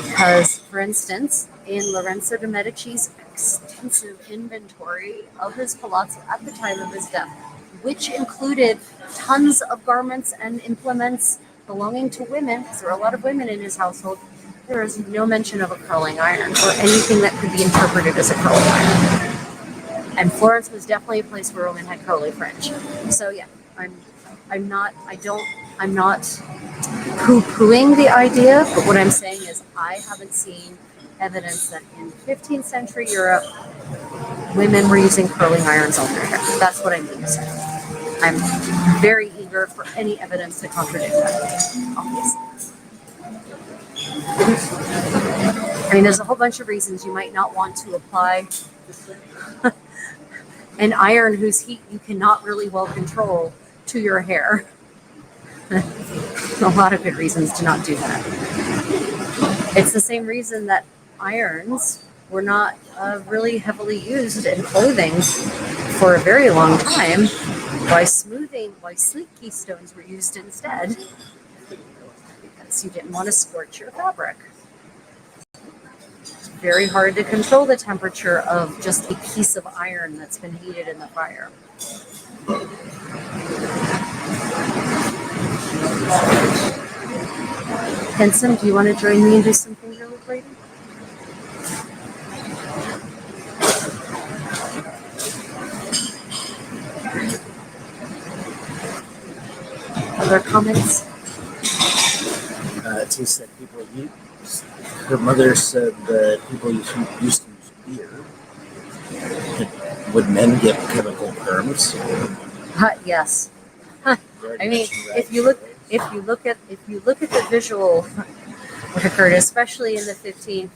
Because, for instance, in Lorenzo de' Medici's extensive inventory of his palazzo at the time of his death, which included tons of garments and implements belonging to women, because there are a lot of women in his household, there is no mention of a curling iron or anything that could be interpreted as a curling iron. And Florence was definitely a place where women had curly fringe. So yeah, I'm not poo-pooing the idea, but what I'm saying is I haven't seen evidence that in 15th century Europe, women were using curling irons on their hair. That's what I mean to say. I'm very eager for any evidence to contradict that, obviously. I mean, there's a whole bunch of reasons you might not want to apply an iron whose heat you cannot really well control to your hair. A lot of good reasons to not do that. It's the same reason that irons were not really heavily used in clothing for a very long time. Why sleek keystones were used instead, because you didn't want to scorch your fabric. It's very hard to control the temperature of just a piece of iron that's been heated in the fire. Henson, do you want to join me and do some Fingerloop braiding? Other comments? T said people use. Her mother said that people used to use beer. Would men get chemical perms? Yes. I mean, if you look at the visual what occurred, especially in the 15th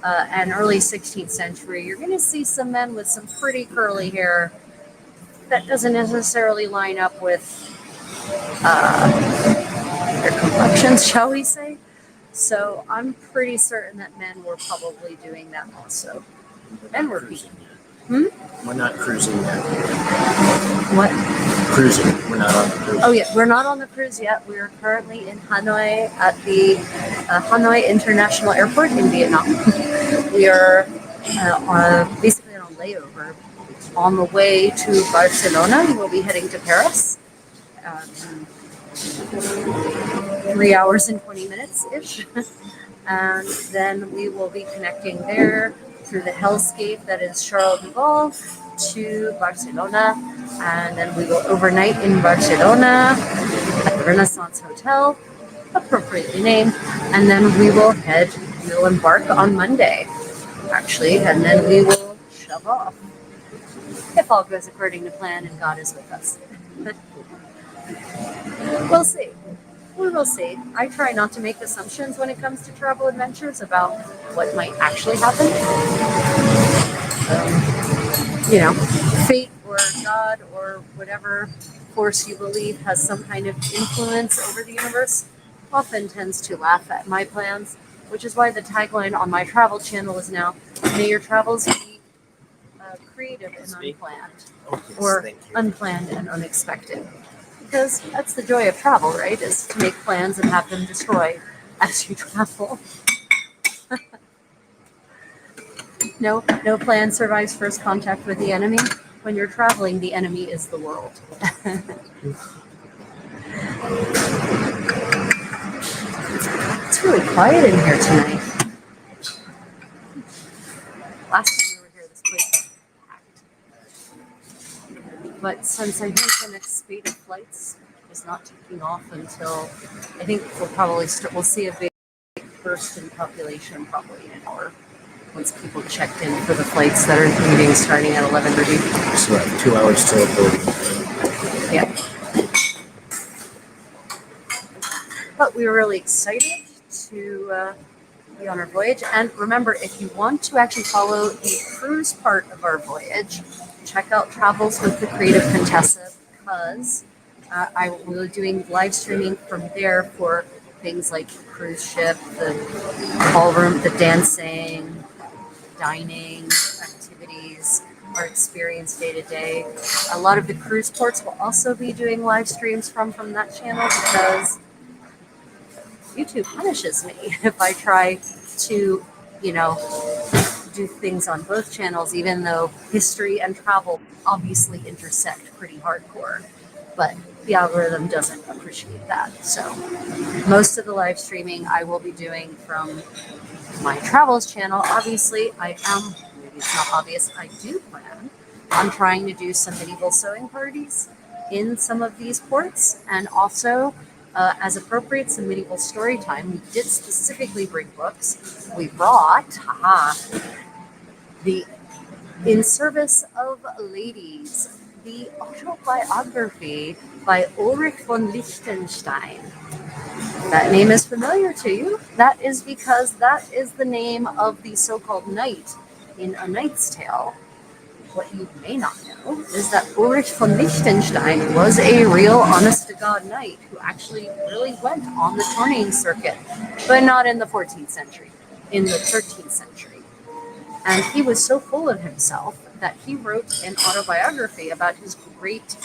and early 16th century, you're going to see some men with some pretty curly hair that doesn't necessarily line up with their complexions, shall we say. So I'm pretty certain that men were probably doing that also. Men were cruising. We're not cruising yet. What? Cruising. We're not on the cruise. Oh yeah, we're not on the cruise yet. We're currently in Hanoi at the Hanoi International Airport in Vietnam. We are basically on a layover on the way to Barcelona. We'll be heading to Paris. 3 hours and 20 minutes ish. And then we will be connecting there through the hellscape that is Charles de Gaulle to Barcelona. And then we will overnight in Barcelona at the Renaissance Hotel, appropriately named. And then we'll embark on Monday, actually, and then we will shove off. If all goes according to plan and God is with us. We'll see. We will see. I try not to make assumptions when it comes to travel adventures about what might actually happen. Fate or God or whatever force you believe has some kind of influence over the universe often tends to laugh at my plans, which is why the tagline on my travel channel is now, may your travels be creative and unplanned, or unplanned and unexpected. Because that's the joy of travel, right? Is to make plans and have them destroy as you travel. No plan survives first contact with the enemy. When you're traveling, the enemy is the world. It's really quiet in here tonight. Last time we were here, this place was packed. But since I think the next spate of flights is not taking off until, I think we'll see a big burst in population probably in an hour. Once people checked in for the flights that are leaving starting at 11:30. So 2 hours till boarding. Yeah. But we were really excited to be on our voyage. And remember, if you want to actually follow the cruise part of our voyage, check out Travels with the Creative Contessa, because I will be doing live streaming from there for things like the cruise ship, the ballroom, the dancing, dining activities, our experience day to day. A lot of the cruise ports will also be doing live streams from that channel, because YouTube punishes me if I try to, do things on both channels, even though history and travel obviously intersect pretty hardcore. But the algorithm doesn't appreciate that. So most of the live streaming I will be doing from my travels channel. Obviously, maybe it's not obvious, I do plan on trying to do some medieval sewing parties in some of these ports, and also as appropriate, some medieval story time. We did specifically bring books. We brought the In Service of Ladies, the autobiography by Ulrich von Liechtenstein. That name is familiar to you. That is because that is the name of the so-called knight in A Knight's Tale. What you may not know is that Ulrich von Liechtenstein was a real honest-to-God knight who actually really went on the tourneying circuit, but not in the 14th century, in the 13th century. And he was so full of himself that he wrote an autobiography about his great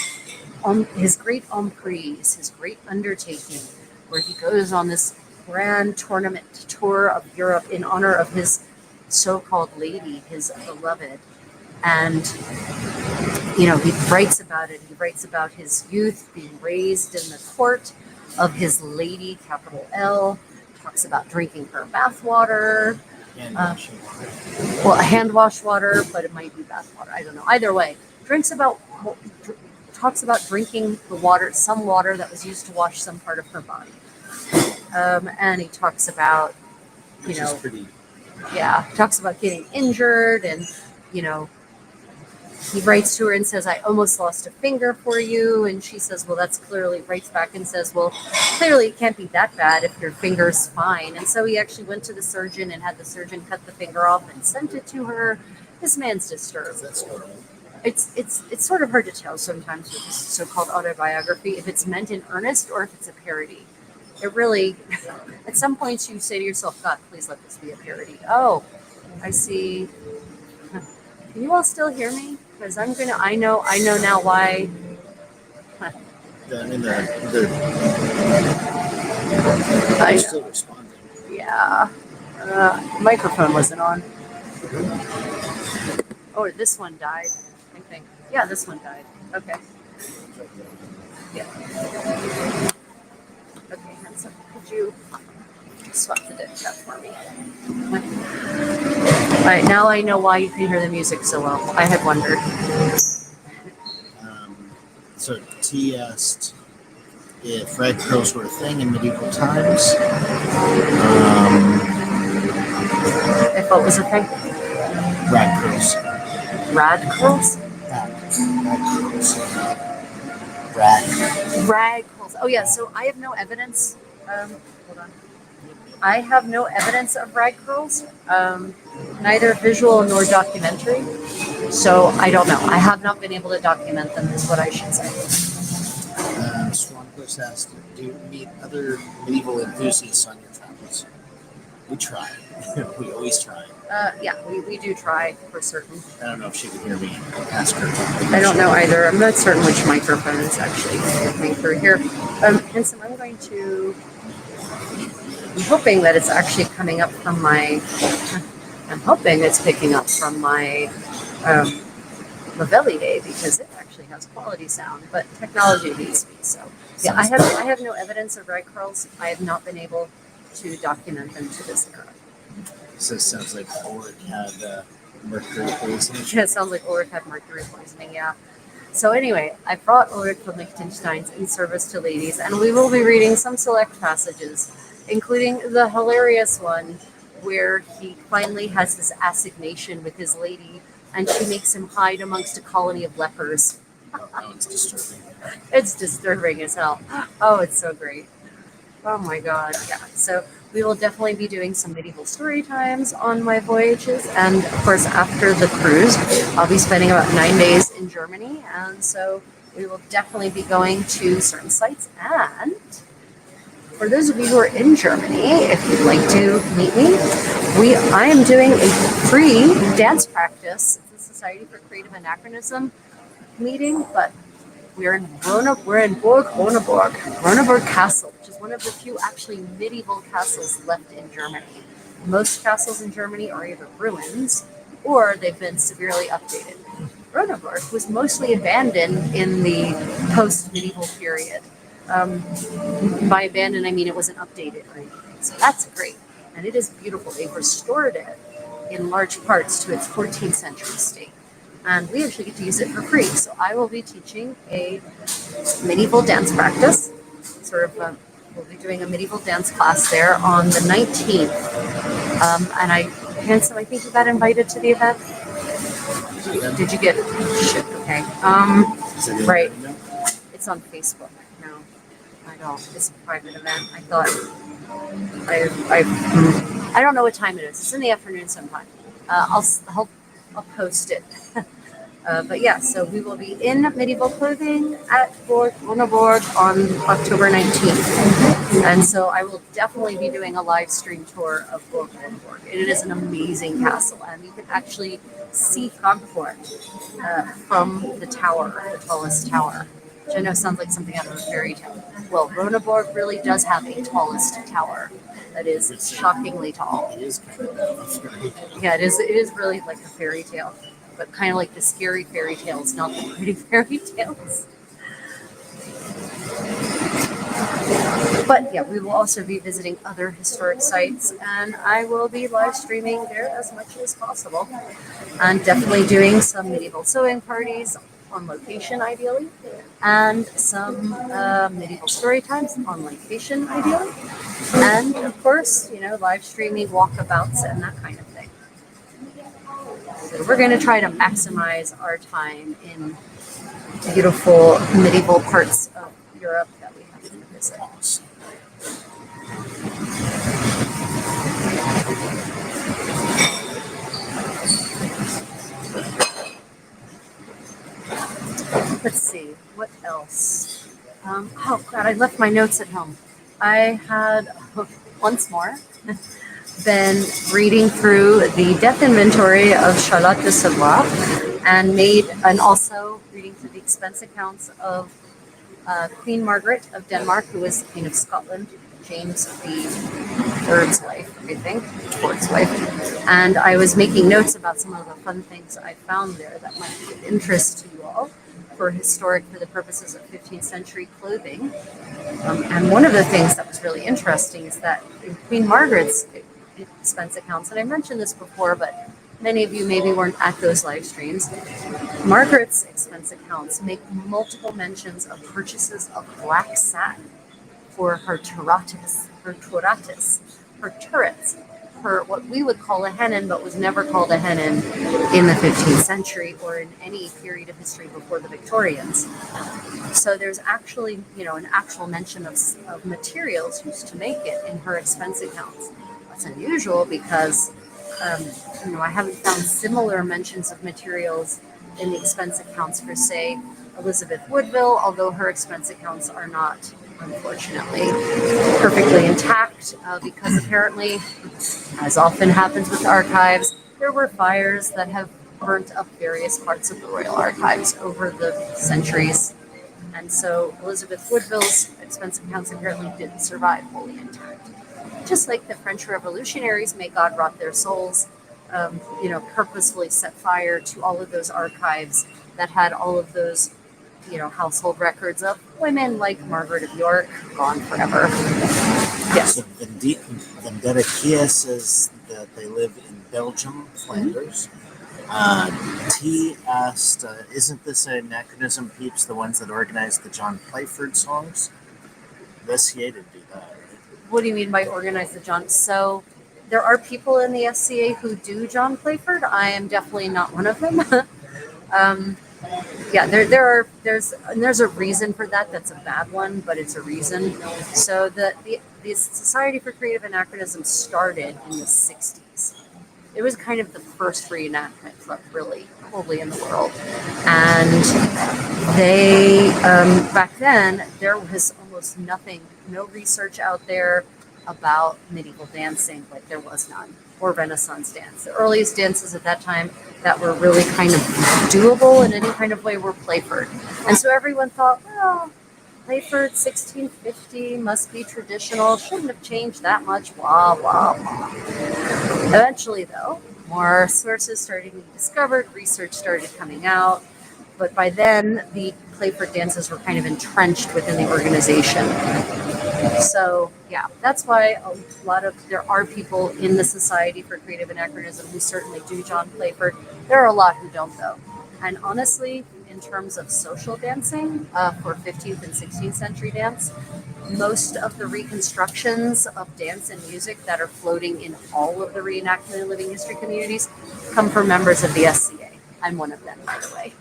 emprise, his great undertaking, where he goes on this grand tournament tour of Europe in honor of his so-called lady, his beloved. And, he writes about it. He writes about his youth being raised in the court of his lady, capital L. Talks about drinking her bath water. Hand wash water, but it might be bath water. I don't know. Either way, talks about drinking the water, some water that was used to wash some part of her body. And he talks about, talks about getting injured, and, he writes to her and says, I almost lost a finger for you. And she says, well, writes back and says, well, clearly it can't be that bad if your finger's fine. And so he actually went to the surgeon and had the surgeon cut the finger off and sent it to her. This man's disturbed. It's sort of hard to tell sometimes with this so-called autobiography if it's meant in earnest or if it's a parody. It really, at some points you say to yourself, God, please let this be a parody. Oh, I see. Can you all still hear me? Because I know now why. They're still responding. Yeah. Microphone wasn't on. Oh, this one died, I think. Yeah, this one died. Okay. Yeah. Okay, So could you swap the deck out for me? All right, now I know why you can hear the music so well. I had wondered. So T asked if rag curls were a thing in medieval times. If what was the thing? Rag curls. Rad curls? Rag curls. Rag. Rag curls. Oh yeah. So I have no evidence. Hold on. I have no evidence of rag curls, neither visual nor documentary. So I don't know. I have not been able to document them, is what I should say. Swanquist asked, do you meet other medieval enthusiasts on your travels? We try. We always try. Yeah, we do try for certain. I don't know if she can hear me. Ask her. I don't know either. I'm not certain which microphone is actually coming through here. And so I'm going to. I'm hoping that it's actually coming up from my. I'm hoping it's picking up from my Lavelli Day because it actually has quality sound, but technology beats me. So yeah, I have no evidence of rag curls. I have not been able to document them to this era. So it sounds like Ulrich had mercury poisoning. Yeah, it sounds like Ulrich had mercury poisoning, yeah. So anyway, I brought Ulrich von Liechtenstein's In Service to Ladies, and we will be reading some select passages, including the hilarious one where he finally has his assignation with his lady, and she makes him hide amongst a colony of lepers. Oh, it's disturbing. It's disturbing as hell. Oh, it's so great. Oh my god, yeah. So we will definitely be doing some medieval story times on my voyages. And of course, after the cruise, I'll be spending about 9 days in Germany. And so we will definitely be going to certain sites. And for those of you who are in Germany, if you'd like to meet me, I am doing a free dance practice. It's the Society for Creative Anachronism meeting, but we're in Burg Ronaburg Castle, which is one of the few actually medieval castles left in Germany. Most castles in Germany are either ruins or they've been severely updated. Ronaburg was mostly abandoned in the post-medieval period. By abandoned, I mean it wasn't updated or anything. So that's great. And it is beautiful. They've restored it in large parts to its 14th century state. And we actually get to use it for free. So I will be teaching a medieval dance practice. We'll be doing a medieval dance class there on the 19th. Handsome, I think you got invited to the event. Did you get it? Shit, okay. Right. It's on Facebook. No, I don't. It's a private event. I thought I don't know what time it is. It's in the afternoon sometime. I'll post it. But yeah, so we will be in medieval clothing at Burg Ronaburg on October 19th. And so I will definitely be doing a live stream tour of Burg Ronaburg. It is an amazing castle, and you can actually see Frankfurt from the tower, the tallest tower, which I know sounds like something out of a fairy tale. Well, Ronaburg really does have the tallest tower. That is shockingly tall. It is kind of Yeah, it is really like a fairy tale, but kind of like the scary fairy tales, not the pretty fairy tales. But yeah, we will also be visiting other historic sites, and I will be live streaming there as much as possible. And definitely doing some medieval sewing parties on location, ideally, and some medieval story times on location, ideally. And of course, live streaming walkabouts and that kind of thing. So we're going to try to maximize our time in beautiful medieval parts of Europe that we have to visit. Let's see, what else? Oh God, I left my notes at home. I had, once more, been reading through the death inventory of Charlotte de Savoie and also reading through the expense accounts of Queen Margaret of Denmark, who was the Queen of Scotland, James III's wife, I think, Fourth's wife. And I was making notes about some of the fun things I found there that might be of interest to you all. for historic for the purposes of 15th century clothing. And one of the things that was really interesting is that in Queen Margaret's expense accounts, and I mentioned this before, but many of you maybe weren't at those live streams. Margaret's expense accounts make multiple mentions of purchases of black satin for her turrettes, her what we would call a hennin, but was never called a hennin in the 15th century or in any period of history before the Victorians. So there's actually, an actual mention of materials used to make it in her expense accounts. That's unusual because, I haven't found similar mentions of materials in the expense accounts for, say, Elizabeth Woodville, although her expense accounts are not, unfortunately, perfectly intact because apparently, as often happens with archives, there were fires that have burnt up various parts of the Royal Archives over the centuries. And so Elizabeth Woodville's expense accounts apparently didn't survive wholly intact. Just like the French revolutionaries, may God rot their souls, purposefully set fire to all of those archives that had all of those, household records of women like Margaret of York gone forever. Yes. So Vendetta Kia says that they live in Belgium, Flanders. T asked, isn't this an anachronism, peeps, the ones that organized the John Playford songs? The SCA didn't do that, right? What do you mean by organize the John? So there are people in the SCA who do John Playford. I am definitely not one of them. There's a reason for that. That's a bad one, but it's a reason. So the Society for Creative Anachronism started in the 60s. It was kind of the first reenactment club, really, probably in the world. And they, back then, there was almost nothing, no research out there about medieval dancing, like there was none, or Renaissance dance. The earliest dances at that time that were really kind of doable in any kind of way were Playford. And so everyone thought, well, Playford 1650 must be traditional, shouldn't have changed that much, blah, blah, blah. Eventually, though, more sources started being discovered, research started coming out, but by then the Playford dances were kind of entrenched within the organization. So, yeah, that's why there are people in the Society for Creative Anachronism who certainly do John Playford. There are a lot who don't, though. And honestly, in terms of social dancing for 15th and 16th century dance, most of the reconstructions of dance and music that are floating in all of the reenactment and living history communities come from members of the SCA. I'm one of them, by the way.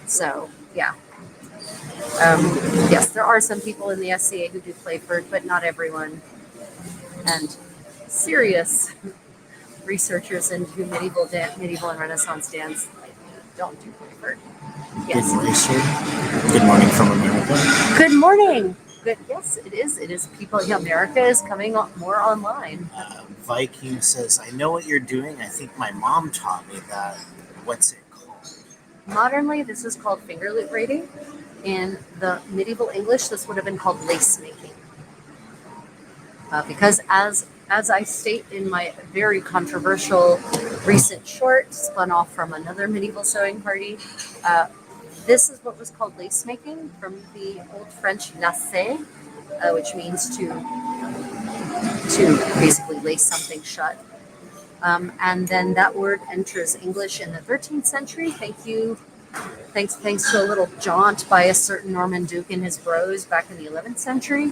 So, yeah. Yes, there are some people in the SCA who do Playford, but not everyone. And serious researchers into medieval and Renaissance dance don't do Playford. Yes. Good morning, sir. Good morning from America. Good morning. Good. Yes, it is. It is. People in America is coming more online. Viking says, I know what you're doing. I think my mom taught me that. What's it called? Modernly, this is called Fingerloop braiding. In the medieval English, this would have been called lace making. Because as I state in my very controversial recent short, spun off from another medieval sewing party, this is what was called lace making from the Old French lacer, which means to basically lace something shut. And then that word enters English in the 13th century. Thanks to a little jaunt by a certain Norman Duke in his prose back in the 11th century.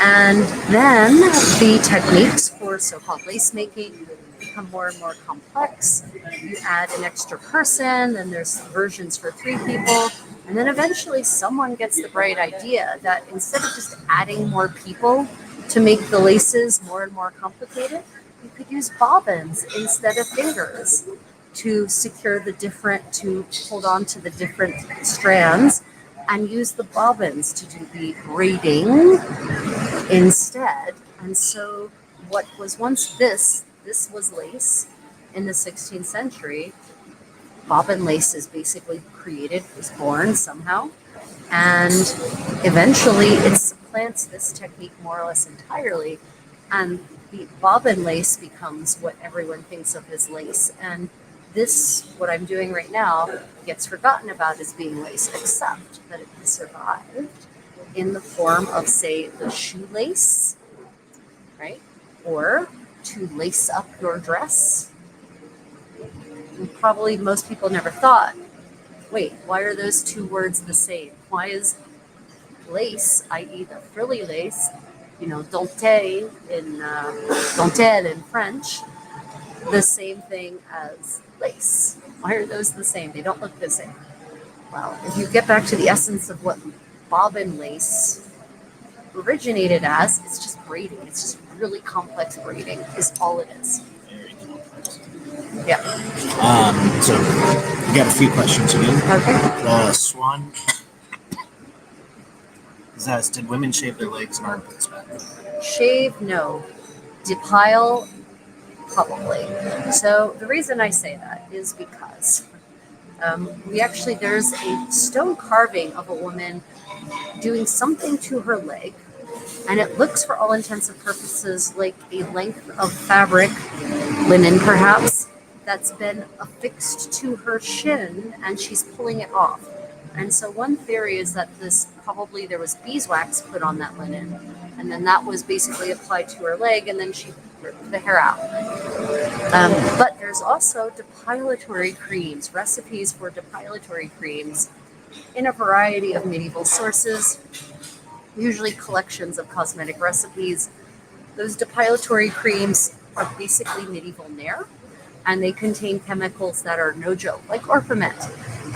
And then the techniques for so-called lace making become more and more complex. You add an extra person, and there's versions for 3 people. And then eventually someone gets the bright idea that instead of just adding more people to make the laces more and more complicated, you could use bobbins instead of fingers to secure to hold on to the different strands, and use the bobbins to do the braiding instead. And so what was once this was lace in the 16th century. Bobbin lace is basically was born somehow, and eventually it supplants this technique more or less entirely, and the bobbin lace becomes what everyone thinks of as lace. And This, what I'm doing right now, gets forgotten about as being lace, except that it has survived in the form of, say, the shoelace, right? Or to lace up your dress. And probably most people never thought, wait, why are those two words the same? Why is lace, i.e. the frilly lace, dentelle in French, the same thing as lace? Why are those the same? They don't look the same. Well, if you get back to the essence of what bobbin lace originated as, it's just braiding. It's just really complex braiding is all it is. Very complex. Yeah. So we got a few questions again. Okay. Swan has asked, did women shave their legs and armpits back then? Shave, no. Depile, probably. So the reason I say that is because there's a stone carving of a woman doing something to her leg, and it looks, for all intents and purposes, like a length of fabric, linen perhaps, that's been affixed to her shin, and she's pulling it off. And so one theory is that there was beeswax put on that linen, and then that was basically applied to her leg, and then she ripped the hair out. But there's also depilatory creams, recipes for depilatory creams in a variety of medieval sources, usually collections of cosmetic recipes. Those depilatory creams are basically medieval nair, and they contain chemicals that are no joke, like orpiment.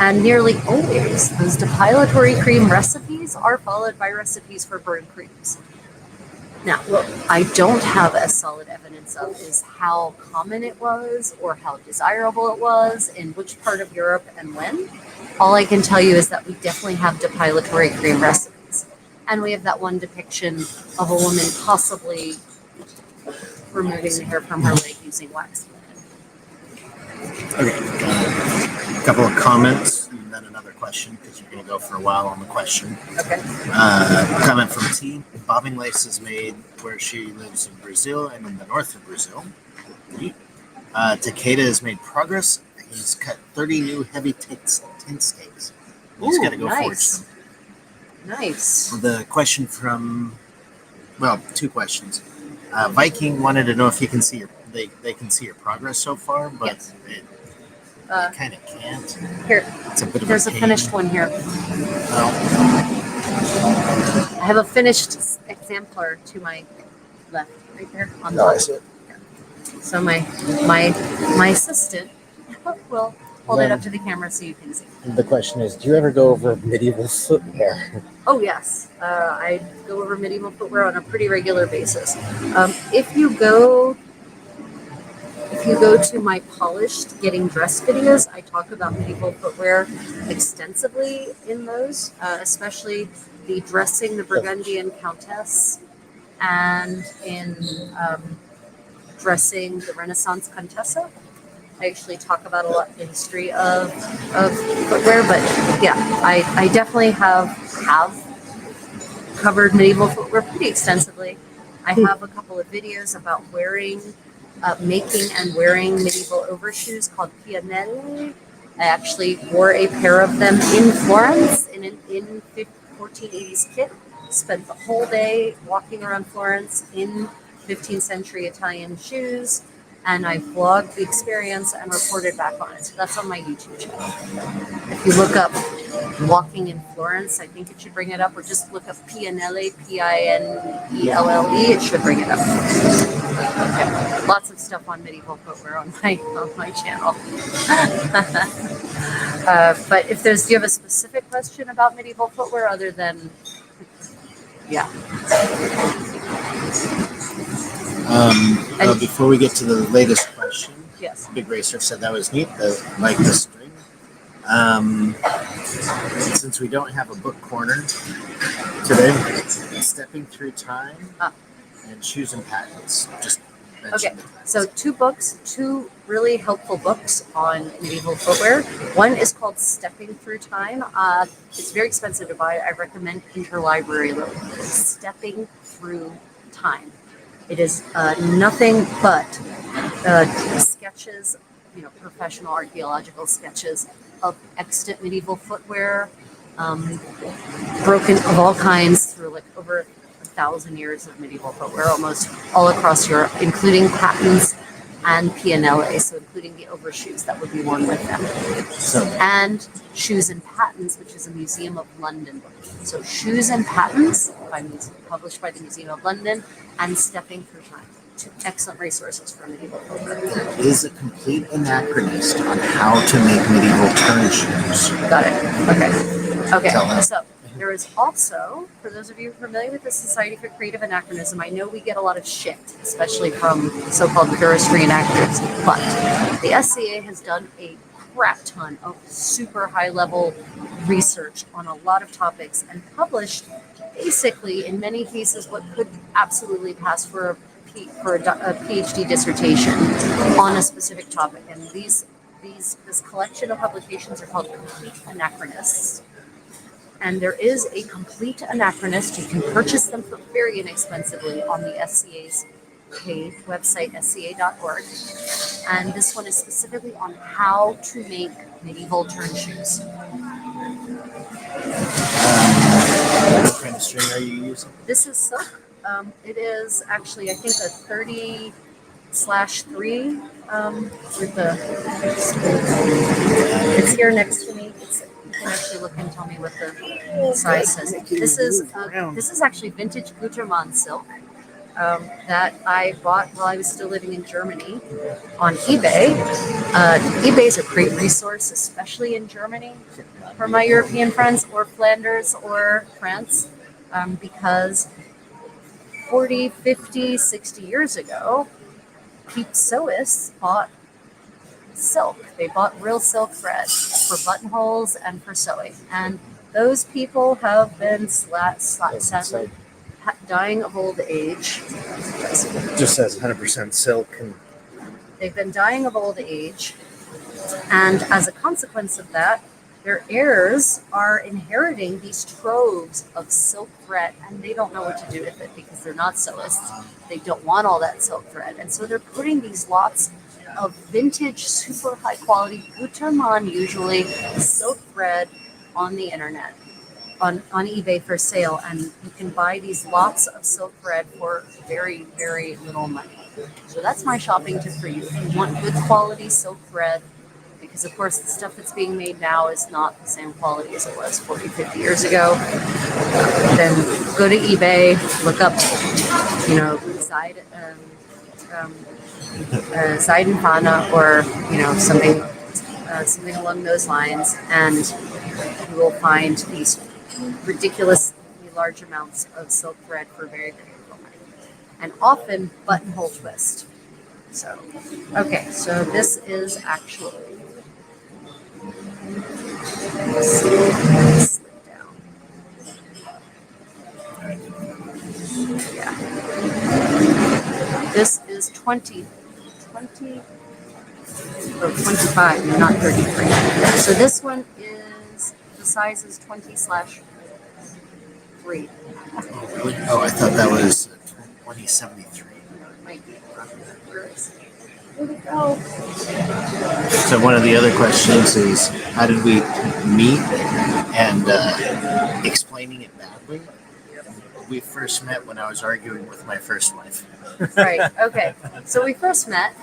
And nearly always, those depilatory cream recipes are followed by recipes for burn creams. Now, what I don't have as solid evidence of is how common it was or how desirable it was in which part of Europe and when. All I can tell you is that we definitely have depilatory cream recipes. And we have that one depiction of a woman possibly removing the hair from her leg using wax. Okay, a couple of comments and then another question, because you're going to go for a while on the question. Okay. Comment from T. Bobbing lace is made where she lives in Brazil and in the north of Brazil. Takeda has made progress. He's cut 30 new heavy tent stakes. He's got to go forge them. Nice. The question from, two questions. Viking wanted to know if you can see they can see your progress so far, but yes. It kind of can't. Here, it's a bit of there's a a finished one here. Well, I have a finished exemplar to my left, right there on the left. So my assistant will hold it up to the camera so you can see. The question is, do you ever go over medieval footwear? Oh yes, I go over medieval footwear on a pretty regular basis. If you go to my polished getting dressed videos, I talk about medieval footwear extensively in those, especially the dressing the Burgundian Countess and in dressing the Renaissance Contessa. I actually talk about a lot of the history of footwear, but yeah, I definitely have covered medieval footwear pretty extensively. I have a couple of videos about making and wearing medieval overshoes called pianelli. I actually wore a pair of them in Florence in 1480s kit. Spent the whole day walking around Florence in 15th century Italian shoes, and I vlogged the experience and reported back on it. So that's on my YouTube channel. If you look up walking in Florence, I think it should bring it up, or just look up Pianelli, Pinelle, it should bring it up. Okay. Lots of stuff on medieval footwear on my channel. But do you have a specific question about medieval footwear other than, yeah. Before we get to the latest question, yes. Big Racer said that was neat. Like the string. Since we don't have a book corner today, stepping through time and shoes and patents. Just okay. So two really helpful books on medieval footwear. One is called Stepping Through Time. It's very expensive to buy. I recommend Interlibrary Loan. Stepping Through Time. It is nothing but sketches professional archaeological sketches of extant medieval footwear, broken of all kinds through like over 1,000 years of medieval footwear, almost all across Europe, including patents and pianelle, so including the overshoes that would be worn with them. So, And Shoes and Patents, which is a Museum of London book. So Shoes and Patents, published by the Museum of London, and Stepping Through Time. Two excellent resources for medieval footwear. is a complete anachronist on how to make medieval turn shoes. Got it. Okay. Tell them. So there is also, for those of you familiar with the Society for Creative Anachronism, I know we get a lot of shit, especially from so-called purist reenactors, but the SCA has done a crap ton of super high-level research on a lot of topics and published basically, in many cases, what could absolutely pass for a PhD dissertation on a specific topic. And this collection of publications are called Complete Anachronists. And there is a Complete Anachronist. You can purchase them for very inexpensively on the SCA's page, website, sca.org. And this one is specifically on how to make medieval turn shoes. What kind of string are you using? This is silk. It is actually, I think, a 30/3 with the. It's here next to me. You can actually look and tell me what the size says. This is actually vintage Gutermann silk that I bought while I was still living in Germany on eBay. eBay is a great resource, especially in Germany, for my European friends, or Flanders or France, because 40, 50, 60 years ago, sewists bought silk. They bought real silk thread for buttonholes and for sewing. And those people have been sadly dying of old age. Just says 100% silk. And They've been dying of old age. And as a consequence of that, their heirs are inheriting these troves of silk thread, and they don't know what to do with it because they're not sewists. They don't want all that silk thread. And so they're putting these lots of vintage, super high quality, Gutermann usually, silk thread on the internet, on eBay for sale. And you can buy these lots of silk thread for very, very little money. So that's my shopping tip for you. If you want good quality silk thread, because of course the stuff that's being made now is not the same quality as it was 40, 50 years ago, then go to eBay, look up, Seidenfahne or, something along those lines, and you will find these ridiculously large amounts of silk thread for very, very little money, and often buttonhole twist. So, okay, so this is actually slip down. Yeah. This is 20 or 25, no, not 33. So this one is, the size is 20/3. Oh, I thought that was 2073. Might be. Where is it? Where'd it go? So one of the other questions is, how did we meet? And explaining it badly, we first met when I was arguing with my first wife. Right, okay. So we first met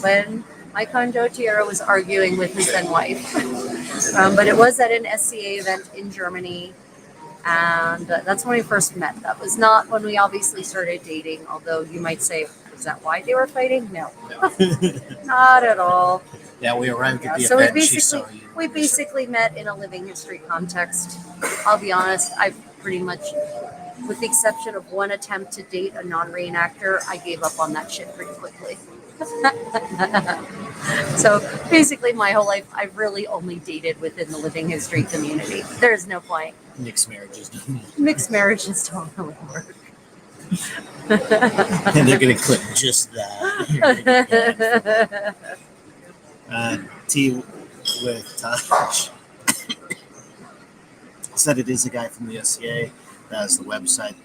when my condottiero was arguing with his then wife. But it was at an SCA event in Germany. And that's when we first met. That was not when we obviously started dating, although you might say, is that why they were fighting? No, not at all. Yeah, we arrived at the So event. She saw you. we basically met in a living history context. I'll be honest, I've pretty much, with the exception of one attempt to date a non-reenactor, I gave up on that shit pretty quickly. So basically my whole life, I've really only dated within the living history community. There's no point. Mixed marriages. Mixed marriages don't really work. And they're going to clip just that. T with Taj said it is a guy from the SCA that has the website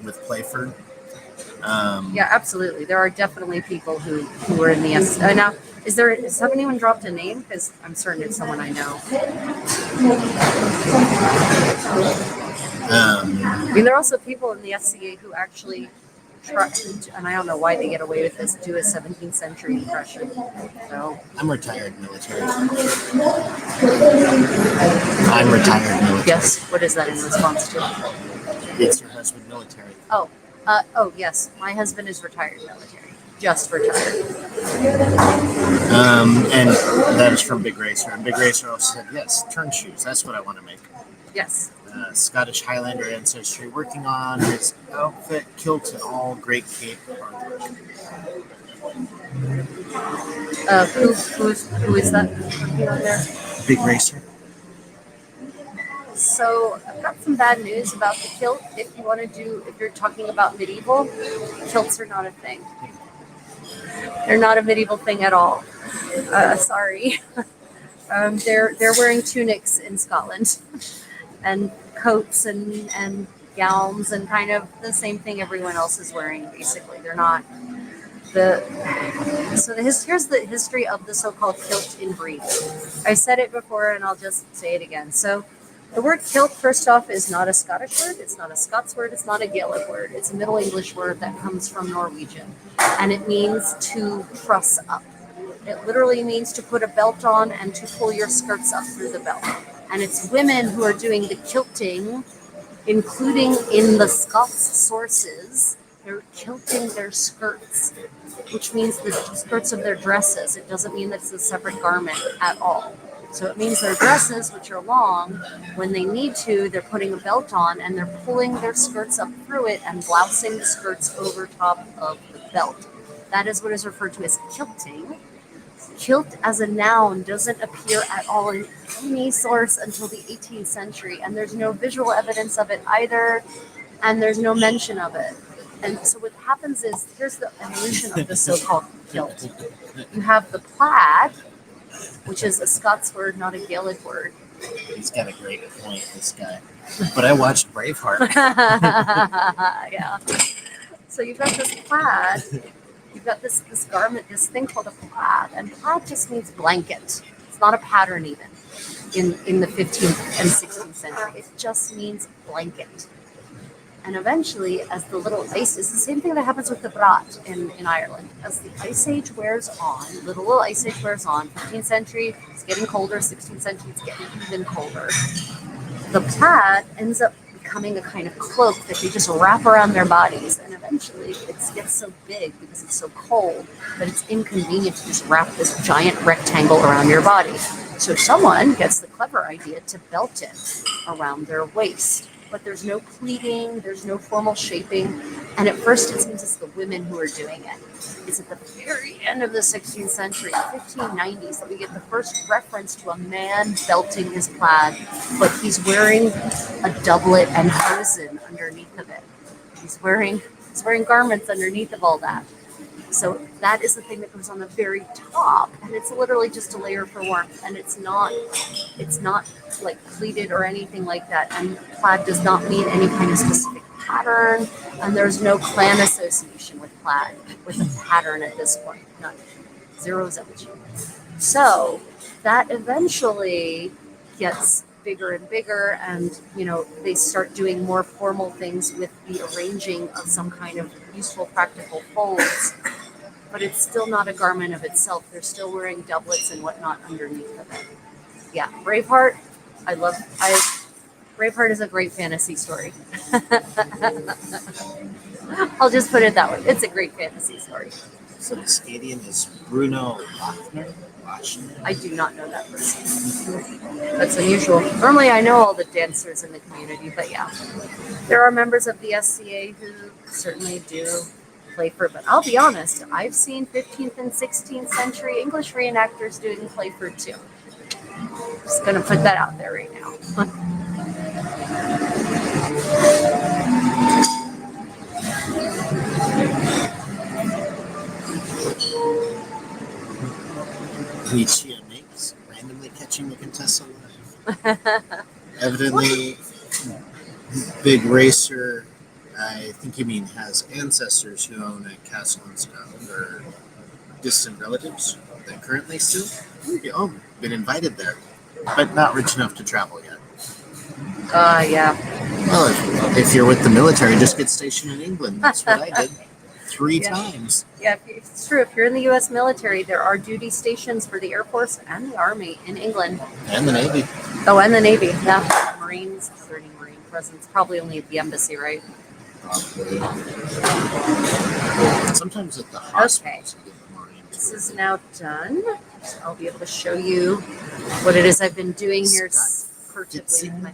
with Playford. Yeah, absolutely. There are definitely people who are in the S. Now, has anyone dropped a name? Because I'm certain it's someone I know. I mean, there are also people in the SCA who actually try, and I don't know why they get away with this, do a 17th century impression. So I'm retired military. I'm retired military. yes, what is that in response to? It's your husband military. Oh, yes, my husband is retired military, just retired. And that is from Big Racer. And Big Racer also said, yes, turn shoes. That's what I want to make. Yes. Scottish Highlander ancestry, working on his outfit, kilt, and all great cape artwork. Who is that working on there? Big Racer. So I've got some bad news about the kilt. If you're talking about medieval, kilts are not a thing. They're not a medieval thing at all. Sorry. They're wearing tunics in Scotland, and coats and gowns and kind of the same thing everyone else is wearing. Basically, they're not here's the history of the so-called kilt in brief. I said it before, and I'll just say it again. So. The word kilt, first off, is not a Scottish word. It's not a Scots word. It's not a Gaelic word. It's a Middle English word that comes from Norwegian. And it means to truss up. It literally means to put a belt on and to pull your skirts up through the belt. And it's women who are doing the kilting, including in the Scots sources. They're kilting their skirts, which means the skirts of their dresses. It doesn't mean that it's a separate garment at all. So it means their dresses, which are long, when they need to, they're putting a belt on and they're pulling their skirts up through it and blousing the skirts over top of the belt. That is what is referred to as kilting. Kilt as a noun doesn't appear at all in any source until the 18th century, and there's no visual evidence of it either, and there's no mention of it. And so what happens is, here's the evolution of the so-called kilt. You have the plaid, which is a Scots word, not a Gaelic word. He's got a great point, this guy. But I watched Braveheart. Yeah. So you've got this plaid. You've got this garment, this thing called a plaid, and plaid just means blanket. It's not a pattern even in the 15th and 16th century. It just means blanket. And eventually, as the little ice, it's the same thing that happens with the brat in Ireland. As the ice age wears on, the little ice age wears on, 15th century, it's getting colder, 16th century, it's getting even colder. The plaid ends up becoming a kind of cloak that they just wrap around their bodies. And eventually, it gets so big because it's so cold that it's inconvenient to just wrap this giant rectangle around your body. So someone gets the clever idea to belt it around their waist. But there's no pleating, there's no formal shaping. And at first it seems it's the women who are doing it. It's at the very end of the 16th century, 1590s, that we get the first reference to a man belting his plaid, but he's wearing a doublet and hosen underneath of it. He's wearing garments underneath of all that. So that is the thing that goes on the very top, and it's literally just a layer for warmth, and it's not like pleated or anything like that. And plaid does not mean any kind of specific pattern, and there's no clan association with plaid with a pattern at this point. None. Zero zilch. So that eventually gets bigger and bigger, and they start doing more formal things with the arranging of some kind of useful practical folds. But it's still not a garment of itself. They're still wearing doublets and whatnot underneath of it. Yeah, Braveheart. Braveheart is a great fantasy story. I'll just put it that way. It's a great fantasy story. So the Scadian is Bruno Lachner? I do not know that person. That's unusual. Normally I know all the dancers in the community, but yeah. There are members of the SCA who certainly do play for, but I'll be honest, I've seen 15th and 16th century English reenactors doing Playford too. Just gonna put that out there right now. Lucia makes randomly catching the Contessa live. Evidently, Big Racer I think you mean has ancestors who own a castle in Scotland or distant relatives that currently still. Oh, been invited there, but not rich enough to travel yet. Yeah. Well, if you're with the military, just get stationed in England. That's what I did 3 Yeah. times. Yeah, it's true. If you're in the U.S. military, there are duty stations for the Air Force and the Army in England. And the Navy. Oh, and the Navy. Yeah, Marines. Is there any Marine presence? Probably only at the embassy, right? Probably. Sometimes at the hospitals you get the Marines. This is now done. So I'll be able to show you what it is I've been doing here furtively. With my...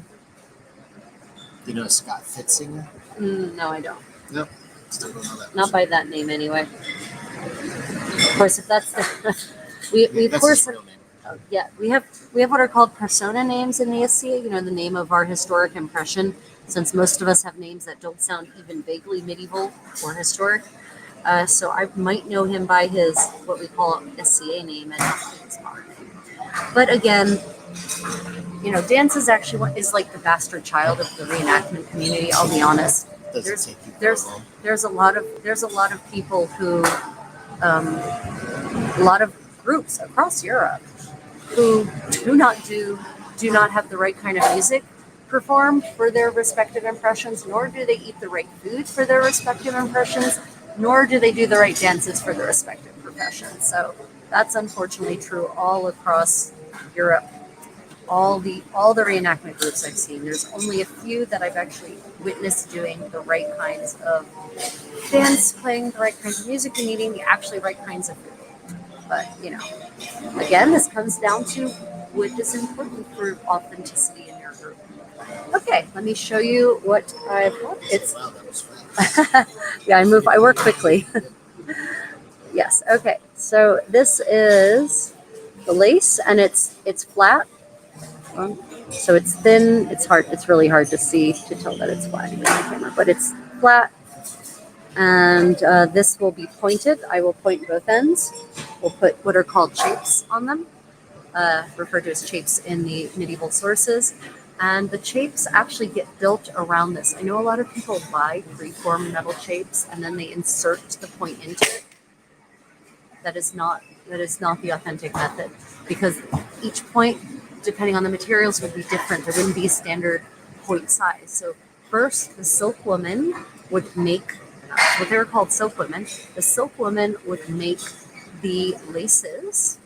Do you know Scott Fitzinger? No, I don't. Nope. Still don't know that. Not by that name, anyway. Of course, if that's the we of That's course his real name. yeah we have what are called persona names in the SCA. You know, the name of our historic impression. Since most of us have names that don't sound even vaguely medieval or historic, so I might know him by his what we call SCA name and not his modern name. But again, you know, dance is actually is like the bastard child of the reenactment community. I'll be honest. There's a lot of people who a lot of groups across Europe who do not have the right kind of music performed for their respective impressions, nor do they eat the right food for their respective impressions, nor do they do the right dances for their respective professions. So that's unfortunately true all across Europe. All the reenactment groups I've seen, there's only a few that I've actually witnessed doing the right kinds of dance, playing the right kinds of music, and eating the actually right kinds of food. But you know, again, this comes down to what is important for authenticity in your group. Okay, let me show you what I've got. It's Wow, that was fast. yeah, I work quickly. Yes. Okay. So this is the lace, and it's flat. So it's thin. It's really hard to see to tell that it's flat in the camera, but it's flat. And this will be pointed. I will point both ends. We'll put what are called chapes on them, referred to as chapes in the medieval sources. And the chapes actually get built around this. I know a lot of people buy preformed metal chapes and then they insert the point into it. That is not the authentic method, because each point, depending on the materials, would be different. There wouldn't be a standard point size. So first, the silk woman would make what they were called silk women. The silk woman would make the laces,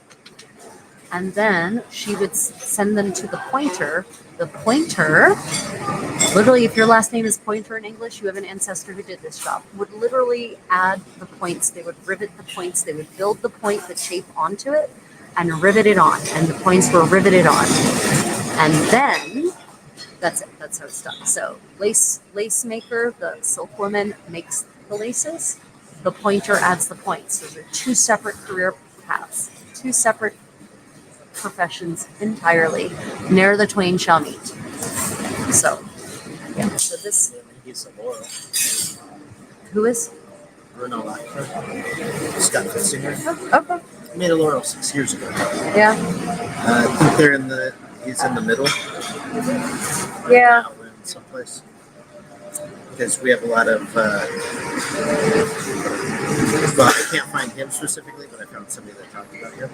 and then she would send them to the pointer. The pointer, literally, if your last name is Pointer in English, you have an ancestor who did this job, would literally add the points. They would rivet the points. They would build the point, the shape onto it, and rivet it on. And the points were riveted on. And then, that's it. That's how it's done. So lace maker, the silk woman makes the laces. The pointer adds the points. So they're two separate career paths, two separate professions entirely. Ne'er the twain shall meet. So, yeah. So this. He's a Laurel. Who is? Bruno Lacroix. Scott Fitzinger. Okay. Made a Laurel 6 years ago. Yeah. I think he's in the middle. Yeah. Out in someplace. Because we have a lot of, well, I can't find him specifically, but I found somebody that talked about him.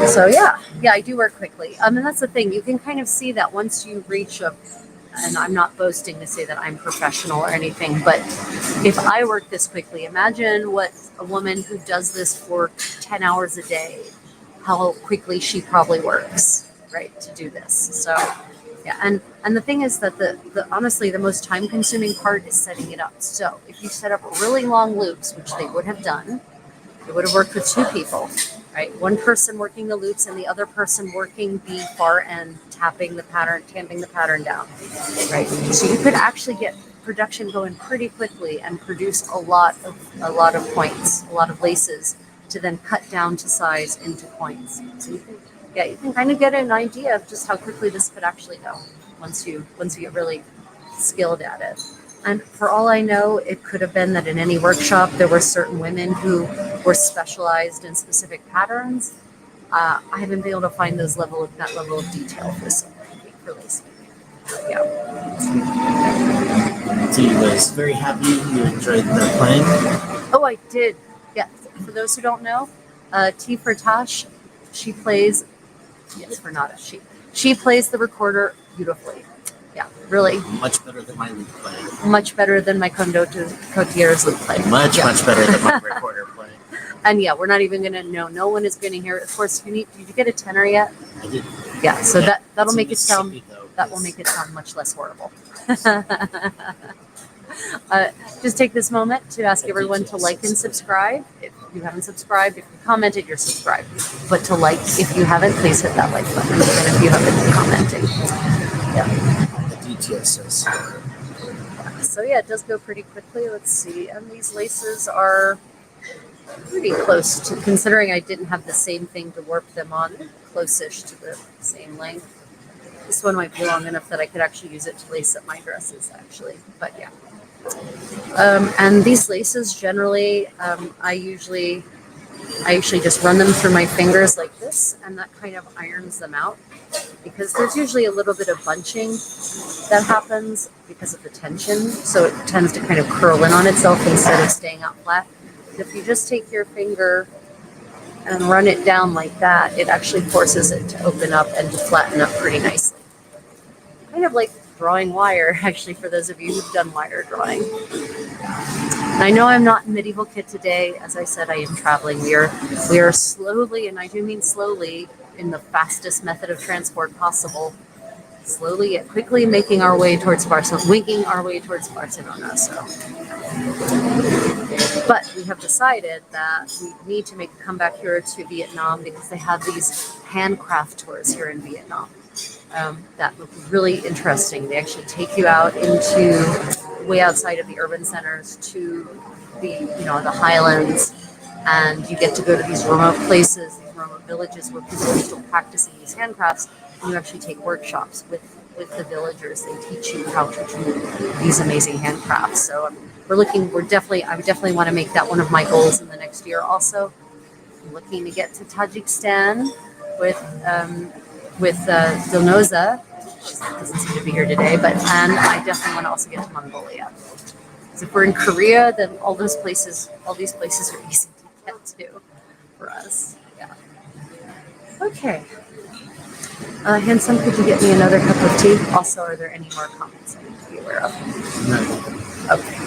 So yeah, I do work quickly. And that's the thing. You can kind of see that once you reach and I'm not boasting to say that I'm professional or anything, but if I work this quickly, imagine what a woman who does this for 10 hours a day, how quickly she probably works, right, to do this. So yeah, and the thing is that the honestly the most time consuming part is setting it up. So if you set up really long loops, which they would have done, they would have worked with two people, right? One person working the loops and the other person working the far end, tamping the pattern down, right? So you could actually get production going pretty quickly and produce a lot of points, a lot of laces to then cut down to size into points. So you can kind of get an idea of just how quickly this could actually go once you get really skilled at it. And for all I know, it could have been that in any workshop there were certain women who were specialized in specific patterns. I haven't been able to find that level of detail for lace. T was very happy you enjoyed the playing. Oh, I did. Yeah. For those who don't know, T for Tosh, she plays. Yes, for Nada. She plays the recorder beautifully. Yeah, really. Much better than my lute playing. Much better than my Cotier's lute playing. Much better than my recorder playing. And yeah, we're not even gonna know. No one is gonna hear it. Of course, did you get a tenor yet? I did. Yeah. So that'll It's make it sound. Mississippi, though, That will make it sound much less horrible. Just take this moment to ask everyone to like and subscribe. If you haven't subscribed, if you commented, you're subscribed. But to like, if you haven't, please hit that like button. And if you haven't been commenting. Yeah. The DTSS. So yeah, it does go pretty quickly. Let's see. And these laces are pretty close to, considering I didn't have the same thing to warp them on, close-ish to the same length. This one might be long enough that I could actually use it to lace up my dresses, actually. But yeah. And these laces generally, I usually just run them through my fingers like this, and that kind of irons them out, because there's usually a little bit of bunching that happens because of the tension. So it tends to kind of curl in on itself instead of staying out flat. If you just take your finger and run it down like that, it actually forces it to open up and to flatten up pretty nicely. Kind of like drawing wire, actually, for those of you who've done wire drawing. And I know I'm not in medieval kit today. As I said, I am traveling. We are slowly, and I do mean slowly, in the fastest method of transport possible, slowly yet quickly making our way towards Barcelona, winging our way towards Barcelona. So, but we have decided that we need to make a comeback here to Vietnam because they have these handcraft tours here in Vietnam. That look really interesting. They actually take you out into way outside of the urban centers to the highlands, and you get to go to these remote places, these remote villages where people are still practicing these handcrafts, and you actually take workshops with the villagers. They teach you how to do these amazing handcrafts. So I would definitely want to make that one of my goals in the next year. Also, I'm looking to get to Tajikistan with Dilnoza. She doesn't seem to be here today, and I definitely want to also get to Mongolia. Because if we're in Korea, then all these places are easy to get to for us. Yeah. Okay. Handsome, could you get me another cup of tea? Also, are there any more comments I need to be aware of? No. Okay.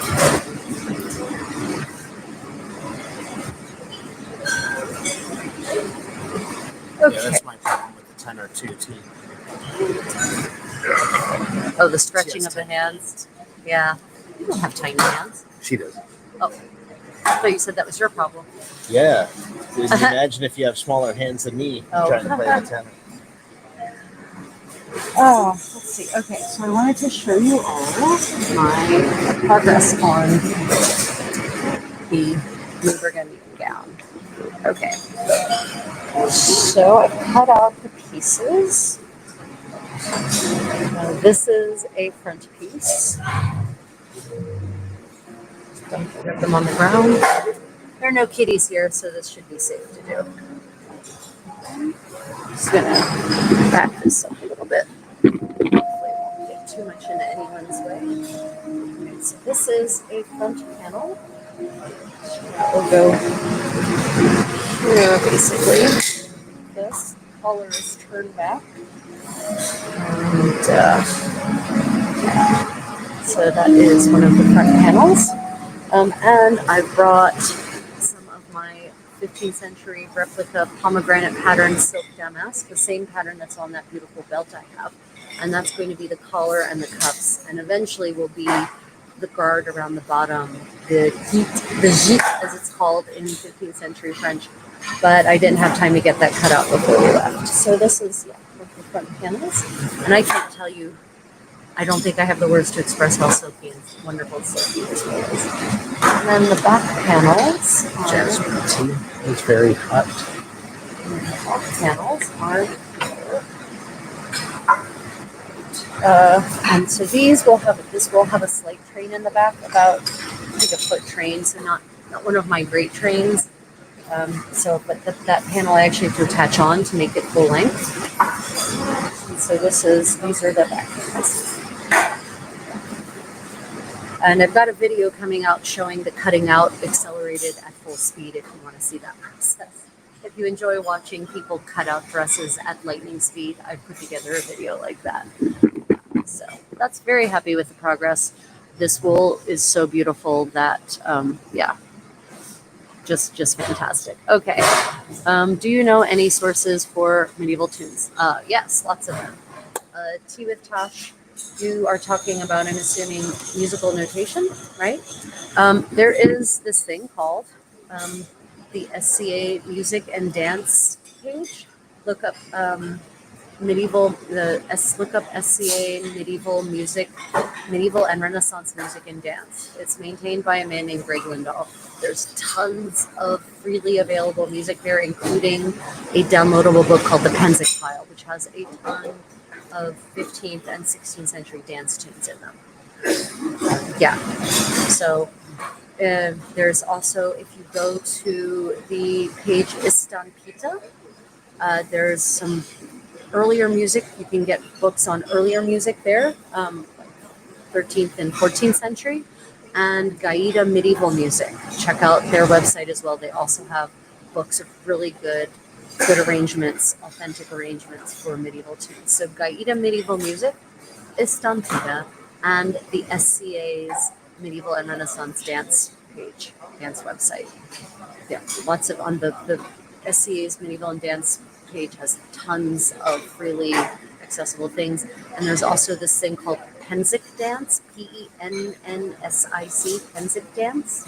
Okay. Yeah, that's my problem with the 10 or 2 T. Oh, the stretching of the hands. Yeah. You don't have tiny hands. She does. Oh. I thought you said that was your problem. Yeah. Can you imagine if you have smaller hands than me trying to play the tenor? Oh, let's see. Okay, so I wanted to show you all my progress on the Blue Burgundy gown. Okay. So I cut out the pieces. This is a front piece. Don't put them on the ground. There are no kitties here, so this should be safe to do. Just gonna back this up a little bit. Hopefully it won't get too much into anyone's way. Okay, so this is a front panel. We'll go here, basically. This collar is turned back. And so that is one of the front panels. And I brought some of my 15th century replica pomegranate pattern silk damask, the same pattern that's on that beautiful belt I have. And that's going to be the collar and the cuffs, and eventually will be the guard around the bottom, the gîte as it's called in 15th century French. But I didn't have time to get that cut out before we left. So this is one of the front panels, and I can't tell you, I don't think I have the words to express how silky and wonderful silky this is. And then the back panels Jasmine tea is very hot. Panels are and so this will have a slight train in the back, about I think a foot train, so not one of my great trains. But that panel I actually have to attach on to make it full length. And so these are the back panels. And I've got a video coming out showing the cutting out accelerated at full speed if you want to see that process. If you enjoy watching people cut out dresses at lightning speed, I've put together a video like that. So that's very happy with the progress. This wool is so beautiful that, yeah, just fantastic. Okay. Do you know any sources for medieval tunes? Yes, lots of them. Tea with Tosh, you are talking about, I'm assuming, musical notation, right? There is this thing called the SCA Music and Dance page. Look up look up SCA medieval and Renaissance music and dance. It's maintained by a man named Greg Lindahl. There's tons of freely available music there, including a downloadable book called The Penzic File, which has a ton of 15th and 16th century dance tunes in them. Yeah. So there's also, if you go to the page Istanbul, there's some earlier music. You can get books on earlier music there, 13th and 14th century, and Gaida medieval music. Check out their website as well. They also have books of really good arrangements, authentic arrangements for medieval tunes. So Gaida medieval music, Istanbul, and the SCA's medieval and Renaissance dance website. Yeah, lots of on the SCA's medieval and dance page has tons of freely accessible things. And there's also this thing called Penzic Dance, Pensic, Penzic Dance.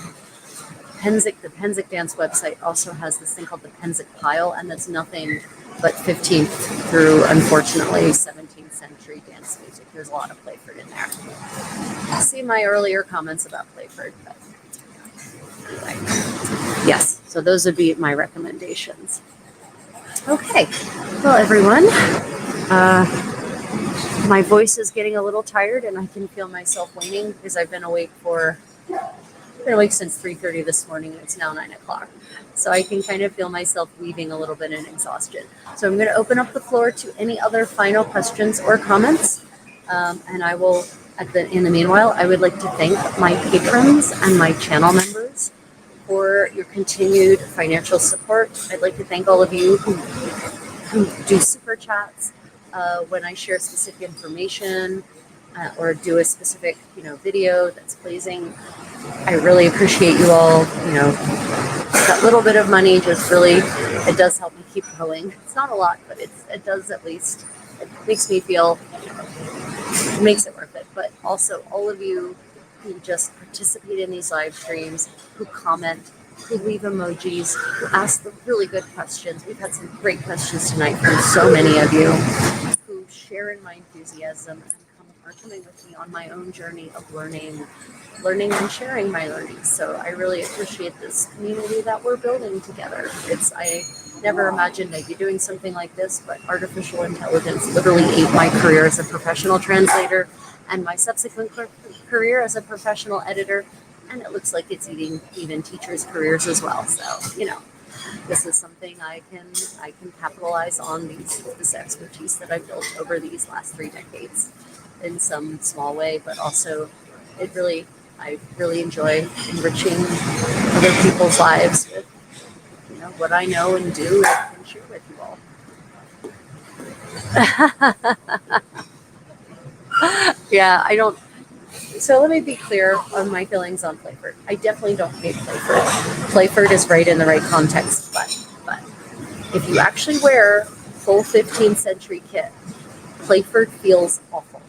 The Penzic Dance website also has this thing called the Penzic Pile, and that's nothing but 15th through, unfortunately, 17th century dance music. There's a lot of Playford in there. See my earlier comments about Playford, but anyway. Yes, so those would be my recommendations. Okay, well, everyone, my voice is getting a little tired, and I can feel myself waning because I've been awake since 3:30 this morning, and it's now 9 o'clock. So I can kind of feel myself weaving a little bit in exhaustion. So I'm going to open up the floor to any other final questions or comments, and I will. In the meanwhile, I would like to thank my patrons and my channel members for your continued financial support. I'd like to thank all of you who do super chats when I share specific information or do a specific video that's pleasing. I really appreciate you all. That little bit of money just really, it does help me keep going. It's not a lot, but it does at least. It makes me feel, it makes it worth it. But also all of you who just participate in these live streams, who comment, who leave emojis, who ask the really good questions. We've had some great questions tonight from so many of you who share in my enthusiasm and are coming with me on my own journey of learning and sharing my learning. So I really appreciate this community that we're building together. I never imagined I'd be doing something like this, but artificial intelligence literally ate my career as a professional translator and my subsequent career as a professional editor. And it looks like it's eating even teachers' careers as well. So, this is something I can capitalize on this expertise that I've built over these last 3 decades in some small way, but also I really enjoy enriching other people's lives with what I know and do and share with you all. Yeah, I don't. So let me be clear on my feelings on Playford. I definitely don't hate Playford. Playford is right in the right context, but if you actually wear full 15th century kit, Playford feels awful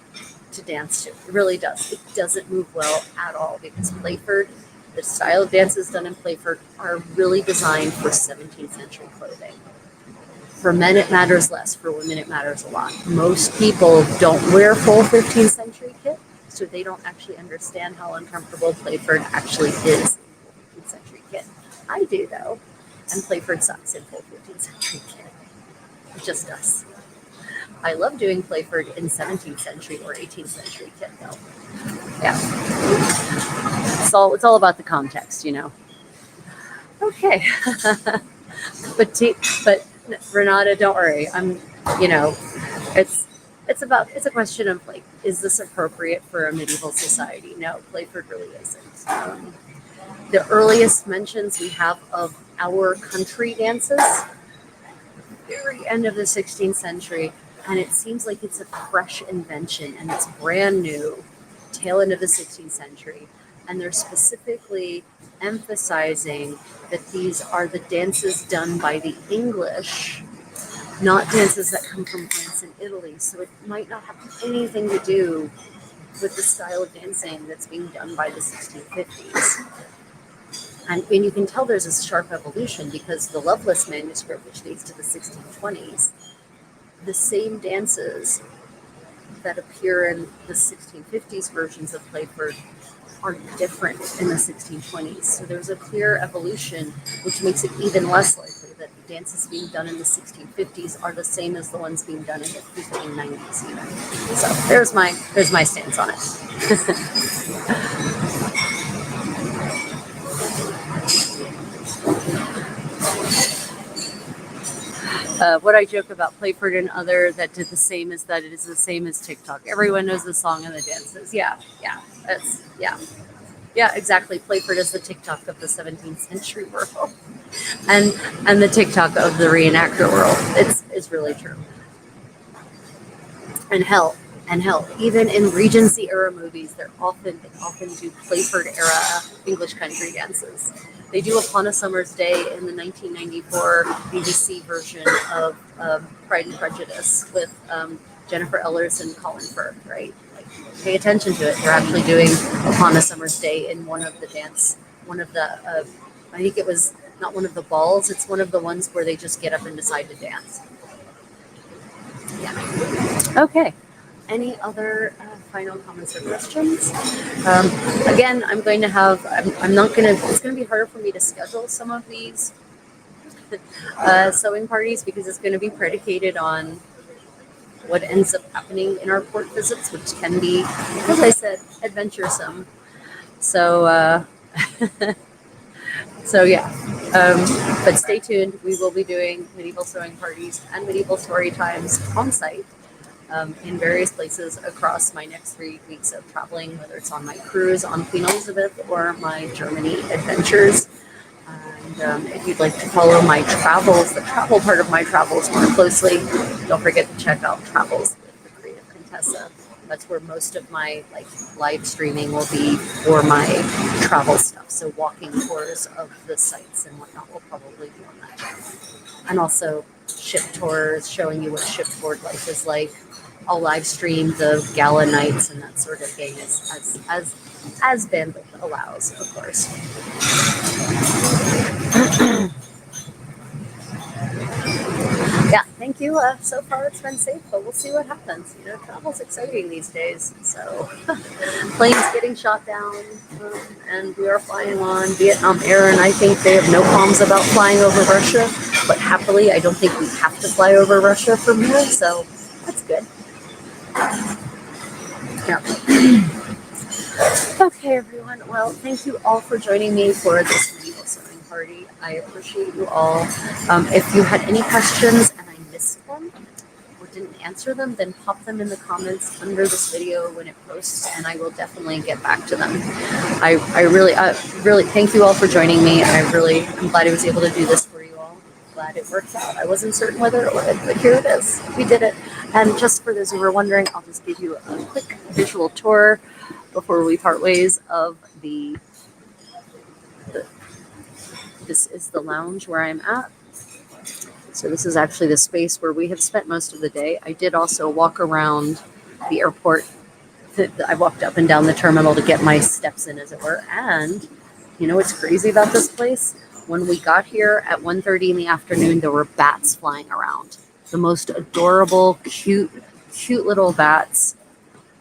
to dance to. It really does. It doesn't move well at all because Playford, the style of dances done in Playford are really designed for 17th century clothing. For men, it matters less. For women, it matters a lot. Most people don't wear full 15th century kit, so they don't actually understand how uncomfortable Playford actually is in full 15th century kit. I do, though, and Playford sucks in full 15th century kit. It just does. I love doing Playford in 17th century or 18th century kit, though. Yeah. It's all about the context, Okay. But Renata, don't worry. it's a question of like, is this appropriate for a medieval society? No, Playford really isn't. The earliest mentions we have of our country dances, very end of the 16th century, and it seems like it's a fresh invention and it's brand new, tail end of the 16th century, and they're specifically emphasizing that these are the dances done by the English, not dances that come from France and Italy. So it might not have anything to do with the style of dancing that's being done by the 1650s. And you can tell there's a sharp evolution because the Lovelace manuscript, which dates to the 1620s, the same dances that appear in the 1650s versions of Playford are different in the 1620s. So there's a clear evolution, which makes it even less likely that the dances being done in the 1650s are the same as the ones being done in the 1590s even. So there's my stance on it. What I joke about Playford and other that did the same is that it is the same as TikTok. Everyone knows the song and the dances. Yeah, exactly. Playford is the TikTok of the 17th century world, and the TikTok of the reenactor world. It's really true. And hell, even in Regency era movies, they often do Playford era English country dances. They do Upon a Summer's Day in the 1994 BBC version of Pride and Prejudice with Jennifer Ellers and Colin Firth, right? Like, pay attention to it. They're actually doing Upon a Summer's Day in one of the, I think it was not one of the balls, it's one of the ones where they just get up and decide to dance. Yeah. Okay. Any other final comments or questions? Again, I'm going to have, it's going to be harder for me to schedule some of these sewing parties because it's going to be predicated on what ends up happening in our port visits, which can be, as I said, adventuresome. So, so yeah, but stay tuned. We will be doing medieval sewing parties and medieval story times on site. In various places across my next 3 weeks of traveling, whether it's on my cruise on Queen Elizabeth or my Germany adventures. And if you'd like to follow my travels, the travel part of my travels more closely, don't forget to check out Travels with the Creative Contessa. That's where most of my live streaming will be for my travel stuff. So walking tours of the sites and whatnot will probably be on that channel. And also ship tours, showing you what shipboard life is like. I'll live stream the gala nights and that sort of thing as bandwidth allows, of course. Yeah, thank you. So far it's been safe, but we'll see what happens. You know, travel's exciting these days. So planes getting shot down, and we are flying on Vietnam Air, and I think they have no qualms about flying over Russia. But happily, I don't think we have to fly over Russia from here, so that's good. Yeah. Okay, everyone. Well, thank you all for joining me for this medieval sewing party. I appreciate you all. If you had any questions and I missed them or didn't answer them, then pop them in the comments under this video when it posts, and I will definitely get back to them. I really thank you all for joining me. I'm glad I was able to do this for you all. Glad it worked out. I wasn't certain whether it would, but here it is. We did it. And just for those who were wondering, I'll just give you a quick visual tour before we part ways of this is the lounge where I'm at. So this is actually the space where we have spent most of the day. I did also walk around the airport. I walked up and down the terminal to get my steps in, as it were. And you know what's crazy about this place? When we got here at 1:30 in the afternoon, there were bats flying around. The most adorable, cute little bats.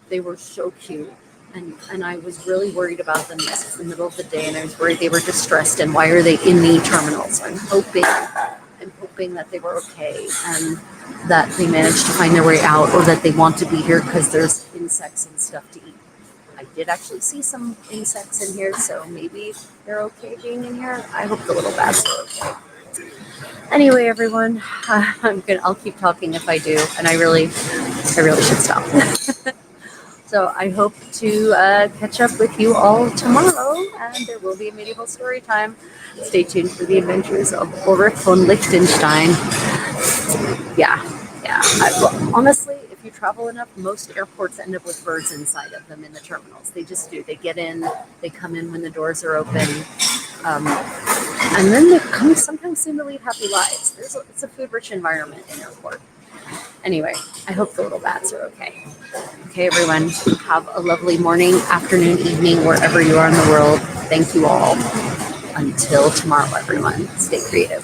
They were so cute. And I was really worried about them. This is the middle of the day, and I was worried they were distressed. And why are they in the terminal? So I'm hoping that they were okay and that they managed to find their way out, or that they want to be here because there's insects and stuff to eat. I did actually see some insects in here, so maybe they're okay being in here. I hope the little bats are okay. Anyway, everyone, I'll keep talking if I do, and I really I really should stop. So I hope to catch up with you all tomorrow, and there will be a medieval story time. Stay tuned for the adventures of Ulrich von Liechtenstein. Yeah. Honestly, if you travel enough, most airports end up with birds inside of them in the terminals. They just do. They get in, they come in when the doors are open, and then they sometimes seem to lead happy lives. It's a food-rich environment in airport. Anyway, I hope the little bats are okay. Okay, everyone, have a lovely morning, afternoon, evening, wherever you are in the world. Thank you all. Until tomorrow, everyone, stay creative.